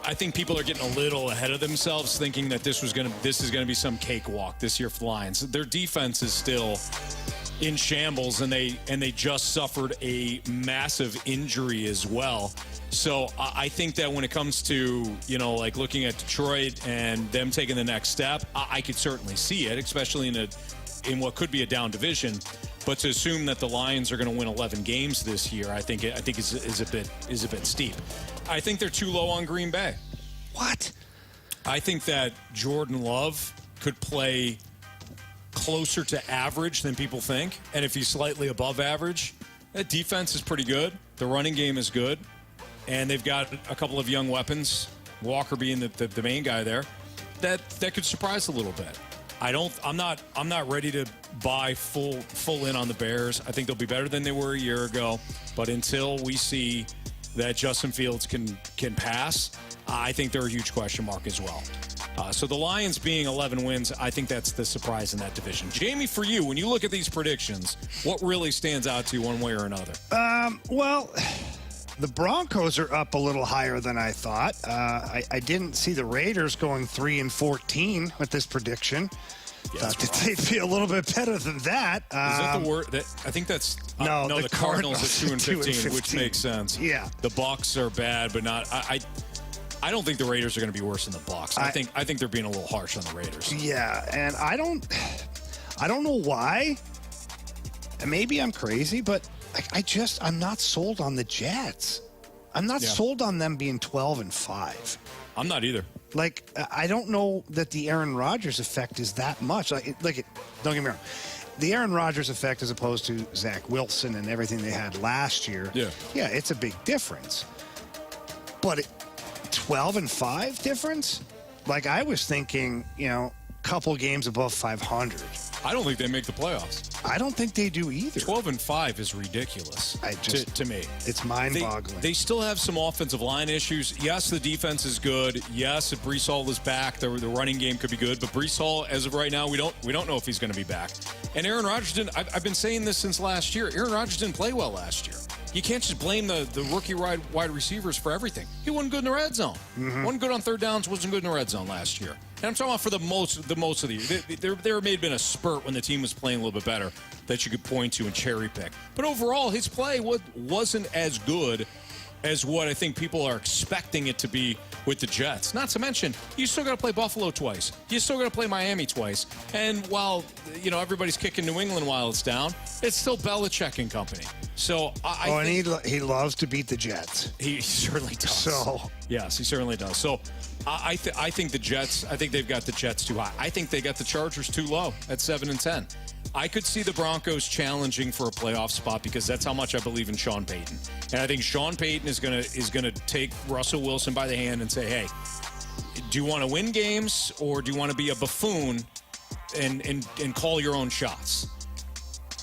I think people are getting a little ahead of themselves, thinking that this is going to be some cakewalk this year for the Lions. Their defense is still in shambles, and they just suffered a massive injury as well. So I think that when it comes to, like looking at Detroit and them taking the next step, I could certainly see it, especially in what could be a down division. But to assume that the Lions are going to win 11 games this year, I think is a bit steep. I think they're too low on Green Bay. What? I think that Jordan Love could play closer to average than people think. And if he's slightly above average, that defense is pretty good. The running game is good. And they've got a couple of young weapons, Walker being the main guy there, that could surprise a little bit. I'm not ready to buy full in on the Bears. I think they'll be better than they were a year ago. But until we see that Justin Fields can pass, I think they're a huge question mark as well. So the Lions being 11 wins, I think that's the surprise in that division. Jamie, for you, when you look at these predictions, what really stands out to you one way or another? Well, the Broncos are up a little higher than I thought. I didn't see the Raiders going 3-14 with this prediction. Yeah, thought that they'd be a little bit better than that. Is that the word? I think that's no. The Cardinals are 2-15, which makes sense. Yeah, the Bucs are bad, but not. I don't think the Raiders are going to be worse than the Bucs. I think they're being a little harsh on the Raiders. Yeah, and I don't know why. Maybe I'm crazy, but I'm not sold on the Jets. I'm not sold on them being 12-5. I'm not either. I don't know that the Aaron Rodgers effect is that much. Don't get me wrong. The Aaron Rodgers effect as opposed to Zach Wilson and everything they had last year. Yeah, it's a big difference. But 12-5 difference? I was thinking, couple games above 500. I don't think they make the playoffs. I don't think they do either. 12-5 is ridiculous to me. It's mind-boggling. They still have some offensive line issues. Yes, the defense is good. Yes, if Breece Hall is back, the running game could be good. But Breece Hall, as of right now, we don't know if he's going to be back. And Aaron Rodgers didn't. I've been saying this since last year. Aaron Rodgers didn't play well last year. You can't just blame the rookie wide receivers for everything. He wasn't good in the red zone. Mm-hmm. Wasn't good on third downs. Wasn't good in the red zone last year. And I'm talking about for the most of the year. There may have been a spurt when the team was playing a little bit better that you could point to and cherry pick. But overall, his play wasn't as good as what I think people are expecting it to be with the Jets. Not to mention, you still got to play Buffalo twice. You still got to play Miami twice. And while everybody's kicking New England while it's down, it's still Belichick and company. So I think he loves to beat the Jets. He certainly does. So yes, he certainly does. So I think the Jets. I think they've got the Jets too high. I think they got the Chargers too low at 7-10. I could see the Broncos challenging for a playoff spot because that's how much I believe in Sean Payton. And I think Sean Payton is gonna take Russell Wilson by the hand and say, "Hey, do you want to win games or do you want to be a buffoon and call your own shots?"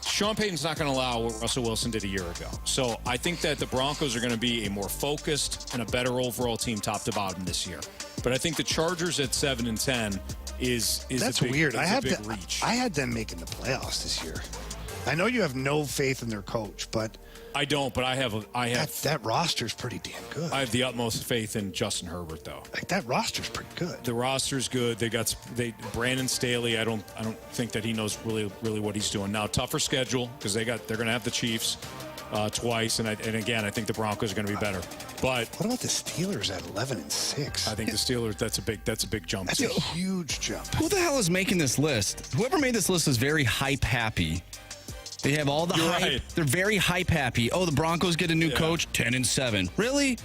Sean Payton's not going to allow what Russell Wilson did a year ago. So I think that the Broncos are going to be a more focused and a better overall team top to bottom this year. But I think the Chargers at 7-10 is that's a big, weird. I had reach. I had them making the playoffs this year. I know you have no faith in their coach, but I don't. But I have that roster's pretty damn good. I have the utmost faith in Justin Herbert, though. That roster's pretty good. The roster's good. Brandon Staley. I don't think that he knows really what he's doing now. Tougher schedule because they're going to have the Chiefs twice, and again I think the Broncos are going to be better. But what about the Steelers at 11-6? I think the Steelers. That's a big jump. That's a huge jump. Who the hell is making this list? Whoever made this list is very hype happy. They have all the hype. Right. They're very hype happy. Oh, the Broncos get a new coach, 10-7. Really?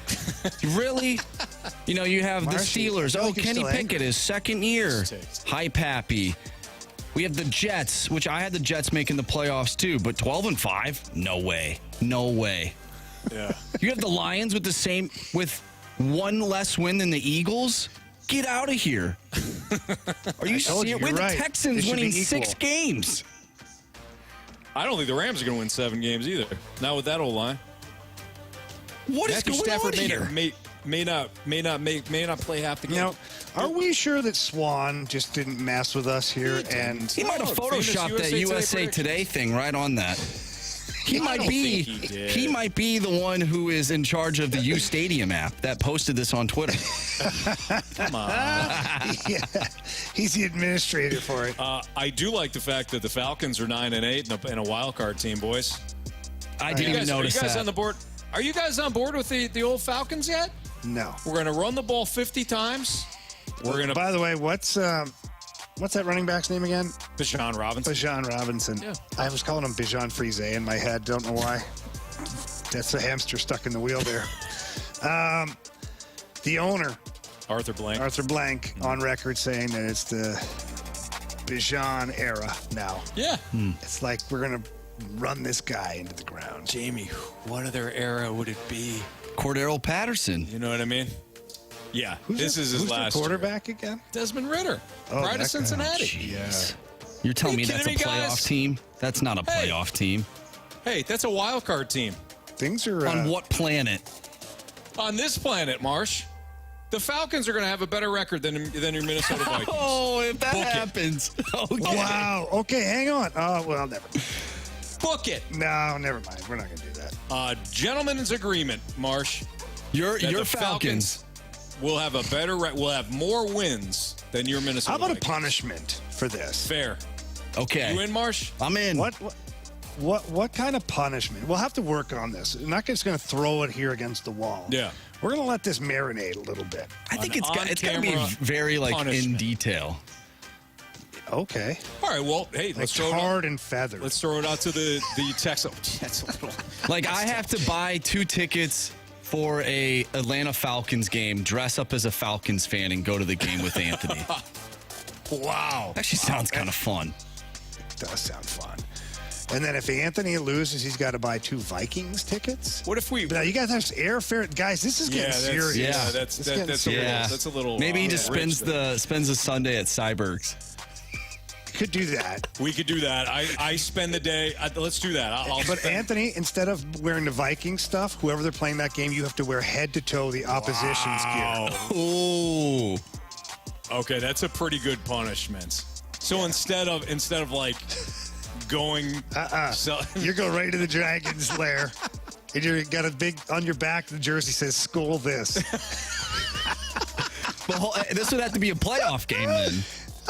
Really? You have the Steelers. Oh, Kenny Pickett is second year. Hype happy. We have the Jets, which I had the Jets making the playoffs too, but 12-5? No way. No way. Yeah. You have the Lions with one less win than the Eagles? Get out of here. Are you serious? We're the Texans winning 6 games. I don't think the Rams are going to win 7 games either. Not with that old line. What is going on here? May not play half the game. Are we sure that Swan just didn't mess with us here? And he might have photoshopped that USA Today thing right on that. He might be the one who is in charge of the U Stadium app that posted this on Twitter. Come on. Yeah, he's the administrator for it. I do like the fact that the Falcons are 9-8 and a wild card team, boys. I didn't notice that. Are you guys on the board? Are you guys on board with the old Falcons yet? No. We're going to run the ball 50 times. By the way, what's that running back's name again? Bijan Robinson. Bijan Robinson. Yeah. I was calling him Bijan Frise in my head. Don't know why. That's the hamster stuck in the wheel there. The owner, Arthur Blank, on record saying that it's the Bijan era now. Yeah. It's like we're going to run this guy into the ground. Jamie, what other era would it be? Cordero Patterson. You know what I mean? Yeah. This is his last quarterback again? Desmond Ritter. Oh, Pride of Cincinnati. Yeah. You're telling me kidding that's a me, playoff guys? team? That's not a playoff team. Hey, that's a wild card team. Things are On what planet? On this planet, Marsh. The Falcons are going to have a better record than your Minnesota Vikings. Oh, if that Book it. happens. Okay. Wow. Okay, hang on. Oh, well, never mind. Book it. No, never mind. We're not going to do that. Gentlemen's agreement, Marsh. Your The Falcons will have a better will have more wins than your Minnesota How about Vikings. a punishment for this? Fair. Okay. You in, Marsh? I'm in. What kind of punishment? We'll have to work on this. We're not just going to throw it here against the wall. Yeah. We're going to let this marinate a little bit. I think it's got to be very in punishment. detail. Okay. All right. Well, hey, let's throw it out. Tarred and feathered. Let's throw it out to the text. Oh, that's a little. Like I have to buy 2 tickets for a Atlanta Falcons game, dress up as a Falcons fan, and go to the game with Anthony. Wow. Actually sounds kind of fun. It does sound fun. And then if Anthony loses, he's got to buy 2 Vikings tickets. What if we? Now you guys have airfare, guys. This is getting serious. Yeah, that's a little. Maybe he just spends rich the Sunday at Cyberg's. Could do that. We could do that. I spend the day. Let's do that. But Anthony, instead of wearing the Viking stuff, whoever they're playing that game, you have to wear head to toe the opposition's gear. Ooh. Okay, that's a pretty good punishment. So instead of like going, you go right to the Dragon's lair, and you got a big on your back. The jersey says "Skull this." But this would have to be a playoff game then.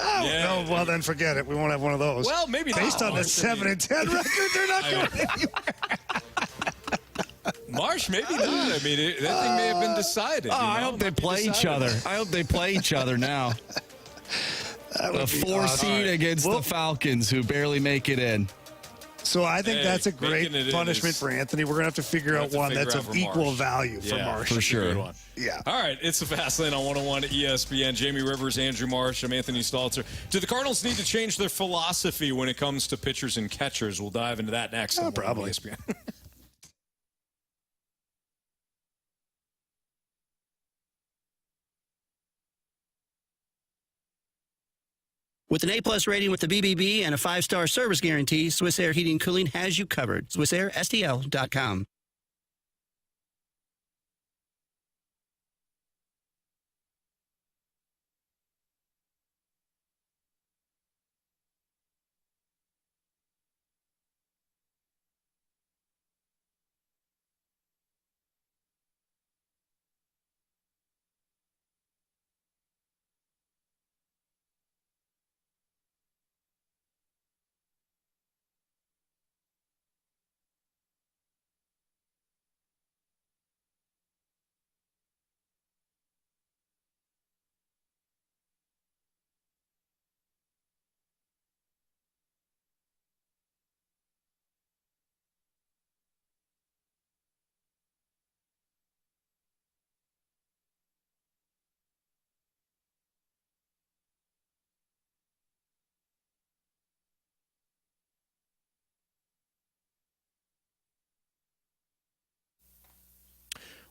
Oh, Yeah. no, well then forget it. We won't have one of those. Well, maybe not. Based on the 7-10 record, they're not going anywhere. Marsh, maybe not. I mean, that thing may have been decided. I hope they play each other. I hope they play each other now. A 4 seed against the Falcons, who barely make it in. So I think that's a great making it in punishment is- for Anthony. We're going to have to figure out one that's of equal Marsh. value for Yeah, Marsh. For that's a good sure. one. Yeah. All right, it's the Fast Lane on 101 ESPN. Jamie Rivers, Andrew Marsh, I'm Anthony Stalter. Do the Cardinals need to change their philosophy when it comes to pitchers and catchers? We'll dive into that next. on 101 probably. ESPN. With an A-plus rating with the BBB and a 5-star service guarantee, Swiss Air Heating and Cooling has you covered. SwissAirSTL.com.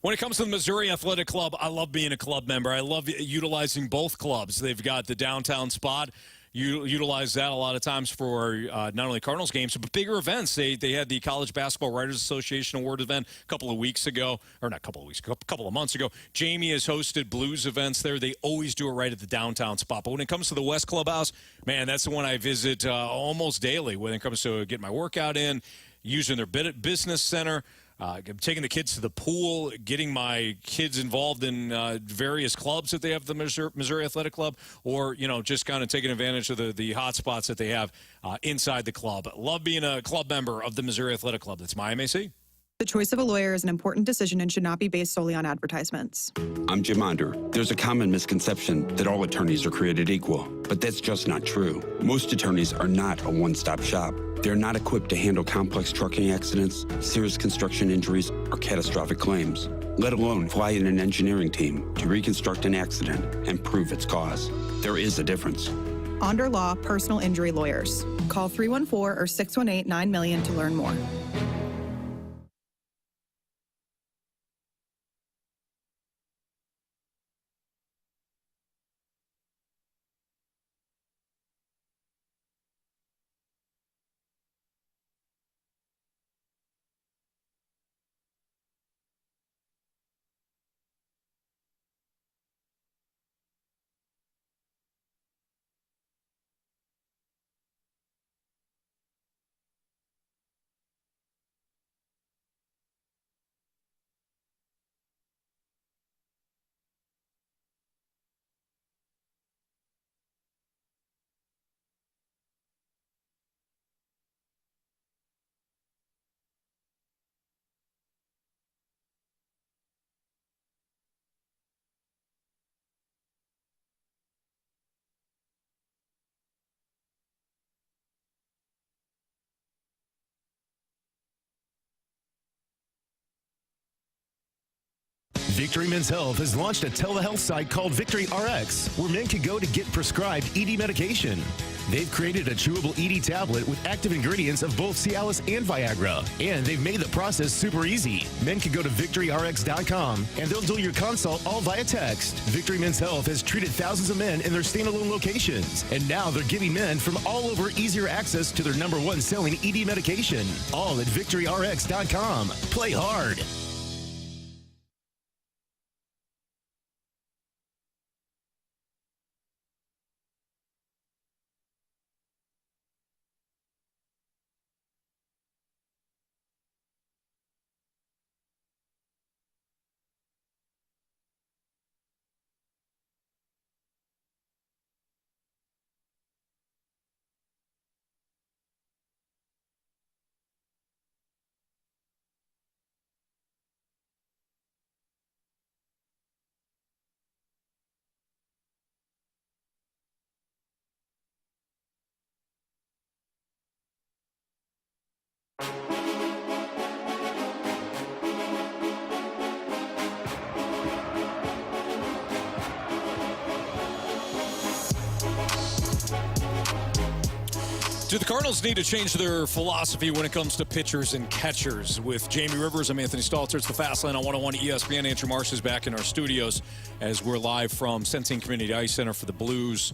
When it comes to the Missouri Athletic Club, I love being a club member. I love utilizing both clubs. They've got the downtown spot. You utilize that a lot of times for not only Cardinals games, but bigger events. They had the College Basketball Writers Association Award event a couple of weeks ago, or not a couple of weeks, a couple of months ago. Jamie has hosted blues events there. They always do it right at the downtown spot. But when it comes to the West Clubhouse, man, that's the one I visit almost daily when it comes to getting my workout in, using their business center. Taking the kids to the pool, getting my kids involved in various clubs that they have at the Missouri Athletic Club, or, just kind of taking advantage of the hot spots that they have inside the club. Love being a club member of the Missouri Athletic Club. That's my MAC. The choice of a lawyer is an important decision and should not be based solely on advertisements. I'm Jim Onder. There's a common misconception that all attorneys are created equal, but that's just not true. Most attorneys are not a one-stop shop. They're not equipped to handle complex trucking accidents, serious construction injuries, or catastrophic claims, let alone fly in an engineering team to reconstruct an accident and prove its cause. There is a difference. Onder Law Personal Injury Lawyers. Call 314 or 618-900,000 to learn more. Victory Men's Health has launched a telehealth site called Victory RX, where men can go to get prescribed ED medication. They've created a chewable ED tablet with active ingredients of both Cialis and Viagra, and they've made the process super easy. Men can go to VictoryRx.com, and they'll do your consult all via text. Victory Men's Health has treated thousands of men in their standalone locations, and now they're giving men from all over easier access to their #1 selling ED medication, all at VictoryRx.com. Play hard. Do the Cardinals need to change their philosophy when it comes to pitchers and catchers? With Jamie Rivers, I'm Anthony Stalter. It's the Fast Lane on 101 ESPN. Andrew Marsh is back in our studios as we're live from Sensing Community Ice Center for the Blues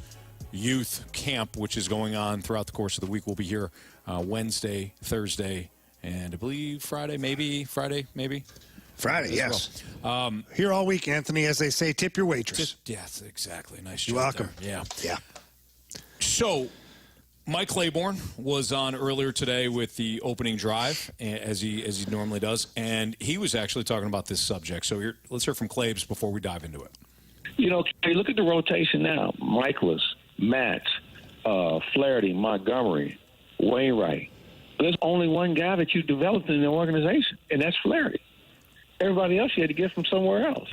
Youth Camp, which is going on throughout the course of the week. We'll be here Wednesday, Thursday, and I believe Friday, maybe. Friday, yes. Well. Here all week, Anthony, as they say, tip your waitress. Yes, exactly. Nice You're job welcome. there. Yeah. So, Mike Claiborne was on earlier today with the opening drive, as he normally does, and he was actually talking about this subject. So let's hear from Claibs before we dive into it. You know, look at the rotation now. Michaelis, Matt, Flaherty, Montgomery, Wainwright. There's only one guy that you developed in the organization, and that's Flaherty. Everybody else you had to get from somewhere else.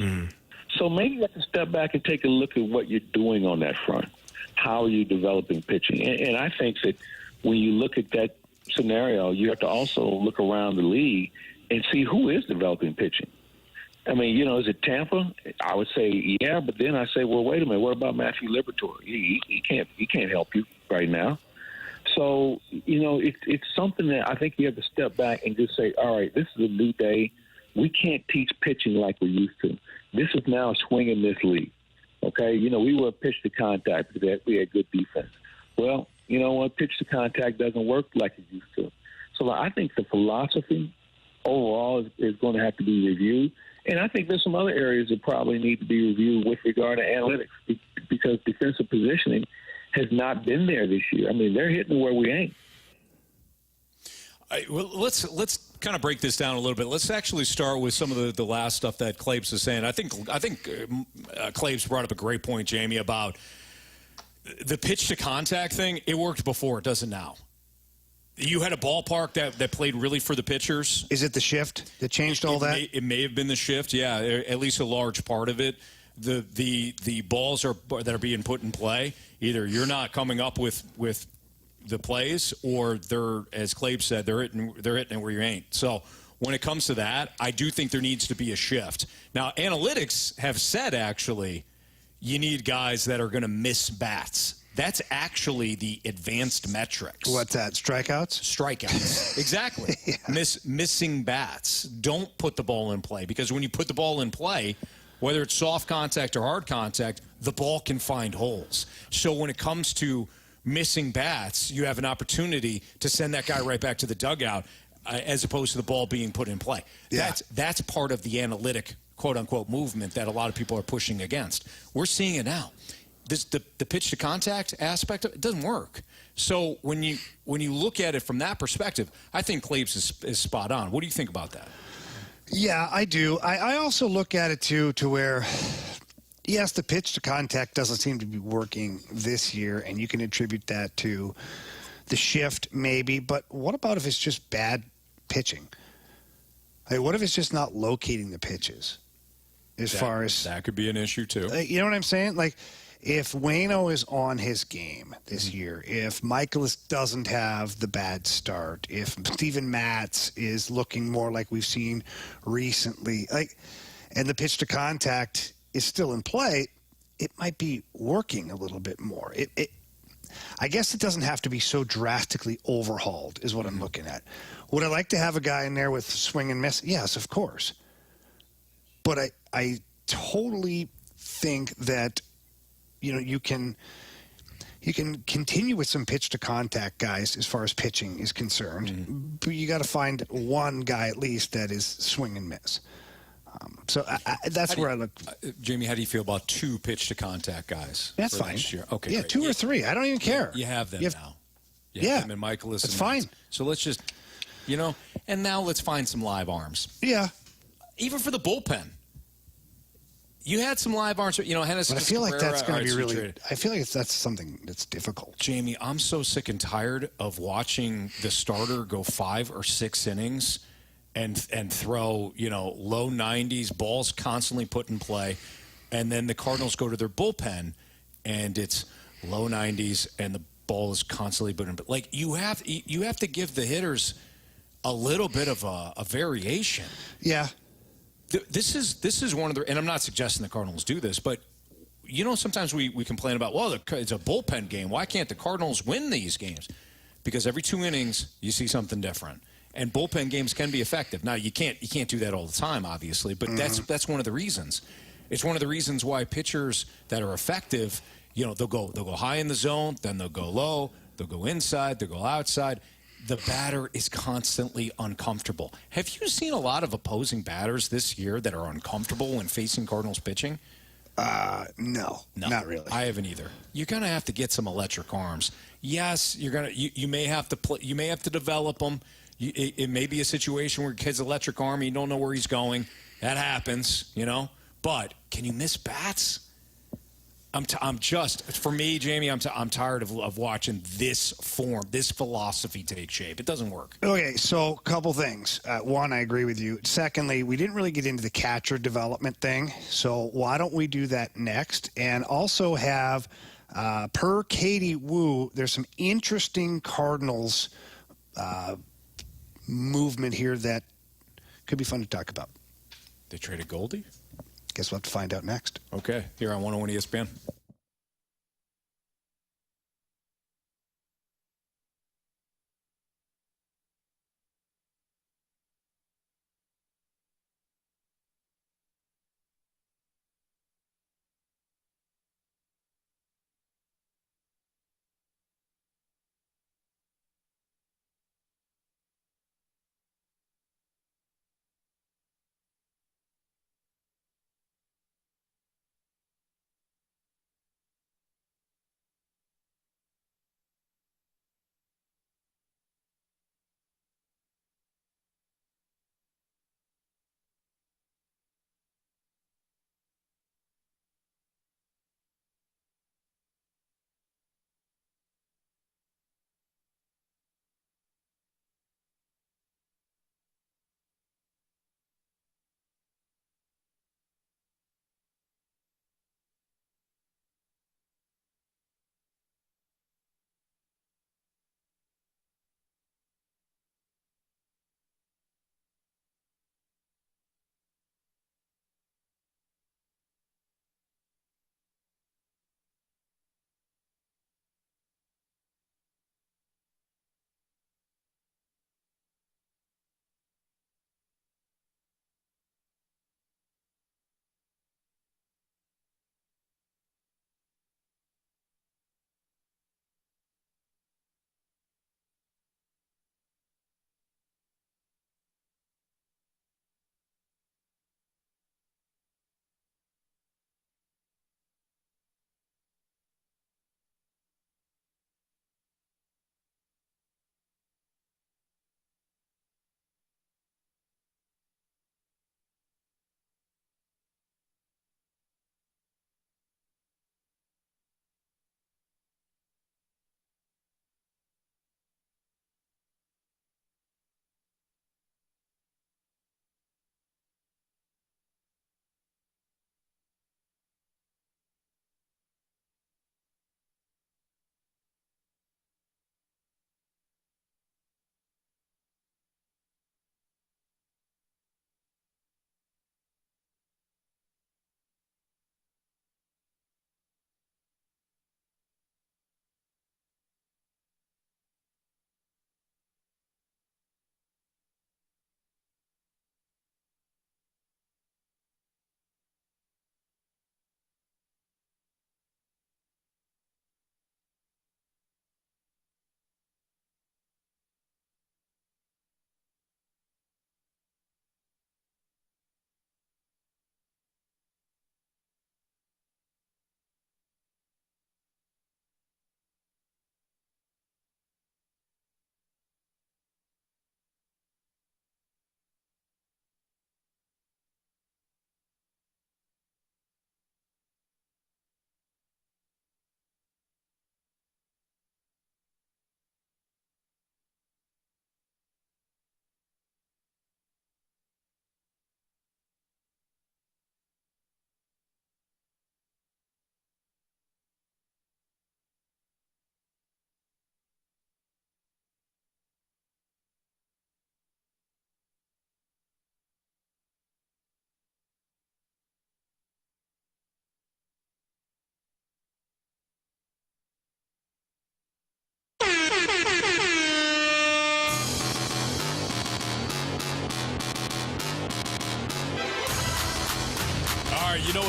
So maybe you have to step back and take a look at what you're doing on that front. How are you developing pitching? And I think that when you look at that scenario, you have to also look around the league and see who is developing pitching. I mean, you know, is it Tampa? I would say, yeah, but then I say, well, wait a minute, what about Matthew Liberatore? He can't help you right now. So, you know, it's something that I think you have to step back and just say, all right, this is a new day. We can't teach pitching like we used to. This is now a swing and miss league. Okay, you know, we were pitch to contact because we had good defense. Well, you know what, pitch to contact doesn't work like it used to. So I think the philosophy overall is going to have to be reviewed. And I think there's some other areas that probably need to be reviewed with regard to analytics because defensive positioning has not been there this year. I mean, they're hitting where we ain't. Well, let's kind of break this down a little bit. Let's actually start with some of the last stuff that Claibs is saying. I think Claibs brought up a great point, Jamie, about the pitch to contact thing. It worked before. It doesn't now. You had a ballpark that played really for the pitchers. Is it the shift that changed all that? It may have been the shift, yeah, at least a large part of it. The balls that are being put in play, either you're not coming up with the plays, or they're, as Claibs said, they're hitting it where you ain't. So when it comes to that, I do think there needs to be a shift. Now, analytics have said, actually, you need guys that are going to miss bats. That's actually the advanced metrics. What's that? Strikeouts? Strikeouts. Exactly. Yeah. Missing bats. Don't put the ball in play, because when you put the ball in play, whether it's soft contact or hard contact, the ball can find holes. So when it comes to missing bats, you have an opportunity to send that guy right back to the dugout as opposed to the ball being put in play. Yeah. That's part of the analytic, quote-unquote, movement that a lot of people are pushing against. We're seeing it now. The pitch-to-contact aspect of it doesn't work. So when you look at it from that perspective, I think Claves is spot on. What do you think about that? Yeah, I do. I also look at it, too, to where, yes, the pitch-to-contact doesn't seem to be working this year, and you can attribute that to the shift maybe, but what about if it's just bad pitching? Like, what if it's just not locating the pitches That could be an issue, too. You know what I'm saying? Like, if Waino is on his game this year, if Michaelis doesn't have the bad start, if Steven Matz is looking more like we've seen recently, and the pitch to contact is still in play, it might be working a little bit more. I guess it doesn't have to be so drastically overhauled is what I'm looking at. Would I like to have a guy in there with swing and miss? Yes, of course. But I totally think that you can continue with some pitch to contact guys as far as pitching is concerned, but you got to find one guy at least that is swing and miss. So that's where I look. Jamie, how do you feel about 2 pitch to contact guys? That's for fine. This year? Okay, yeah, great. 2 or 3. I don't even care. You have them now. You Yeah, have them and Michaelis. It's and fine. Matz. So let's just, and now let's find some live arms. Yeah. Even for the bullpen. You had some live arms, Hennessy. But I feel like that's going to be really. I feel like that's something that's difficult. Jamie, I'm so sick and tired of watching the starter go 5 or 6 innings and throw, low 90s, balls constantly put in play, and then the Cardinals go to their bullpen and it's low 90s and the ball is constantly put in play. Like, you have to give the hitters a little bit of a variation. Yeah. This is one of the, and I'm not suggesting the Cardinals do this, but sometimes we complain about, well, it's a bullpen game. Why can't the Cardinals win these games? Because every 2 innings you see something different, and bullpen games can be effective. Now you can't do that all the time, obviously, but that's one of the reasons. It's one of the reasons why pitchers that are effective, they'll go high in the zone, then they'll go low, they'll go inside, they'll go outside. The batter is constantly uncomfortable. Have you seen a lot of opposing batters this year that are uncomfortable when facing Cardinals pitching? No, not really. I haven't either. You're going to have to get some electric arms. Yes, you may have to play. You may have to develop them. It may be a situation where a kid's electric arm, you don't know where he's going. That happens, But can you miss bats? I'm just, for me, Jamie, I'm tired of watching this philosophy take shape. It doesn't work. Okay, so a couple things. One, I agree with you. Secondly, we didn't really get into the catcher development thing, so why don't we do that next? And also have, per Katie Wu, there's some interesting Cardinals movement here that could be fun to talk about. They traded Goldie? Guess we'll have to find out next. Okay, here on 101 ESPN.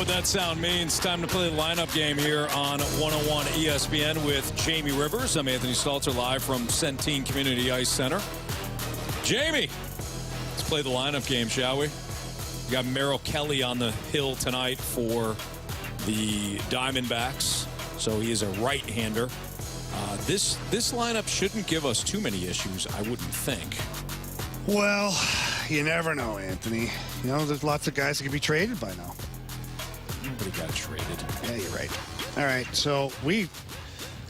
what that sound means. Time to play the lineup game here on 101 ESPN with Jamie Rivers. I'm Anthony Stalter, live from Centene Community Ice Center. Jamie, let's play the lineup game, shall we? We got Merrill Kelly on the hill tonight for the Diamondbacks, so he is a right-hander. This lineup shouldn't give us too many issues, I wouldn't think. Well, you never know, Anthony. You know, there's lots of guys that could be traded by now. Nobody got traded. Yeah, you're right. All right, so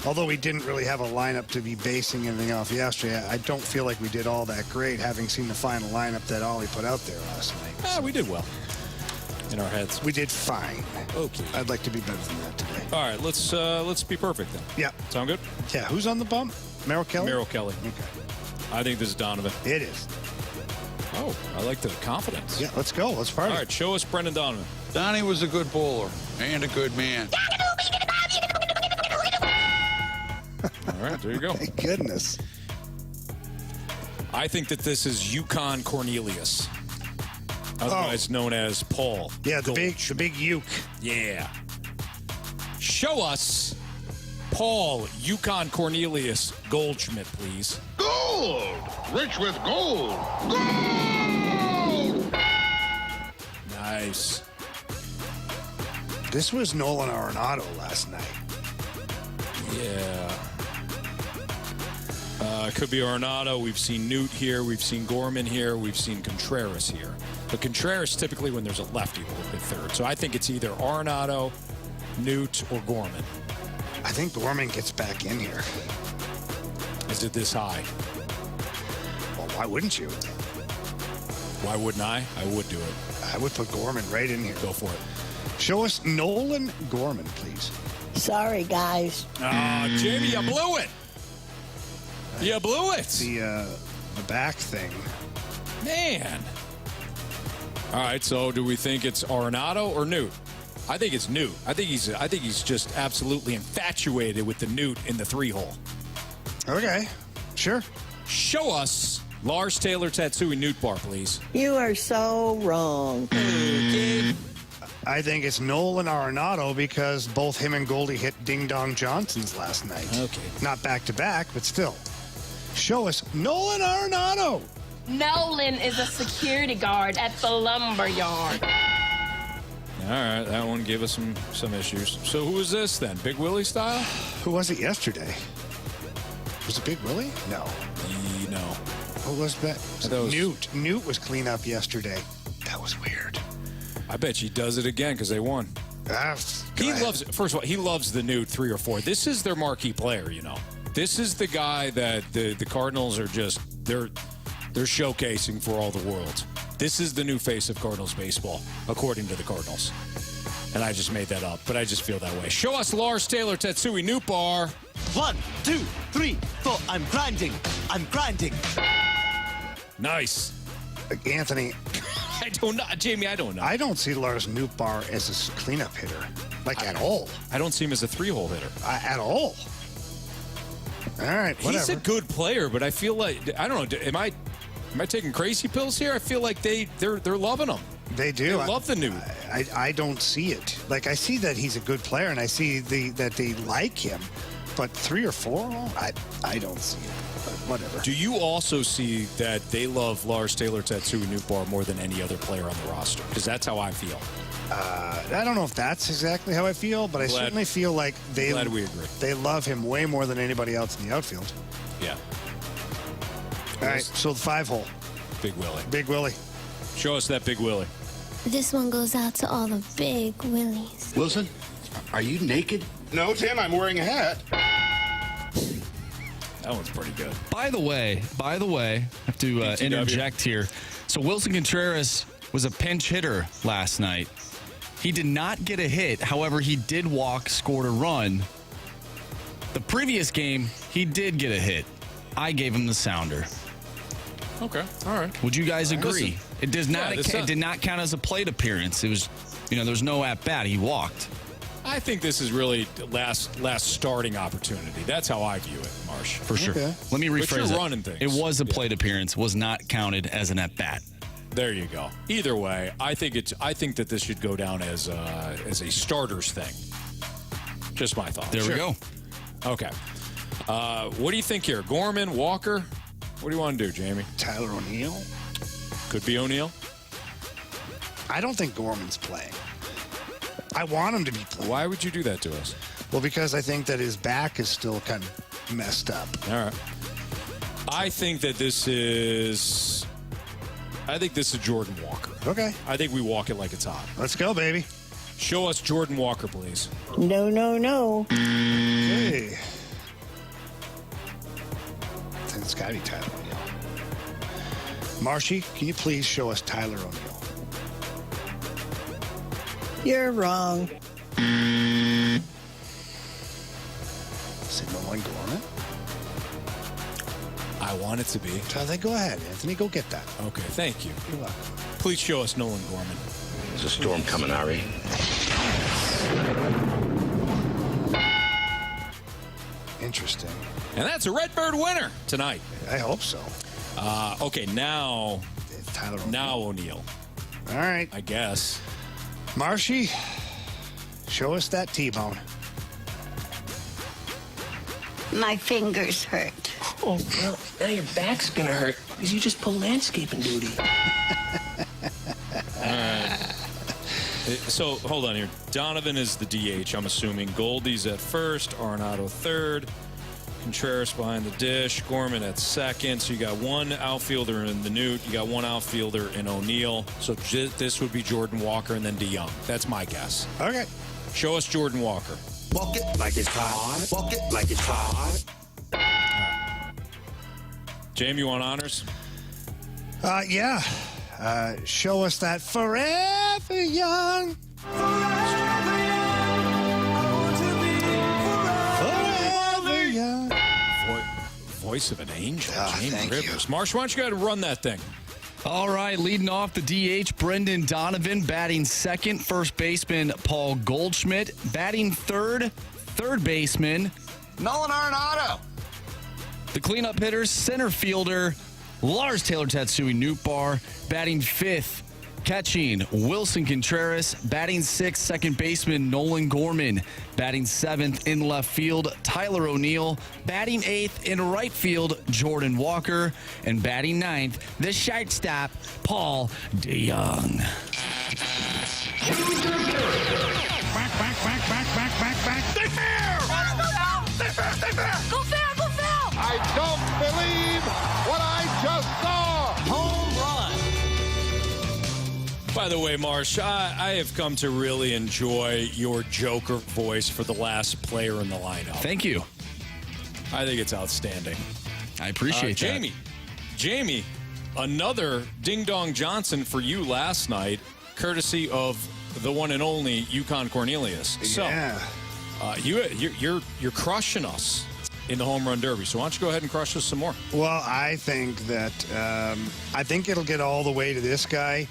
although we didn't really have a lineup to be basing anything off yesterday, I don't feel like we did all that great, having seen the final lineup that Ollie put out there last night. We did well in our heads. We did fine. Okay. I'd like to be better than that today. All right, let's be perfect then. Yeah. Sound good? Yeah. Who's on the bump? Merrill Kelly? Merrill Kelly. Okay. I think this is Donovan. It is. Oh, I like the confidence. Yeah, let's go. Let's party. All right, show us Brendan Donovan. Donnie was a good bowler and a good man. All right, there you go. Thank goodness. I think that this is Yukon Cornelius, otherwise known as Paul. Yeah, the big Uke. Yeah. Show us Paul Yukon Cornelius Goldschmidt, please. Gold! Rich with gold! Gold! Nice. This was Nolan Arenado last night. Yeah. Could be Arenado. We've seen Newt here. We've seen Gorman here. We've seen Contreras here. But Contreras, typically when there's a lefty, will hit third. So I think it's either Arenado, Newt, or Gorman. I think Gorman gets back in here. Is it this high? Well, why wouldn't you? Why wouldn't I? I would do it. I would put Gorman right in here. Go for it. Show us Nolan Gorman, please. Sorry, guys. Jamie, you blew it. You blew it. The back thing. Man. All right, so do we think it's Arenado or Newt? I think it's Newt. I think he's just absolutely infatuated with the Newt in the 3-hole. Okay, sure. Show us Lars Taylor Tatsui Newt Bar, please. You are so wrong. I think it's Nolan Arenado because both him and Goldie hit Ding Dong Johnsons last night. Okay. Not back to back, but still. Show us Nolan Arenado. Nolan is a security guard at the lumber yard. All right, that one gave us some issues. So who is this then? Big Willie style? Who was it yesterday? Was it Big Willie? No. No. Who was that? Newt. Newt was clean up yesterday. That was weird. I bet he does it again because they won. He loves it. First of all, he loves the Newt 3 or 4. This is their marquee player, you know. This is the guy that the Cardinals are just they're showcasing for all the world. This is the new face of Cardinals baseball, according to the Cardinals. And I just made that up, but I just feel that way. Show us Lars Taylor Tatsui Newt Bar. 1, 2, 3, 4. I'm grinding. I'm grinding. Nice. Anthony. I don't know. Jamie, I don't know. I don't see Lars Nootbaar as a cleanup hitter, at all. I don't see him as a 3-hole hitter. At all. All right, whatever. He's a good player, but I feel like, I don't know, am I taking crazy pills here? I feel like they're loving him. They do. They love the Newt. I don't see it. I see that he's a good player, and I see that they like him, but 3 or 4, I don't see it. But whatever. Do you also see that they love Lars Taylor Tatsui Newt Bar more than any other player on the roster? Because that's how I feel. I don't know if that's exactly how I feel, but I certainly feel like we agree. They love him way more than anybody else in the outfield. Yeah. All right, so the 5-hole. Big Willie. Big Willie. Show us that Big Willie. This one goes out to all the big Willies. Wilson, are you naked? No, Tim, I'm wearing a hat. That one's pretty good. By the way, I have to interject here. So Wilson Contreras was a pinch hitter last night. He did not get a hit. However, he did walk, scored a run. The previous game, he did get a hit. I gave him the sounder. Okay, all right. Would you guys agree? Listen, it did not count as a plate appearance. It was, there was no at bat. He walked. I think this is really last starting opportunity. That's how I view it, Marsh. For sure. Okay. Let me rephrase but you're it. running things. It was a plate appearance. Was not counted as an at bat. There you go. Either way, I think that this should go down as a starters thing. Just my thought. There we go. Okay. What do you think here? Gorman, Walker? What do you want to do, Jamie? Tyler O'Neill? Could be O'Neill. I don't think Gorman's playing. I want him to be playing. Why would you do that to us? Well, because I think that his back is still kind of messed up. All right. I think this is Jordan Walker. Okay. I think we walk it like it's hot. Let's go, baby. Show us Jordan Walker, please. No, no, no. Okay. I think it's got to be Tyler O'Neill. Marshy, can you please show us Tyler O'Neill? You're wrong. Is it Nolan Gorman? I want it to be. Go ahead, Anthony. Go get that. Okay, thank you. You're welcome. Please show us Nolan Gorman. There's a storm coming, Ari. Interesting. And that's a Redbird winner tonight. I hope so. Okay, now Tyler O'Neill. Now O'Neill. All right. I guess. Marshy, show us that T-bone. My fingers hurt. Oh, well, now your back's gonna hurt because you just pulled landscaping duty. So, hold on here. Donovan is the DH, I'm assuming. Goldie's at first, Arenado third, Contreras behind the dish, Gorman at second. So you got one outfielder in the Newt, you got one outfielder in O'Neill. So this would be Jordan Walker and then DeYoung. That's my guess. Okay. Show us Jordan Walker. Walk it like it's hot. Walk it like it's hot. Jamie, you want honors? Yeah. Show us that forever young. Forever young. Voice of an angel, thank Jamie you. Rivers. Marsh, why don't you go ahead and run that thing? All right, leading off the DH, Brendan Donovan, batting second, first baseman Paul Goldschmidt, batting third baseman Nolan Arenado. The cleanup hitters, center fielder Lars Taylor Tatsui Nootbaar, batting fifth, catching Wilson Contreras, batting sixth, second baseman Nolan Gorman, batting seventh in left field Tyler O'Neill, batting eighth in right field Jordan Walker, and batting ninth the shortstop Paul DeYoung. Back. They fair! They fair! Go fair, go fair! I don't believe what I just saw! Home run. By the way, Marsh, I have come to really enjoy your Joker voice for the last player in the lineup. Thank you. I think it's outstanding. I appreciate that. Jamie, another Ding Dong Johnson for you last night, courtesy of the one and only Yukon Cornelius. Yeah. So, you're crushing us in the home run derby. So why don't you go ahead and crush us some more? Well, I think that I think it'll get all the way to this guy,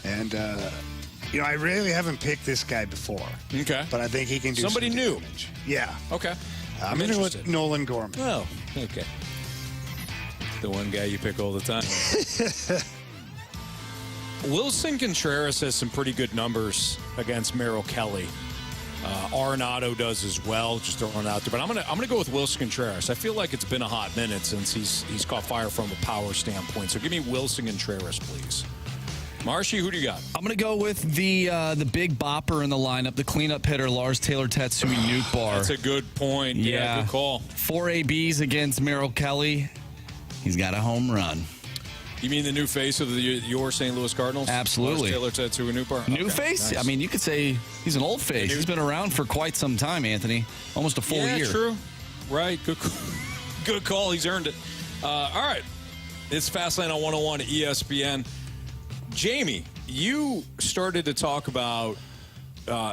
and I really haven't picked this guy before. Okay, but I think he can do somebody some new. damage. Yeah. Okay. I'm going to go with Nolan Gorman. Oh, okay. The one guy you pick all the time. Wilson Contreras has some pretty good numbers against Merrill Kelly. Arenado does as well, just throwing it out there. But I'm gonna go with Wilson Contreras. I feel like it's been a hot minute since he's caught fire from a power standpoint. So give me Wilson Contreras, please. Marshy, who do you got? I'm going to go with the big bopper in the lineup, the cleanup hitter, Lars Taylor Tatsui Nootbaar. That's a good point. Yeah, good call. 4 ABs against Merrill Kelly. He's got a home run. You mean the new face of your St. Louis Cardinals? Absolutely. Lars Taylor Tatsui Nootbaar? New face? Nice. I mean, you could say he's an old face. He's been around for quite some time, Anthony. Almost a full year. Yeah, true. Right. Good call. He's earned it. All right. It's Fastlane on 101 at ESPN. Jamie, you started to talk about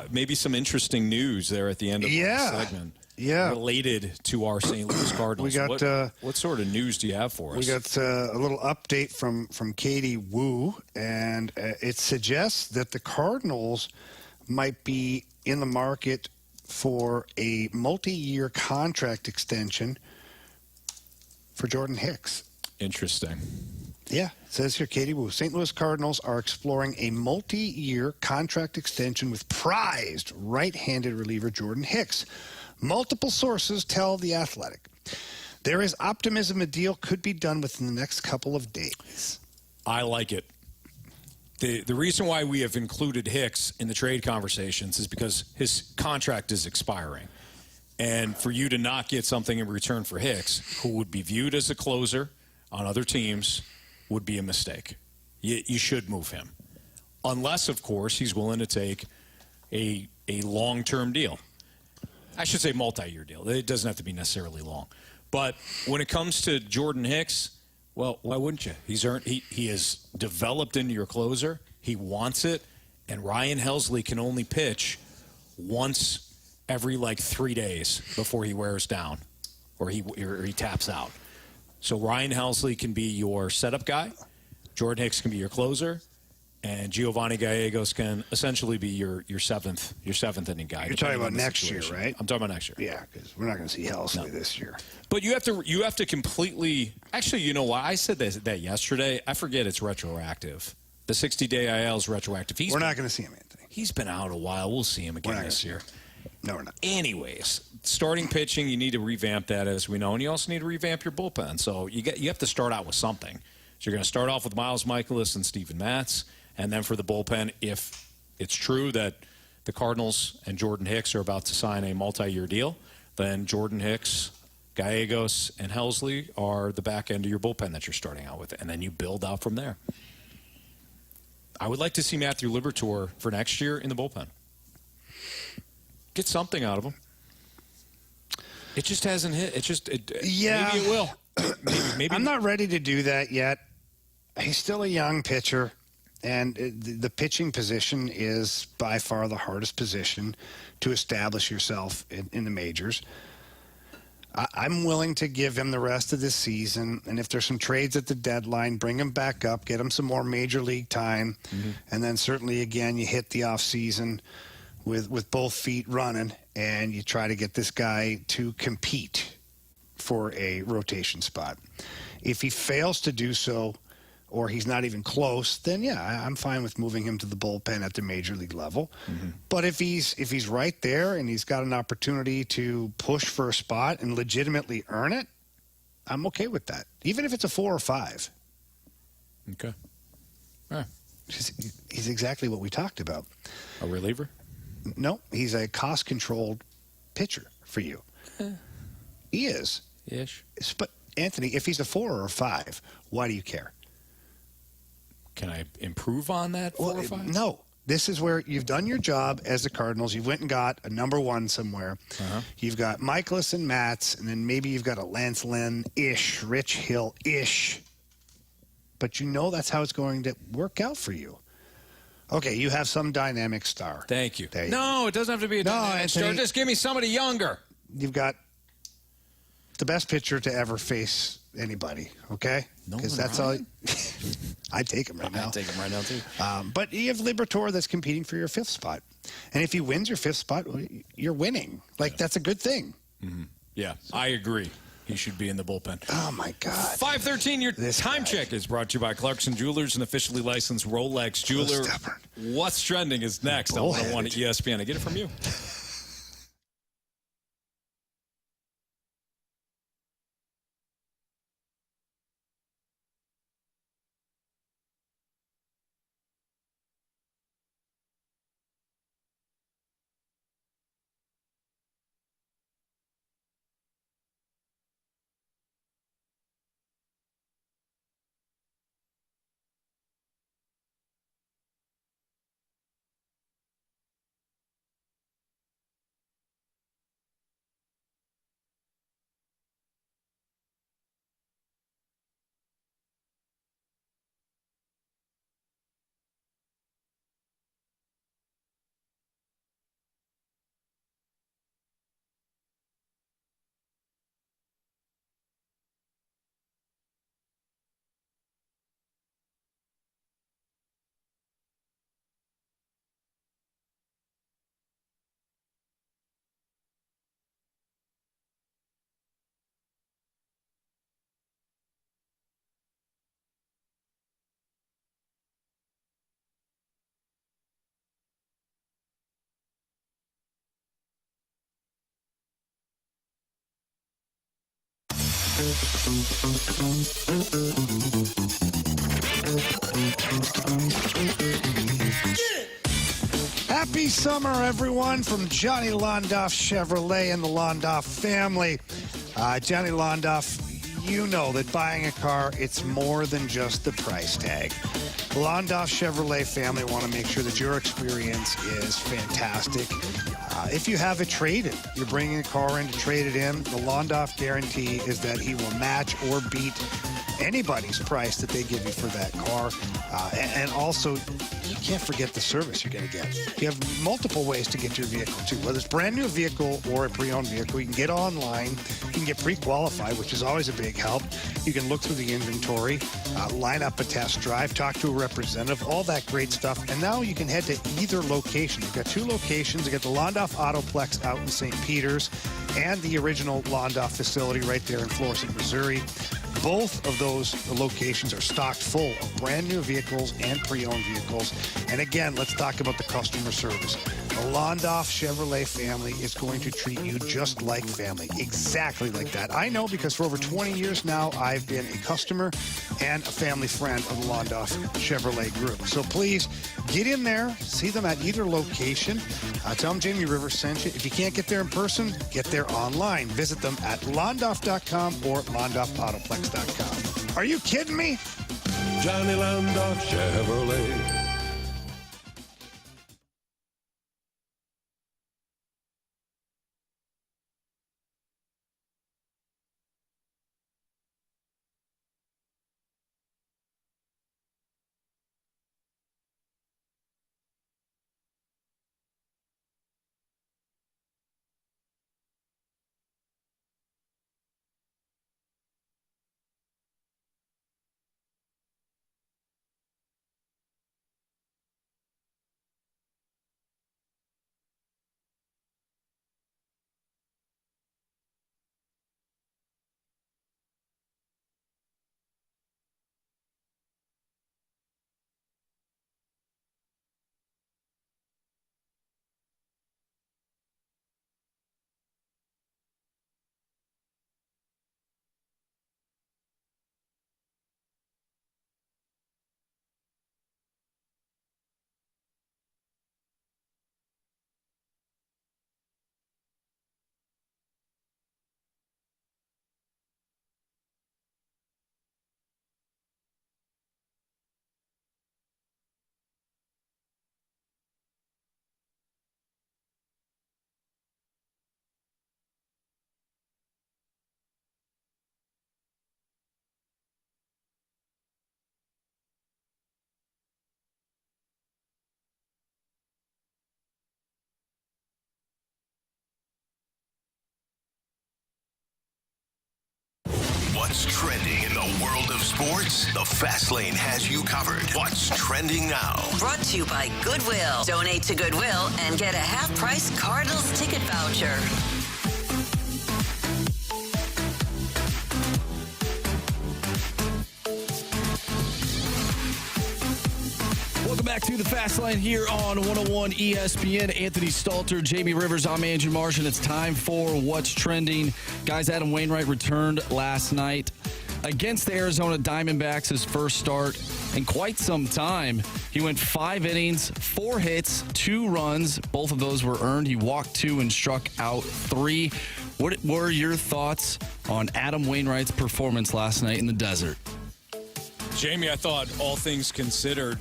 maybe some interesting news there at the end of the segment. Yeah. Related to our St. Louis Cardinals. We got what sort of news do you have for us? We got a little update from Katie Wu, and it suggests that the Cardinals might be in the market for a multi-year contract extension for Jordan Hicks. Interesting. Yeah, it says here, Katie Wu, St. Louis Cardinals are exploring a multi-year contract extension with prized right-handed reliever Jordan Hicks. Multiple sources tell The Athletic. There is optimism a deal could be done within the next couple of days. I like it. The reason why we have included Hicks in the trade conversations is because his contract is expiring. And for you to not get something in return for Hicks, who would be viewed as a closer on other teams, would be a mistake. You should move him. Unless, of course, he's willing to take a long-term deal. I should say multi-year deal. It doesn't have to be necessarily long. But when it comes to Jordan Hicks, well, why wouldn't you? He has developed into your closer. He wants it. And Ryan Helsley can only pitch once every 3 days before he wears down or he taps out. So Ryan Helsley can be your setup guy. Jordan Hicks can be your closer. And Giovanni Gallegos can essentially be your seventh inning guy. You're talking about next year, right? I'm talking about next year. Yeah, because we're not going to see Helsley this year. But you have to completely. Actually, you know what? I said that yesterday. I forget it's retroactive. The 60-day IL is retroactive. We're not going to see him, Anthony. He's been out a while. We'll see him again this year. No, we're not. Anyways, starting pitching, you need to revamp that, as we know, and you also need to revamp your bullpen. So you have to start out with something. So you're going to start off with Miles Michaelis and Steven Matz. And then for the bullpen, if it's true that the Cardinals and Jordan Hicks are about to sign a multi-year deal, then Jordan Hicks, Gallegos, and Helsley are the back end of your bullpen that you're starting out with. And then you build out from there. I would like to see Matthew Liberatore for next year in the bullpen. Get something out of him. It just hasn't hit. Yeah. Maybe it will. Maybe I'm not ready to do that yet. He's still a young pitcher. And the pitching position is by far the hardest position to establish yourself in the majors. I'm willing to give him the rest of this season. And if there's some trades at the deadline, bring him back up, get him some more major league time. Mm-hmm. And then certainly, again, you hit the offseason with both feet running and you try to get this guy to compete for a rotation spot. If he fails to do so, or he's not even close, then yeah, I'm fine with moving him to the bullpen at the major league level. Mm-hmm. But if he's right there and he's got an opportunity to push for a spot and legitimately earn it, I'm okay with that, even if it's a 4 or 5. Okay. All right. He's exactly what we talked about. A reliever? No, he's a cost-controlled pitcher for you. He is. Ish. But Anthony, if he's a 4 or a 5, why do you care? Can I improve on that 4 or 5? No. This is where you've done your job as the Cardinals. You went and got a number 1 somewhere. Uh-huh. You've got Michaelis and Matz, and then maybe you've got a Lance Lynn-ish, Rich Hill-ish. But you know that's how it's going to work out for you. Okay, you have some dynamic star. Thank you. No, it doesn't have to be a dynamic star. Just give me somebody younger. You've got the best pitcher to ever face anybody, okay? Because that's all. I'd take him right now. I'd take him right now, too. But you have Liberatore that's competing for your 5th spot. And if he wins your 5th spot, you're winning. That's a good thing. Mm-hmm. Yeah, I agree. He should be in the bullpen. Oh, my God. 5:13, your time check is brought to you by Clarkson Jewelers, an officially licensed Rolex jeweler. What's Trending is next on 101 at ESPN. I get it from you. Happy summer, everyone, from Johnny Londoff Chevrolet and the Londoff family. Johnny Londoff, you know that buying a car, it's more than just the price tag. The Londoff Chevrolet family want to make sure that your experience is fantastic. If you have a trade-in, you're bringing a car in to trade it in, the Londoff guarantee is that he will match or beat anybody's price that they give you for that car. And also, you can't forget the service you're going to get. You have multiple ways to get your vehicle, too. Whether it's a brand new vehicle or a pre-owned vehicle, you can get online. You can get pre-qualified, which is always a big help. You can look through the inventory, line up a test drive, talk to a representative, all that great stuff. And now you can head to either location. You've got two locations. You got the Londoff Autoplex out in St. Peters and the original Londoff facility right there in Florissant, Missouri. Both of those locations are stocked full of brand new vehicles and pre-owned vehicles. And again, let's talk about the customer service. The Londoff Chevrolet family is going to treat you just like family, exactly like that. I know because for over 20 years now, I've been a customer and a family friend of the Londoff Chevrolet group. So please get in there, see them at either location. Tell them Jamie Rivers sent you. If you can't get there in person, get there online. Visit them at londoff.com or londoffAutoplex.com. Are you kidding me? Johnny Londoff Chevrolet. What's trending in the world of sports? The Fast Lane has you covered. What's trending now? Brought to you by Goodwill. Donate to Goodwill and get a half-price Cardinals ticket voucher. Welcome back to the Fast Lane here on 101 ESPN. Anthony Stalter, Jamie Rivers, I'm Andrew Marsh, and it's time for What's Trending. Guys, Adam Wainwright returned last night against the Arizona Diamondbacks, his first start in quite some time. He went 5 innings, 4 hits, 2 runs. Both of those were earned. He walked 2 and struck out 3. What were your thoughts on Adam Wainwright's performance last night in the desert? Jamie, I thought all things considered,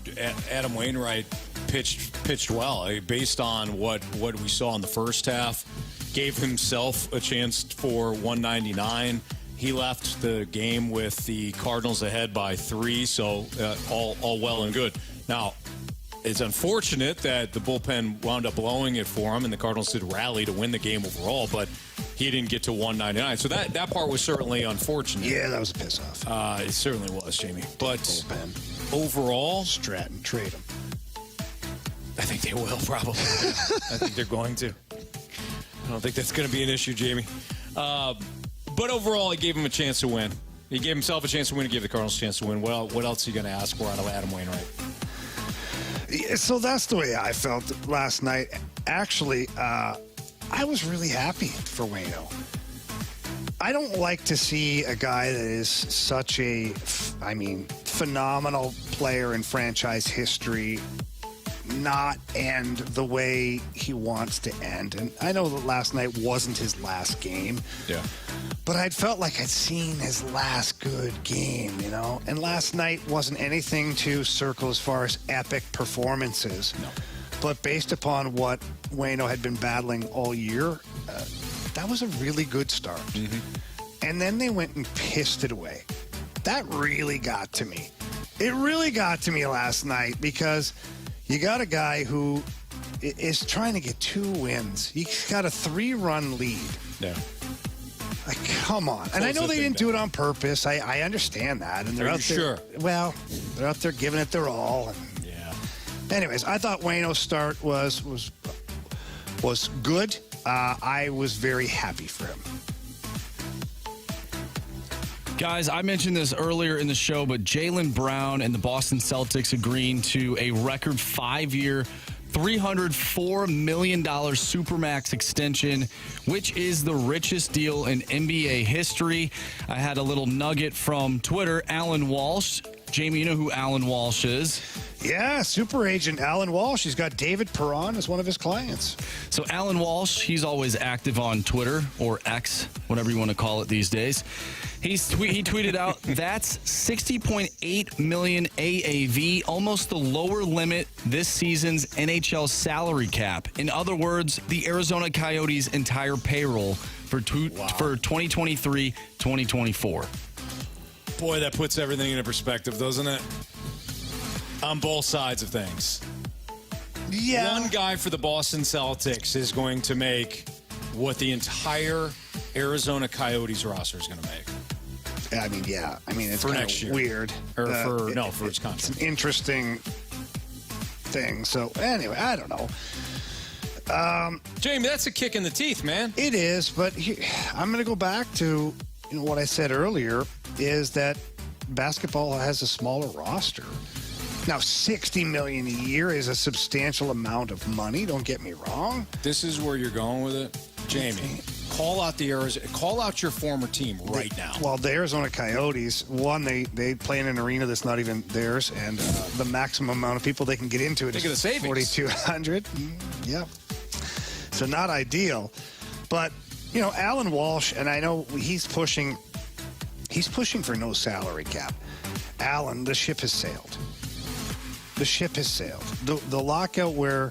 Adam Wainwright pitched well. Based on what we saw in the first half, gave himself a chance for 199. He left the game with the Cardinals ahead by 3, so all well and good. Now, it's unfortunate that the bullpen wound up blowing it for him, and the Cardinals did rally to win the game overall, but he didn't get to 199. So that part was certainly unfortunate. Yeah, that was a piss off. It certainly was, Jamie. But bullpen. Overall, Stratton, trade him. I think they will, probably. I think they're going to. I don't think that's going to be an issue, Jamie. But overall, he gave him a chance to win. He gave himself a chance to win and gave the Cardinals a chance to win. Well, what else are you going to ask for out of Adam Wainwright? Yeah, so that's the way I felt last night. Actually, I was really happy for Waino. I don't like to see a guy that is such a, phenomenal player in franchise history not end the way he wants to end. And I know that last night wasn't his last game. Yeah. But I'd felt like I'd seen his last good game, you know? And last night wasn't anything to circle as far as epic performances. No. But based upon what Waino had been battling all year, that was a really good start. Mm-hmm. And then they went and pissed it away. That really got to me. It really got to me last night because you got a guy who is trying to get 2 wins. He's got a 3-run lead. Yeah. Like, come on. And I know they didn't do it on purpose. I understand that. And they're out there. Sure? Well, they're out there giving it their all. And anyways, I thought Waino's start was good. I was very happy for him. Guys, I mentioned this earlier in the show, but Jaylen Brown and the Boston Celtics agreeing to a record 5-year, $304 million Supermax extension, which is the richest deal in NBA history. I had a little nugget from Twitter, Alan Walsh. Jamie, you know who Alan Walsh is? Yeah, super agent Alan Walsh. He's got David Perron as one of his clients. So Alan Walsh, he's always active on Twitter, or X, whatever you want to call it these days. He tweeted out, that's 60.8 million AAV, almost the lower limit this season's NHL salary cap. In other words, the Arizona Coyotes' entire payroll for 2023-2024. Boy, that puts everything into perspective, doesn't it? On both sides of things. Yeah. One guy for the Boston Celtics is going to make what the entire Arizona Coyotes roster is going to make. I mean, yeah. I mean, it's for kind next of year. Weird. Or for his contract. It's an interesting thing. So, anyway, I don't know. Jamie, that's a kick in the teeth, man. It is, but I'm going to go back to what I said earlier, is that basketball has a smaller roster. Now, $60 million a year is a substantial amount of money. Don't get me wrong. This is where you're going with it, Jamie. Call out your former team right now. Well, the Arizona Coyotes, they play in an arena that's not even theirs, and the maximum amount of people they can get into it is 4,200. Yeah, so not ideal. But Alan Walsh, and I know he's pushing for no salary cap. Alan, the ship has sailed. The ship has sailed. The lockout where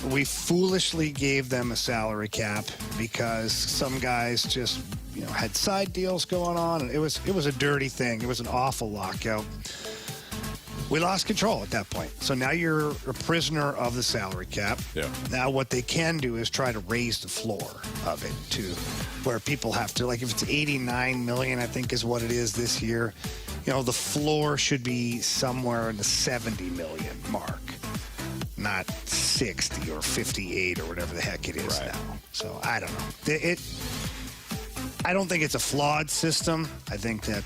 we foolishly gave them a salary cap because some guys just had side deals going on, and it was a dirty thing. It was an awful lockout. We lost control at that point. So now you're a prisoner of the salary cap. Yeah. Now what they can do is try to raise the floor of it to where people have to, like if it's 89 million, I think is what it is this year, the floor should be somewhere in the 70 million mark, not 60 or 58 or whatever the heck it is now. So I don't know. I don't think it's a flawed system. I think that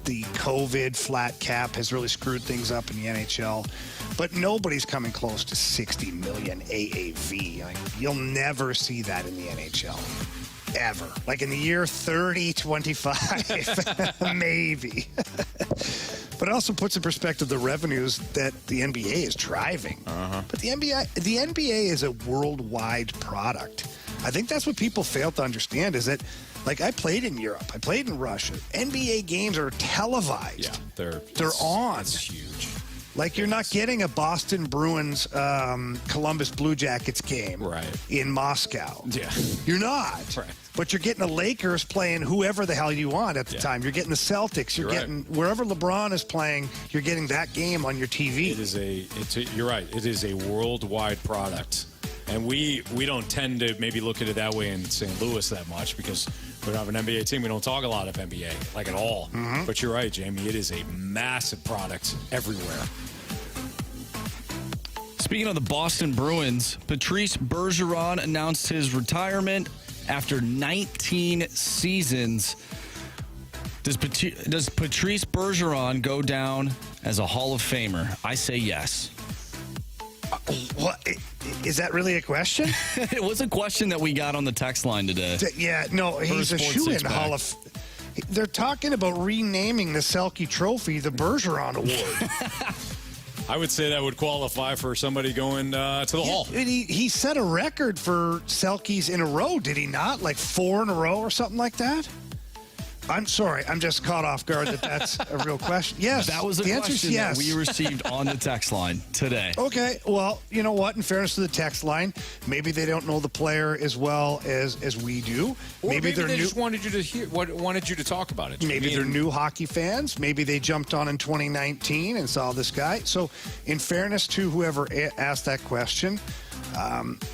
the COVID flat cap has really screwed things up in the NHL, but nobody's coming close to 60 million AAV. You'll never see that in the NHL. Ever. Like in the year 30-25, maybe. But it also puts in perspective the revenues that the NBA is driving. But the NBA is a worldwide product. I think that's what people fail to understand is that, like, I played in Europe. I played in Russia. NBA games are televised. Yeah, they're on. That's huge. Like, you're not getting a Boston Bruins Columbus Blue Jackets game in Moscow. Yeah. You're not. Right. But you're getting the Lakers playing whoever the hell you want at the time. You're getting the Celtics. You're getting wherever LeBron is playing, you're getting that game on your TV. You're right. It is a worldwide product. And we don't tend to maybe look at it that way in St. Louis that much because we don't have an NBA team. We don't talk a lot of NBA, like at all. But you're right, Jamie. It is a massive product everywhere. Speaking of the Boston Bruins, Patrice Bergeron announced his retirement after 19 seasons. Does Patrice Bergeron go down as a Hall of Famer? I say yes. What? Is that really a question? It was a question that we got on the text line today. Yeah, no, he's a shoe-in Hall of... They're talking about renaming the Selke Trophy the Bergeron Award. I would say that would qualify for somebody going to the Hall. He set a record for Selkes in a row, did he not? Like 4 in a row or something like that? I'm sorry. I'm just caught off guard that that's a real question. Yes. That was a question that we received on the text line today. Okay. Well, you know what? In fairness to the text line, maybe they don't know the player as well as we do. Or maybe they're they new. just wanted you to talk about it. Maybe they're new hockey fans. Maybe they jumped on in 2019 and saw this guy. So, in fairness to whoever asked that question,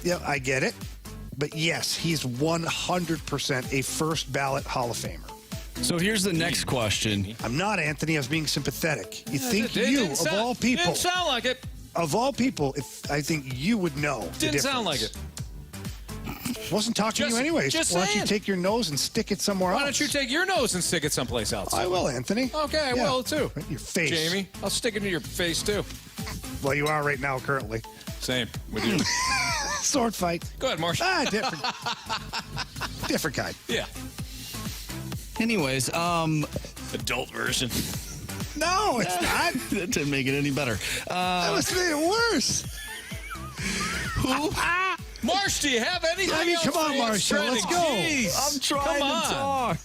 yeah, I get it. But yes, he's 100% a first ballot Hall of Famer. So here's the next question. I'm not, Anthony. I was being sympathetic. You think of all people... Didn't sound like it. Of all people, I think you would know. Didn't sound like it. Wasn't talking to you anyways. Why don't you take your nose and stick it somewhere else? Why don't you take your nose and stick it someplace else? I will, Anthony. Okay, I will too. Right in your face. Jamie, I'll stick it in your face too. Well, you are right now, currently. Same with you. Sword fight. Go ahead, Marsh. Different. Different kind. Yeah. Anyways, adult version. No, it's not. That didn't make it any better. That must have made it worse. Who? Marsh, do you have anything else? Come on, Marsh. Let's go. I'm trying to talk.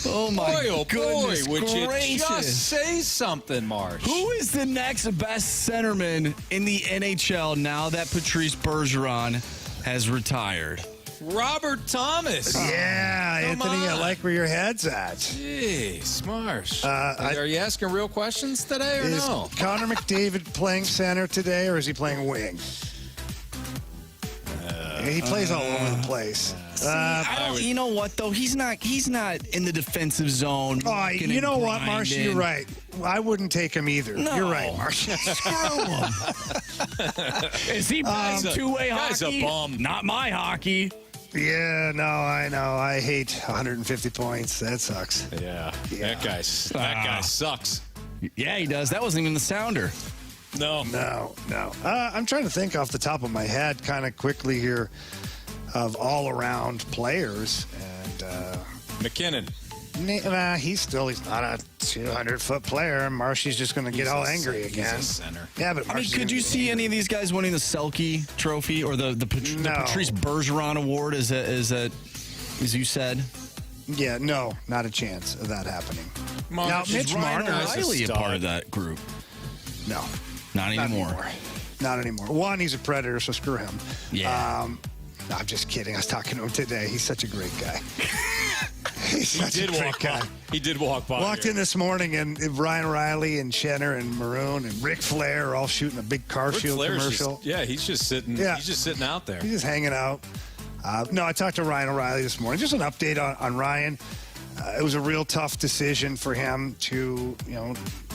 Oh, my goodness would gracious. you just say something, Marsh? Who is the next best centerman in the NHL now that Patrice Bergeron has retired? Robert Thomas. Yeah, Anthony, I like where your head's at. Jeez, Marsh. Are you asking real questions today or is no? Connor McDavid playing center today, or is he playing wing? He plays all over the place. You know what though? He's not in the defensive zone. Oh, you know what, Marsh? You're right. I wouldn't take him either. No. You're right, Marsh. Screw him. Is he playing two-way hockey? Guy's a bum. Not my hockey. Yeah, no, I know. I hate 150 points. That sucks. Yeah. That guy sucks. Yeah, he does. That wasn't even the sounder. No. I'm trying to think off the top of my head kind of quickly here of all-around players. And McKinnon. He's not a 200-foot player. Marshy's just going to get all angry again. He's a center. Yeah, but could you see any of these guys winning the Selke Trophy or the Patrice Bergeron Award? As you said? Yeah, no, not a chance of that happening. Now, Mitch Marner is a part of that group. No, not anymore. Not anymore. One, he's a predator, so screw him. Yeah. No, I'm just kidding. I was talking to him today. He's such a great guy. He did walk by. Walked in this morning, and Ryan O'Reilly and Schenner and Maroon and Ric Flair are all shooting a big car shield commercial. He's just sitting. Yeah. He's just sitting out there. He's just hanging out. No, I talked to Ryan O'Reilly this morning. Just an update on Ryan. It was a real tough decision for him to,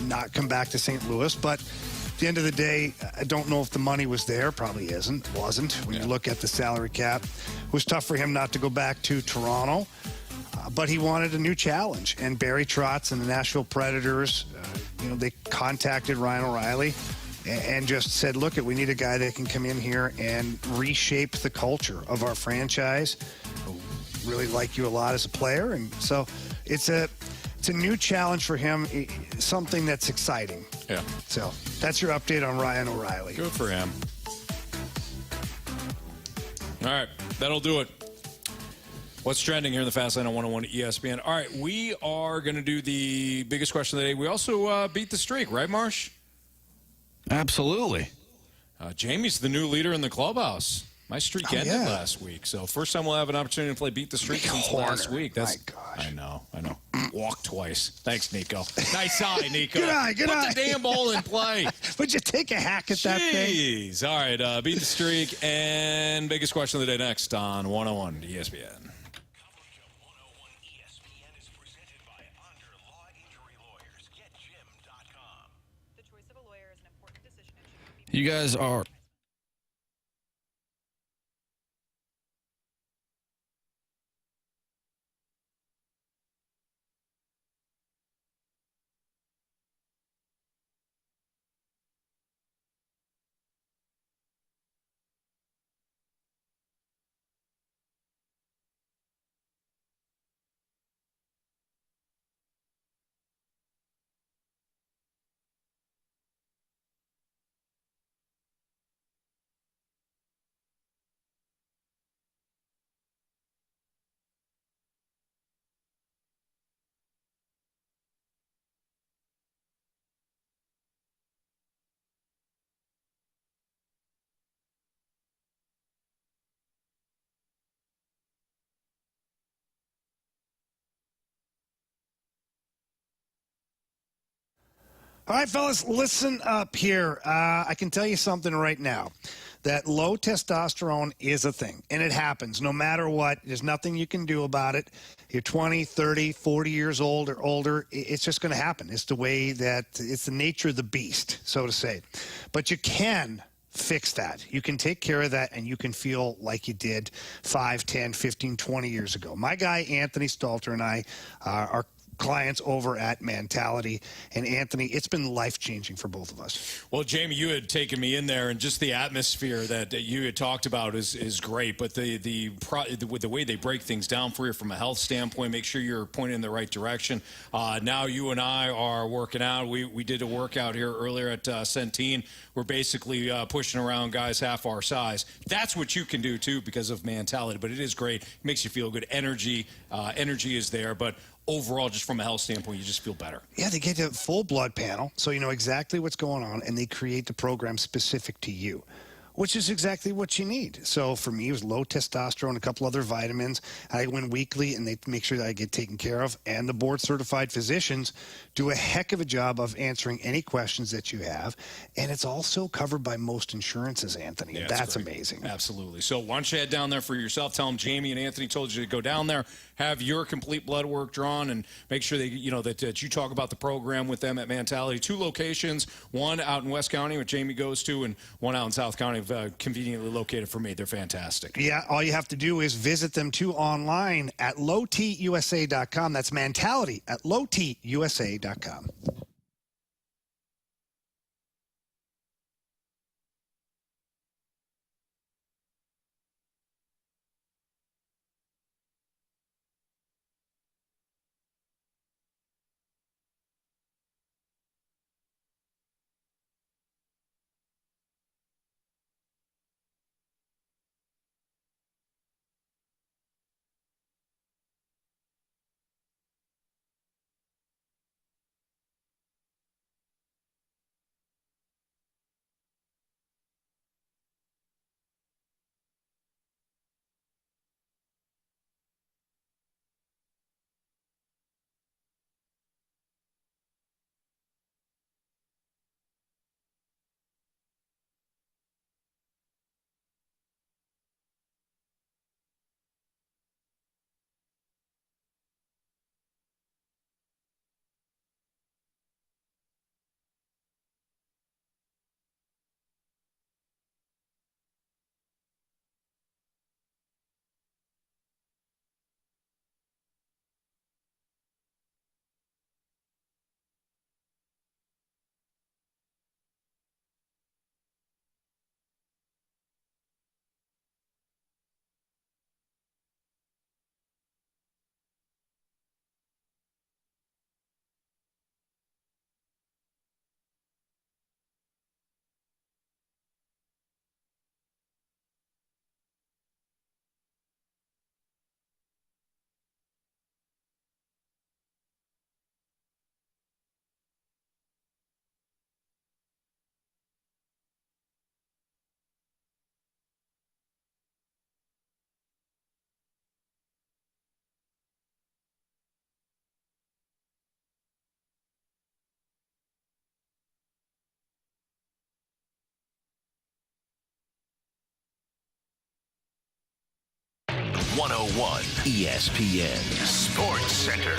not come back to St. Louis, but at the end of the day, I don't know if the money was there. Probably wasn't. When you look at the salary cap, it was tough for him not to go back to Toronto. But he wanted a new challenge, and Barry Trotz and the Nashville Predators, they contacted Ryan O'Reilly and just said, look, we need a guy that can come in here and reshape the culture of our franchise. Really like you a lot as a player, and so it's a new challenge for him, something that's exciting. Yeah. So that's your update on Ryan O'Reilly. Good for him. All right, that'll do it. What's trending here in the Fast Lane on 101 ESPN? All right, we are going to do the biggest question of the day. We also beat the streak, right, Marsh? Absolutely. Jamie's the new leader in the clubhouse. My streak ended last week, so first time we'll have an opportunity to play beat the streak since last week. My gosh. I know. Walk twice. Thanks, Nico. Nice eye, Nico. Good eye. Put the damn ball in play. Would you take a hack at that thing? Jeez. All right, beat the streak, and biggest question of the day next on 101 ESPN. You guys are All right, fellas, listen up here. I can tell you something right now. That low testosterone is a thing, and it happens no matter what. There's nothing you can do about it. You're 20, 30, 40 years old or older. It's just going to happen. It's the way that it's the nature of the beast, so to say. But you can fix that. You can take care of that, and you can feel like you did 5, 10, 15, 20 years ago. My guy, Anthony Stalter, and I are clients over at Mentality. And Anthony, it's been life-changing for both of us. Well, Jamie, you had taken me in there, and just the atmosphere that you had talked about is great. But the way they break things down for you from a health standpoint, make sure you're pointing in the right direction. Now you and I are working out. We did a workout here earlier at Centene. We're basically pushing around guys half our size. That's what you can do, too, because of Mentality. But it is great. It makes you feel good. Energy is there. But overall, just from a health standpoint, you just feel better. Yeah, they get a full blood panel, so you know exactly what's going on, and they create the program specific to you, which is exactly what you need. So for me, it was low testosterone, a couple other vitamins. I went weekly, and they make sure that I get taken care of. And the board-certified physicians do a heck of a job of answering any questions that you have. And it's also covered by most insurances, Anthony. Yeah, that's amazing. Absolutely. So why don't you head down there for yourself? Tell them Jamie and Anthony told you to go down there, have your complete blood work drawn, and make sure that you talk about the program with them at Mentality. 2 locations, one out in West County, which Jamie goes to, and one out in South County, conveniently located for me. They're fantastic. Yeah, all you have to do is visit them too online at lowtusa.com. That's Mentality at lowtusa.com. ESPN Sports Center.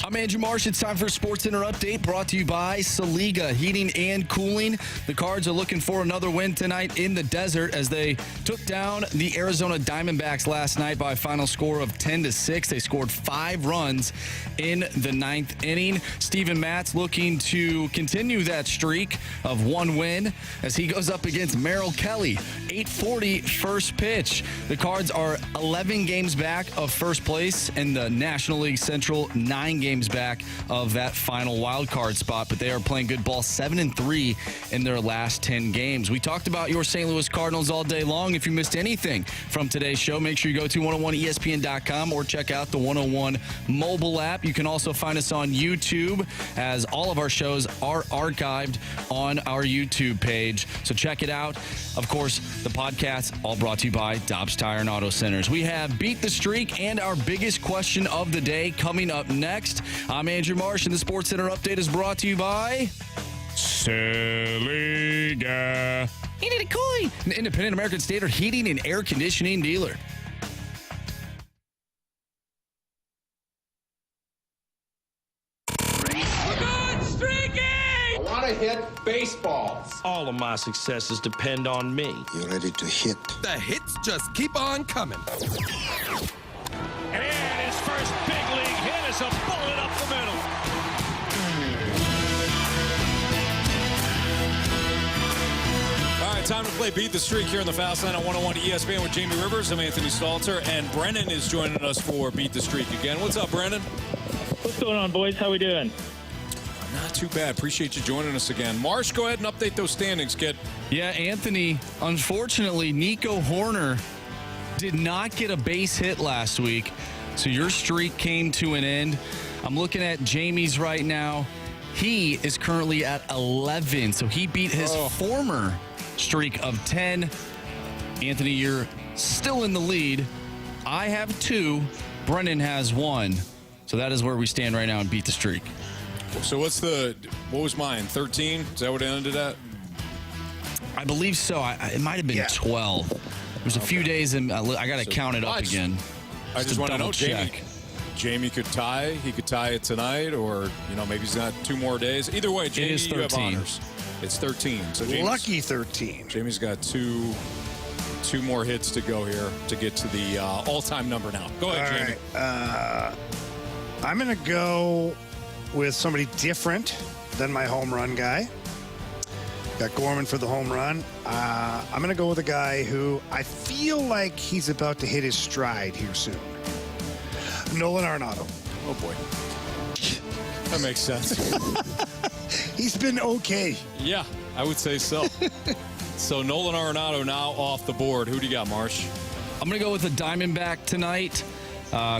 I'm Andrew Marsh. It's time for a Sports Center update brought to you by Saliga Heating and Cooling. The Cards are looking for another win tonight in the desert as they took down the Arizona Diamondbacks last night by a final score of 10-6. They scored 5 runs in the 9th inning. Steven Matz looking to continue that streak of 1 win as he goes up against Merrill Kelly. 8:40 first pitch. The Cards are 11 games back of first place in the National League Central, 9 games back of that final wild card spot, but they are playing good ball, 7-3 in their last 10 games. We talked about your St. Louis Cardinals all day long. If you missed anything from today's show, make sure you go to 101ESPN.com or check out the 101 mobile app. You can also find us on YouTube, as all of our shows are archived on our YouTube page. So check it out. Of course, the podcast all brought to you by Dobbs Tire and Auto Centers. We have Beat the Streak and our biggest question of the day coming up next. I'm Andrew Marsh, and the Sports Center update is brought to you by Seliga. You need a coin. An independent American Standard heating and air conditioning dealer. I want to hit baseballs. All of my successes depend on me. You're ready to hit. The hits just keep on coming. And his first big league hit is a bullet up the middle. All right, time to play Beat the Streak here in the Fast Line on 101 ESPN with Jamie Rivers. I'm Anthony Stalter, and Brennan is joining us for Beat the Streak again. What's up, Brennan? What's going on, boys? How we doing? Not too bad. Appreciate you joining us again. Marsh, go ahead and update those standings, kid. Yeah, Anthony, unfortunately, Nico Horner did not get a base hit last week, so your streak came to an end. I'm looking at Jamie's right now. He is currently at 11, so he beat his former streak of 10. Anthony, you're still in the lead. I have 2. Brennan has 1. So that is where we stand right now and beat the streak. So what was mine? 13? Is that what it ended at? I believe so. It might have been 12. There's a few days, and I got to count it up again. I just want to know, check. Jamie could tie. He could tie it tonight, or maybe he's got 2 more days. Either way, Jamie, you have honors. It's 13. So lucky 13. Jamie's got two more hits to go here to get to the all-time number now. Go ahead, Jamie. I'm going to go with somebody different than my home run guy. Got Gorman for the home run. I'm going to go with a guy who I feel like he's about to hit his stride here soon. Nolan Arenado. Oh, boy. That makes sense. He's been okay. Yeah, I would say so. So Nolan Arenado now off the board. Who do you got, Marsh? I'm going to go with a Diamondback tonight.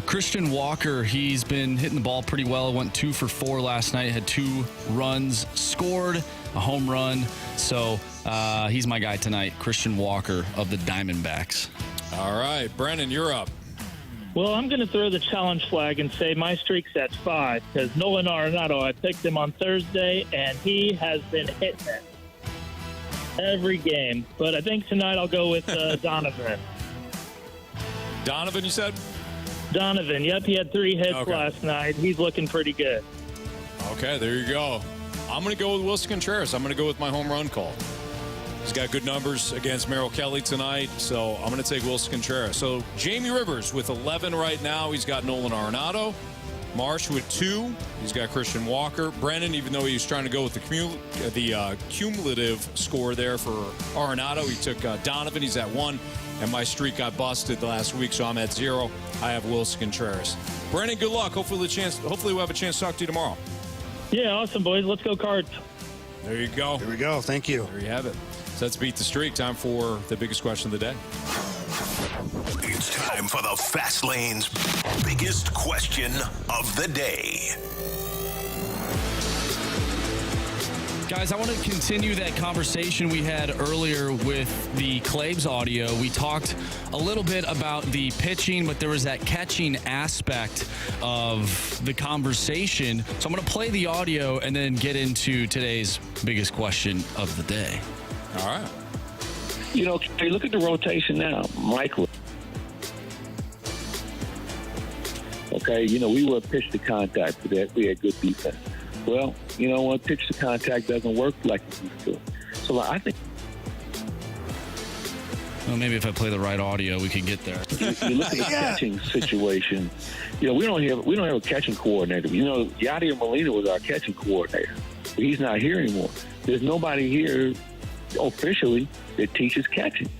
Christian Walker, he's been hitting the ball pretty well. Went 2 for 4 last night. Had 2 runs scored, a home run. So he's my guy tonight, Christian Walker of the Diamondbacks. All right, Brennan, you're up. Well, I'm going to throw the challenge flag and say my streak's at 5 because Nolan Arenado, I picked him on Thursday, and he has been hitting it every game. But I think tonight I'll go with Donovan. Donovan, you said? Donovan, yep. He had 3 hits last night. He's looking pretty good. Okay, there you go. I'm going to go with Wilson Contreras. I'm going to go with my home run call. He's got good numbers against Merrill Kelly tonight, so I'm going to take Wilson Contreras. So Jamie Rivers with 11 right now. He's got Nolan Arenado. Marsh with 2. He's got Christian Walker. Brennan, even though he was trying to go with the cumulative score there for Arenado, he took Donovan. He's at 1. And my streak got busted last week, so I'm at 0. I have Wilson Contreras. Brennan, good luck. Hopefully we'll have a chance to talk to you tomorrow. Yeah, awesome, boys. Let's go Cards. There you go. There we go. Thank you. There you have it. So let's beat the streak. Time for the biggest question of the day. It's time for the Fast Lane's biggest question of the day. Guys, I want to continue that conversation we had earlier with the Claves audio. We talked a little bit about the pitching, but there was that catching aspect of the conversation. So I'm going to play the audio and then get into today's biggest question of the day. All right. Hey, look at the rotation now. Michael. Okay, we were pitch to contact today. We had good defense. Well, you know what? Pitch to contact doesn't work like it used to. So I think. Well, maybe if I play the right audio, we could get there. You look at the catching situation. We don't have a catching coordinator. Yadier Molina was our catching coordinator. But he's not here anymore. There's nobody here officially that teaches catching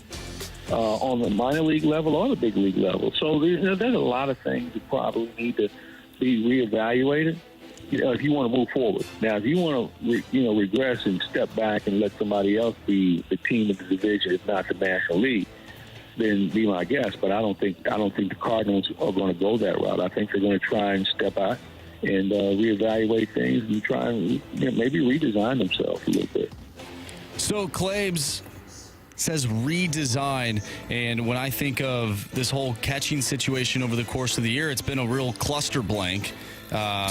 on the minor league level or the big league level. So there's a lot of things that probably need to be reevaluated. If you want to move forward. Now, if you want to, regress and step back and let somebody else be the team of the division, if not the National League, then be my guest. But I don't think the Cardinals are going to go that route. I think they're going to try and step out and reevaluate things and try and maybe redesign themselves a little bit. So, Claves, says redesign. And when I think of this whole catching situation over the course of the year, it's been a real cluster blank,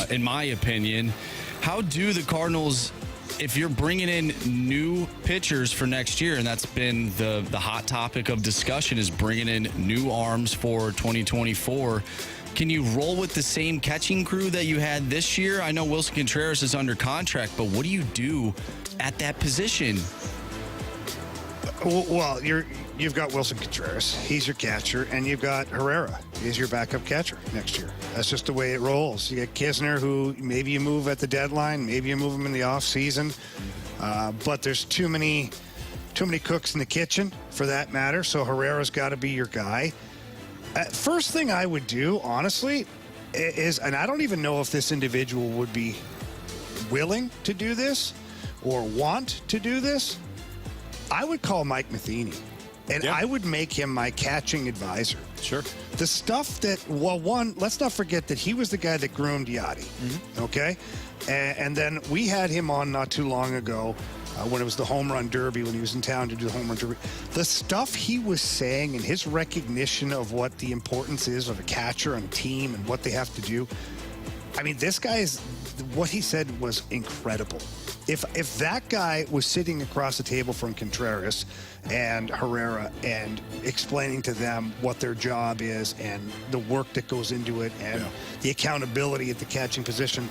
in my opinion. How do the Cardinals, if you're bringing in new pitchers for next year, and that's been the hot topic of discussion, is bringing in new arms for 2024, can you roll with the same catching crew that you had this year? I know Wilson Contreras is under contract, but what do you do at that position? Well, you've got Wilson Contreras. He's your catcher, and you've got Herrera. He's your backup catcher next year. That's just the way it rolls. You got Kisner, who maybe you move at the deadline, maybe you move him in the off season, but there's too many cooks in the kitchen for that matter. So Herrera's got to be your guy. First thing I would do, honestly, is, and I don't even know if this individual would be willing to do this or want to do this, I would call Mike Matheny, and I would make him my catching advisor. Sure. The stuff that, well, one, let's not forget that he was the guy that groomed Yachty, okay? And then we had him on not too long ago when it was the home run derby, when he was in town to do the home run derby. The stuff he was saying and his recognition of what the importance is of a catcher and a team and what they have to do. I mean, this guy is, what he said was incredible. If that guy was sitting across the table from Contreras and Herrera and explaining to them what their job is and the work that goes into it and the accountability at the catching position,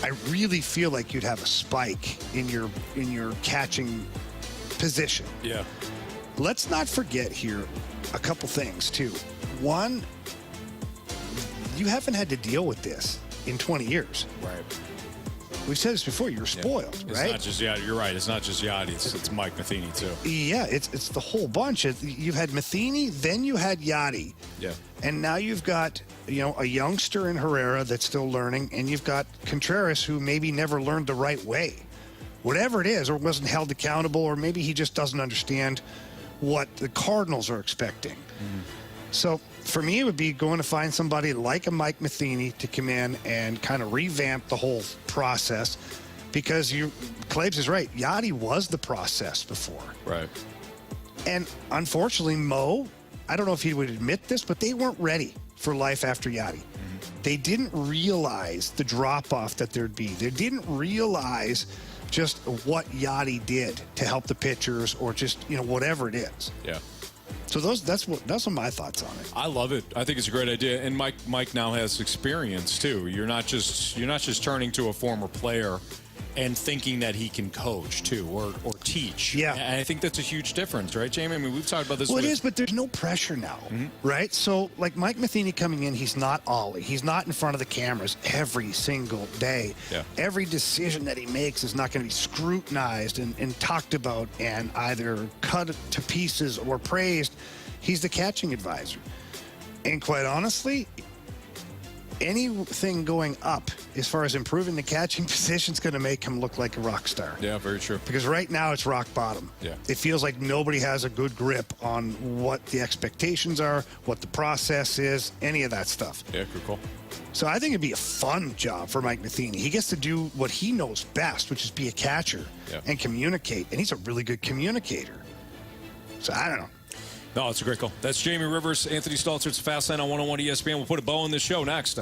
I really feel like you'd have a spike in your catching position. Yeah. Let's not forget here a couple things too. One, you haven't had to deal with this in 20 years. Right. We've said this before, you're spoiled, It's right? not just Yachty. You're right. It's not just Yachty. It's Mike Matheny, too. Yeah, it's the whole bunch. You've had Matheny, then you had Yachty. Yeah. And now you've got, a youngster in Herrera that's still learning, and you've got Contreras who maybe never learned the right way. Whatever it is, or wasn't held accountable, or maybe he just doesn't understand what the Cardinals are expecting. So for me, it would be going to find somebody like a Mike Matheny to come in and kind of revamp the whole process, because Claves is right. Yachty was the process before. Right. And unfortunately, Mo, I don't know if he would admit this, but they weren't ready for life after Yachty. They didn't realize the drop-off that there'd be. They didn't realize just what Yachty did to help the pitchers, or just, whatever it is. Yeah. So that's what my thoughts on it. I love it. I think it's a great idea. And Mike now has experience too. You're not just turning to a former player and thinking that he can coach too, or teach. Yeah. And I think that's a huge difference, right, Jamie? I mean, we've talked about this. Well, it is, but there's no pressure now, right? So, like Mike Matheny coming in, he's not Ollie. He's not in front of the cameras every single day. Yeah. Every decision that he makes is not going to be scrutinized and talked about and either cut to pieces or praised. He's the catching advisor. And quite honestly, anything going up as far as improving the catching position is going to make him look like a rock star. Yeah, very true. Because right now it's rock bottom. Yeah. It feels like nobody has a good grip on what the expectations are, what the process is, any of that stuff. Yeah, cool. So I think it'd be a fun job for Mike Matheny. He gets to do what he knows best, which is be a catcher and communicate. And he's a really good communicator. So I don't know. No, it's a great call. That's Jamie Rivers, Anthony Stalter. It's Fast Line on 101 ESPN. We'll put a bow on this show next.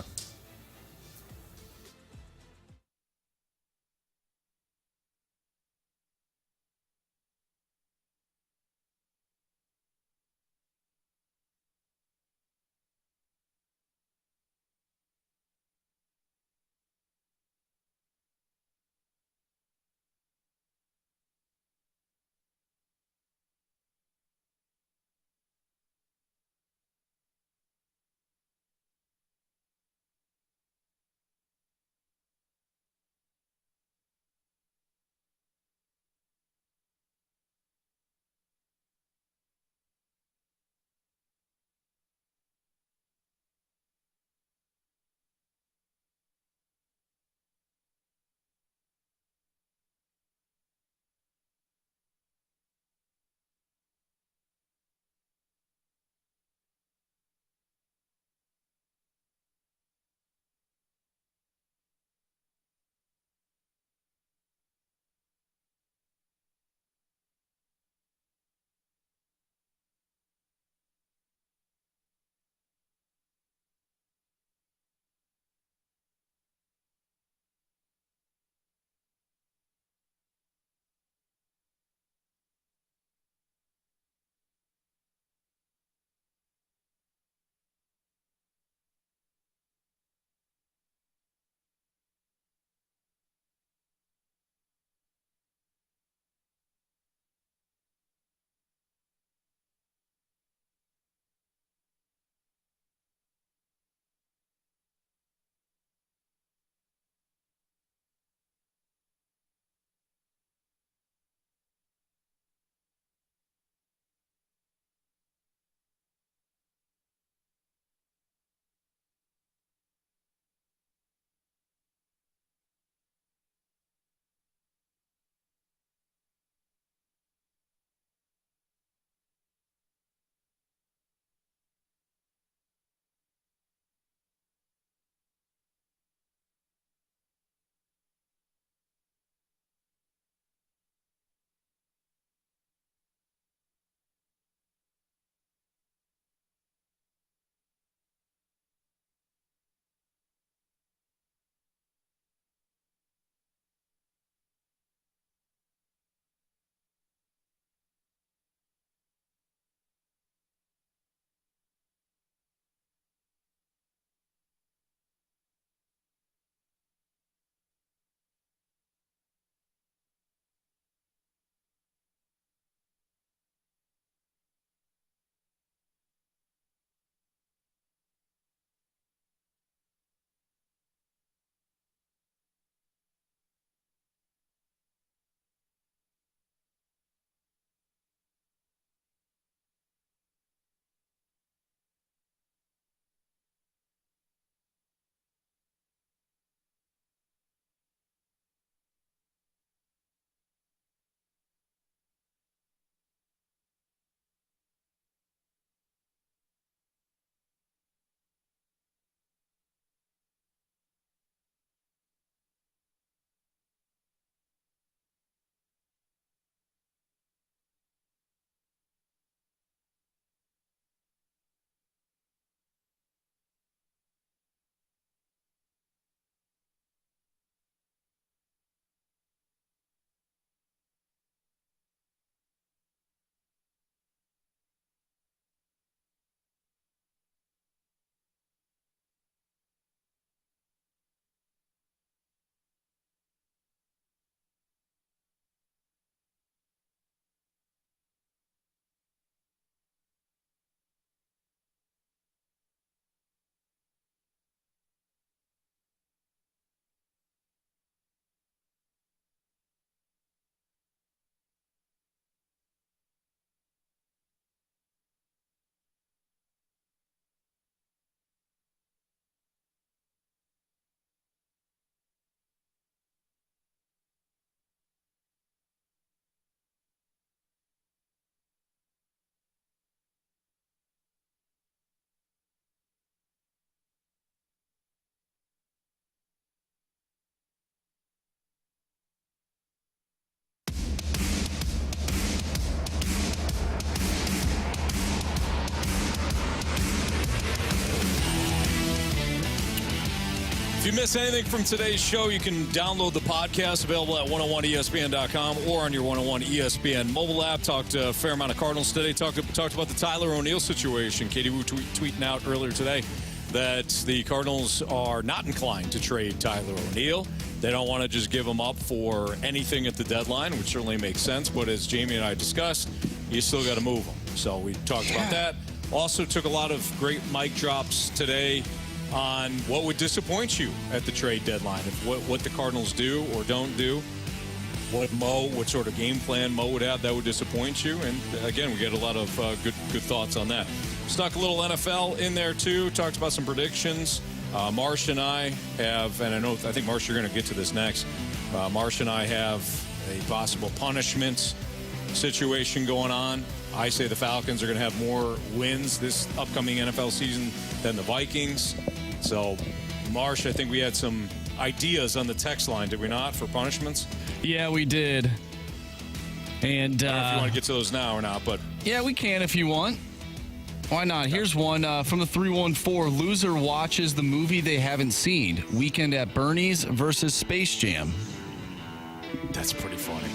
If you miss anything from today's show, you can download the podcast available at 101ESPN.com or on your 101 ESPN mobile app. Talked a fair amount of Cardinals today. Talked about the Tyler O'Neill situation. Katie Wu tweeting out earlier today that the Cardinals are not inclined to trade Tyler O'Neill. They don't want to just give him up for anything at the deadline, which certainly makes sense. But as Jamie and I discussed, you still got to move him. So we talked about that. Also took a lot of great mic drops today on what would disappoint you at the trade deadline, if what the Cardinals do or don't do, what sort of game plan Mo would have that would disappoint you. And again, we get a lot of good thoughts on that. Stuck a little NFL in there too. Talked about some predictions. Marsh and I have, and I think Marsh, you're going to get to this next. Marsh and I have a possible punishment situation going on. I say the Falcons are going to have more wins this upcoming NFL season than the Vikings. So, Marsh, I think we had some ideas on the text line, did we not, for punishments? Yeah, we did. And I don't know if you want to get to those now or not, but yeah, we can if you want. Why not? Here's one from the 314. Loser watches the movie they haven't seen. Weekend at Bernie's versus Space Jam. That's pretty funny.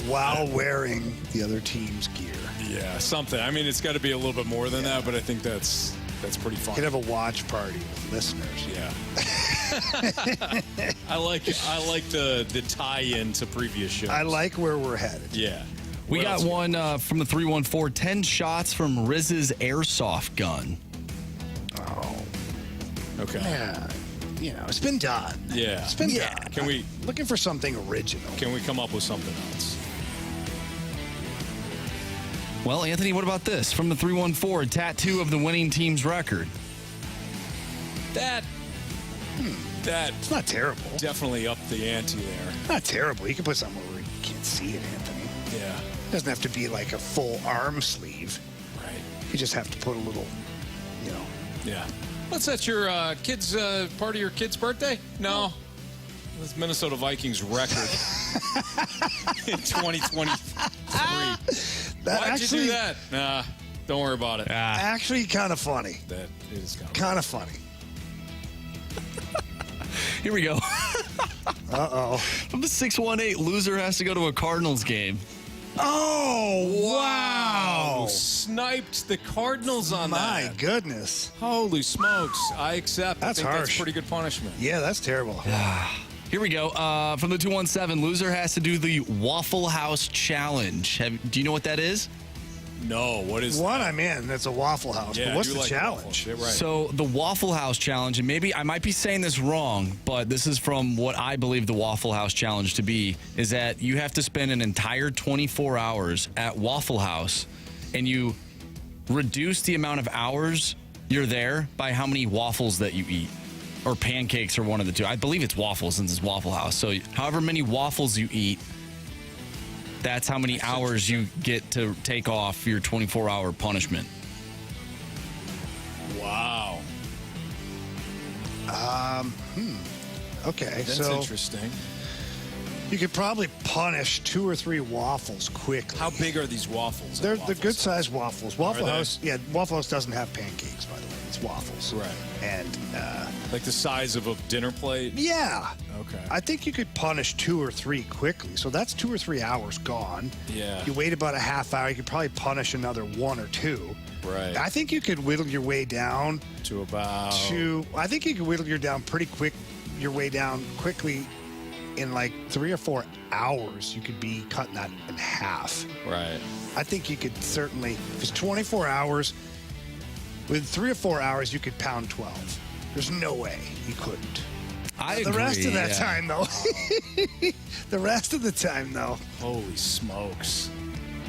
While wearing the other team's gear. Yeah, something. I mean, it's got to be a little bit more than that, but I think that's pretty fun. You could have a watch party with listeners. Yeah. I like the tie-in to previous shows. I like where we're headed. Yeah. We got one from the 314. 10 shots from Riz's airsoft gun. Oh. Okay. Yeah. You know, it's been done. Yeah. It's been done. Can we looking for something original? Can we come up with something else? Well, Anthony, what about this? From the 314, tattoo of the winning team's record. It's not terrible. Definitely up the ante there. Not terrible. You can put something where you can't see it, Anthony. Yeah. It doesn't have to be like a full arm sleeve. Right. You just have to put a little, Yeah. What's that, your kid's part of your kid's birthday? No. That's Minnesota Vikings record in 2023. Why'd you do that? Nah, don't worry about it. Actually, kind of funny. That is kind of funny. Here we go. Uh-oh. From the 618, loser has to go to a Cardinals game. Oh, wow. Sniped the Cardinals on that. My goodness. Holy smokes. I accept. That's I think harsh. That's pretty good punishment. Yeah, that's terrible. Here we go. From the 217, loser has to do the Waffle House Challenge. Do you know what that is? No, what is One I'm in. That's a Waffle House. Yeah, but what's I do the like challenge? waffles. Yeah, right. So the Waffle House Challenge, and maybe I might be saying this wrong, but this is from what I believe the Waffle House Challenge to be, is that you have to spend an entire 24 hours at Waffle House, and you reduce the amount of hours you're there by how many waffles that you eat. Or pancakes, or one of the two. I believe it's waffles since it's Waffle House. So however many waffles you eat, that's how many hours you get to take off your 24-hour punishment. Wow. Okay, That's so interesting. you could probably punish 2 or 3 waffles quickly. How big are these waffles? They're good-sized waffles. Waffle Are they? House, Waffle House doesn't have pancakes, by the way. It's waffles. Right. And like the size of a dinner plate? yeah. Okay. I think you could punish 2 or 3 quickly. So that's 2 or 3 hours gone. Yeah. You wait about a half hour. You could probably punish another 1 or 2. Right. I think you could whittle your way down To about... I think you could whittle your way down quickly in like 3 or 4 hours. You could be cutting that in half. Right. I think you could certainly, if it's 24 hours, with 3 or 4 hours, you could pound 12. There's no way you couldn't. The rest of that time, though. The rest of the time, though. Holy smokes.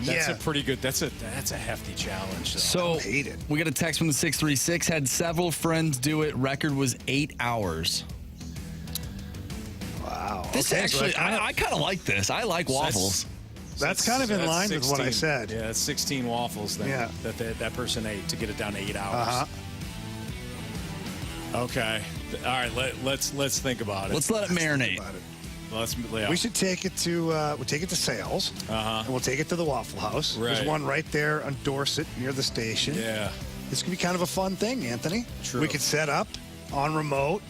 That's a pretty good, that's a hefty challenge, though. So I hate it. We got a text from the 636. Had several friends do it. Record was 8 hours. Wow. This Okay, actually, so I kind of like this. I like waffles. That's kind of in line with what I said. Yeah, that's 16 waffles that that person ate to get it down to 8 hours. Okay. All right, let's think about it. Let's let it marinate. We should take it to Sales, and we'll take it to the Waffle House. Right. There's one right there on Dorset near the station. Yeah. This could be kind of a fun thing, Anthony. True. We could set up, on remote.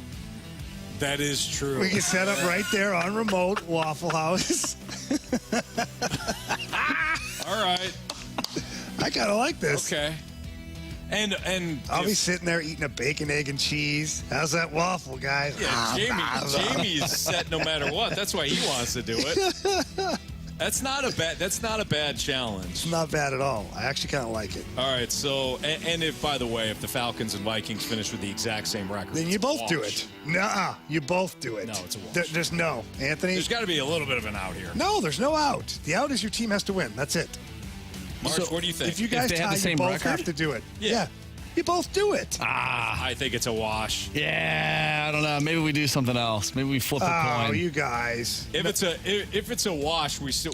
That is true. We can set up right there on remote, Waffle House. All right. I kind of like this. Okay. And I'll be sitting there eating a bacon, egg, and cheese. How's that waffle, guys? Yeah, Jamie's set no matter what. That's why he wants to do it. That's not a bad challenge. It's not bad at all. I actually kind of like it. All right, so and if, by the way, if the Falcons and Vikings finish with the exact same record, then you both do it. Nuh-uh. You both do it. No, it's a wash. There's no. Anthony? There's got to be a little bit of an out here. No, there's no out. The out is your team has to win. That's it. Marsh, what do you think? If you guys tie, you both have to do it. Yeah. You both do it. I think it's a wash. Yeah, I don't know. Maybe we do something else. Maybe we flip a coin. Oh, you guys. If it's a wash, we still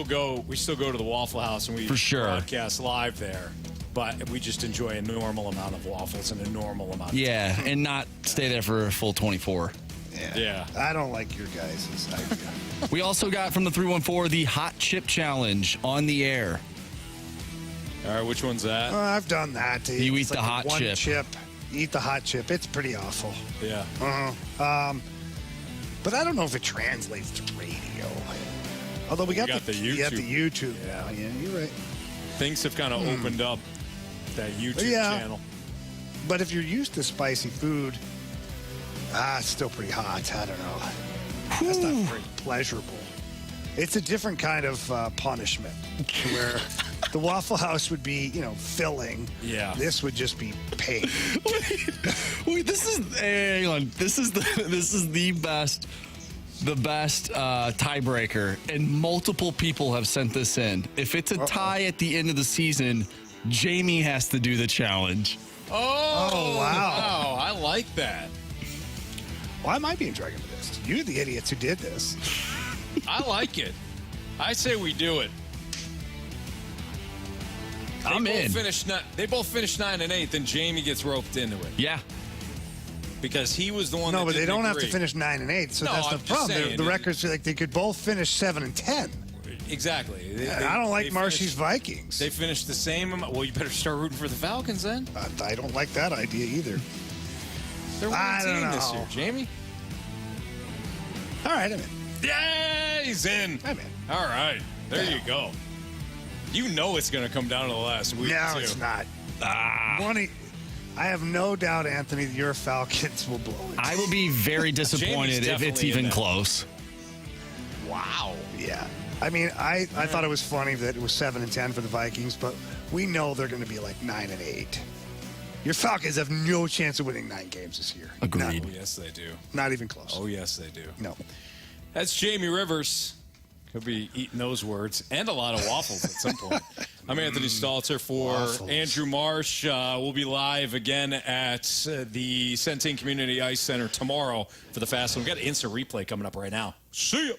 go to the Waffle House and we For sure. broadcast live there. But we just enjoy a normal amount of waffles and a normal amount of time. And not stay there for a full 24. Yeah. I don't like your guys' idea. We also got from the 314 the Hot Chip Challenge on the air. All right, which one's that? I've done that. You It's eat the hot one chip. Eat the hot chip. It's pretty awful. Yeah. But I don't know if it translates to radio. Although we got the YouTube. Yeah, you're right. Things have kind of opened up that YouTube channel. But if you're used to spicy food, it's still pretty hot. I don't know. That's not very pleasurable. It's a different kind of punishment where the Waffle House would be, filling. Yeah. This would just be pain. Wait, hang on. This is the best tiebreaker, and multiple people have sent this in. If it's a tie at the end of the season, Jamie has to do the challenge. Oh, wow. I like that. Why am I being dragged into this? You're the idiots who did this. I like it. I say we do it. I'm in. They both finished 9 and 8, then Jamie gets roped into it. Yeah. Because he was the one No, that but they don't have to agree. finish 9 and 8, so No, that's I'm the just problem. saying, The records are like they could both finish 7 and 10. Exactly. I don't like Marshy's Vikings. They finished the same amount. Well, you better start rooting for the Falcons then. I don't like that idea either. They're I winning don't team this know. year, Jamie. All right, I'm in. Yeah, he's in. I'm in. All right, there you go. You know it's going to come down to the last week. No, too. it's not. I have no doubt, Anthony, that your Falcons will blow it. I will be very disappointed if it's even close. Wow. Yeah. I mean, I thought it was funny that it was 7 and 10 for the Vikings, but we know they're going to be like 9 and 8. Your Falcons have no chance of winning 9 games this year. Agreed. Oh, yes, they do. Not even close. Oh, yes, they do. No. That's Jamie Rivers. He'll be eating those words and a lot of waffles at some point. I'm Anthony Stalter for Waffles. Andrew Marsh. We'll be live again at the Centene Community Ice Center tomorrow for the Fast One. We've got an instant replay coming up right now. See ya.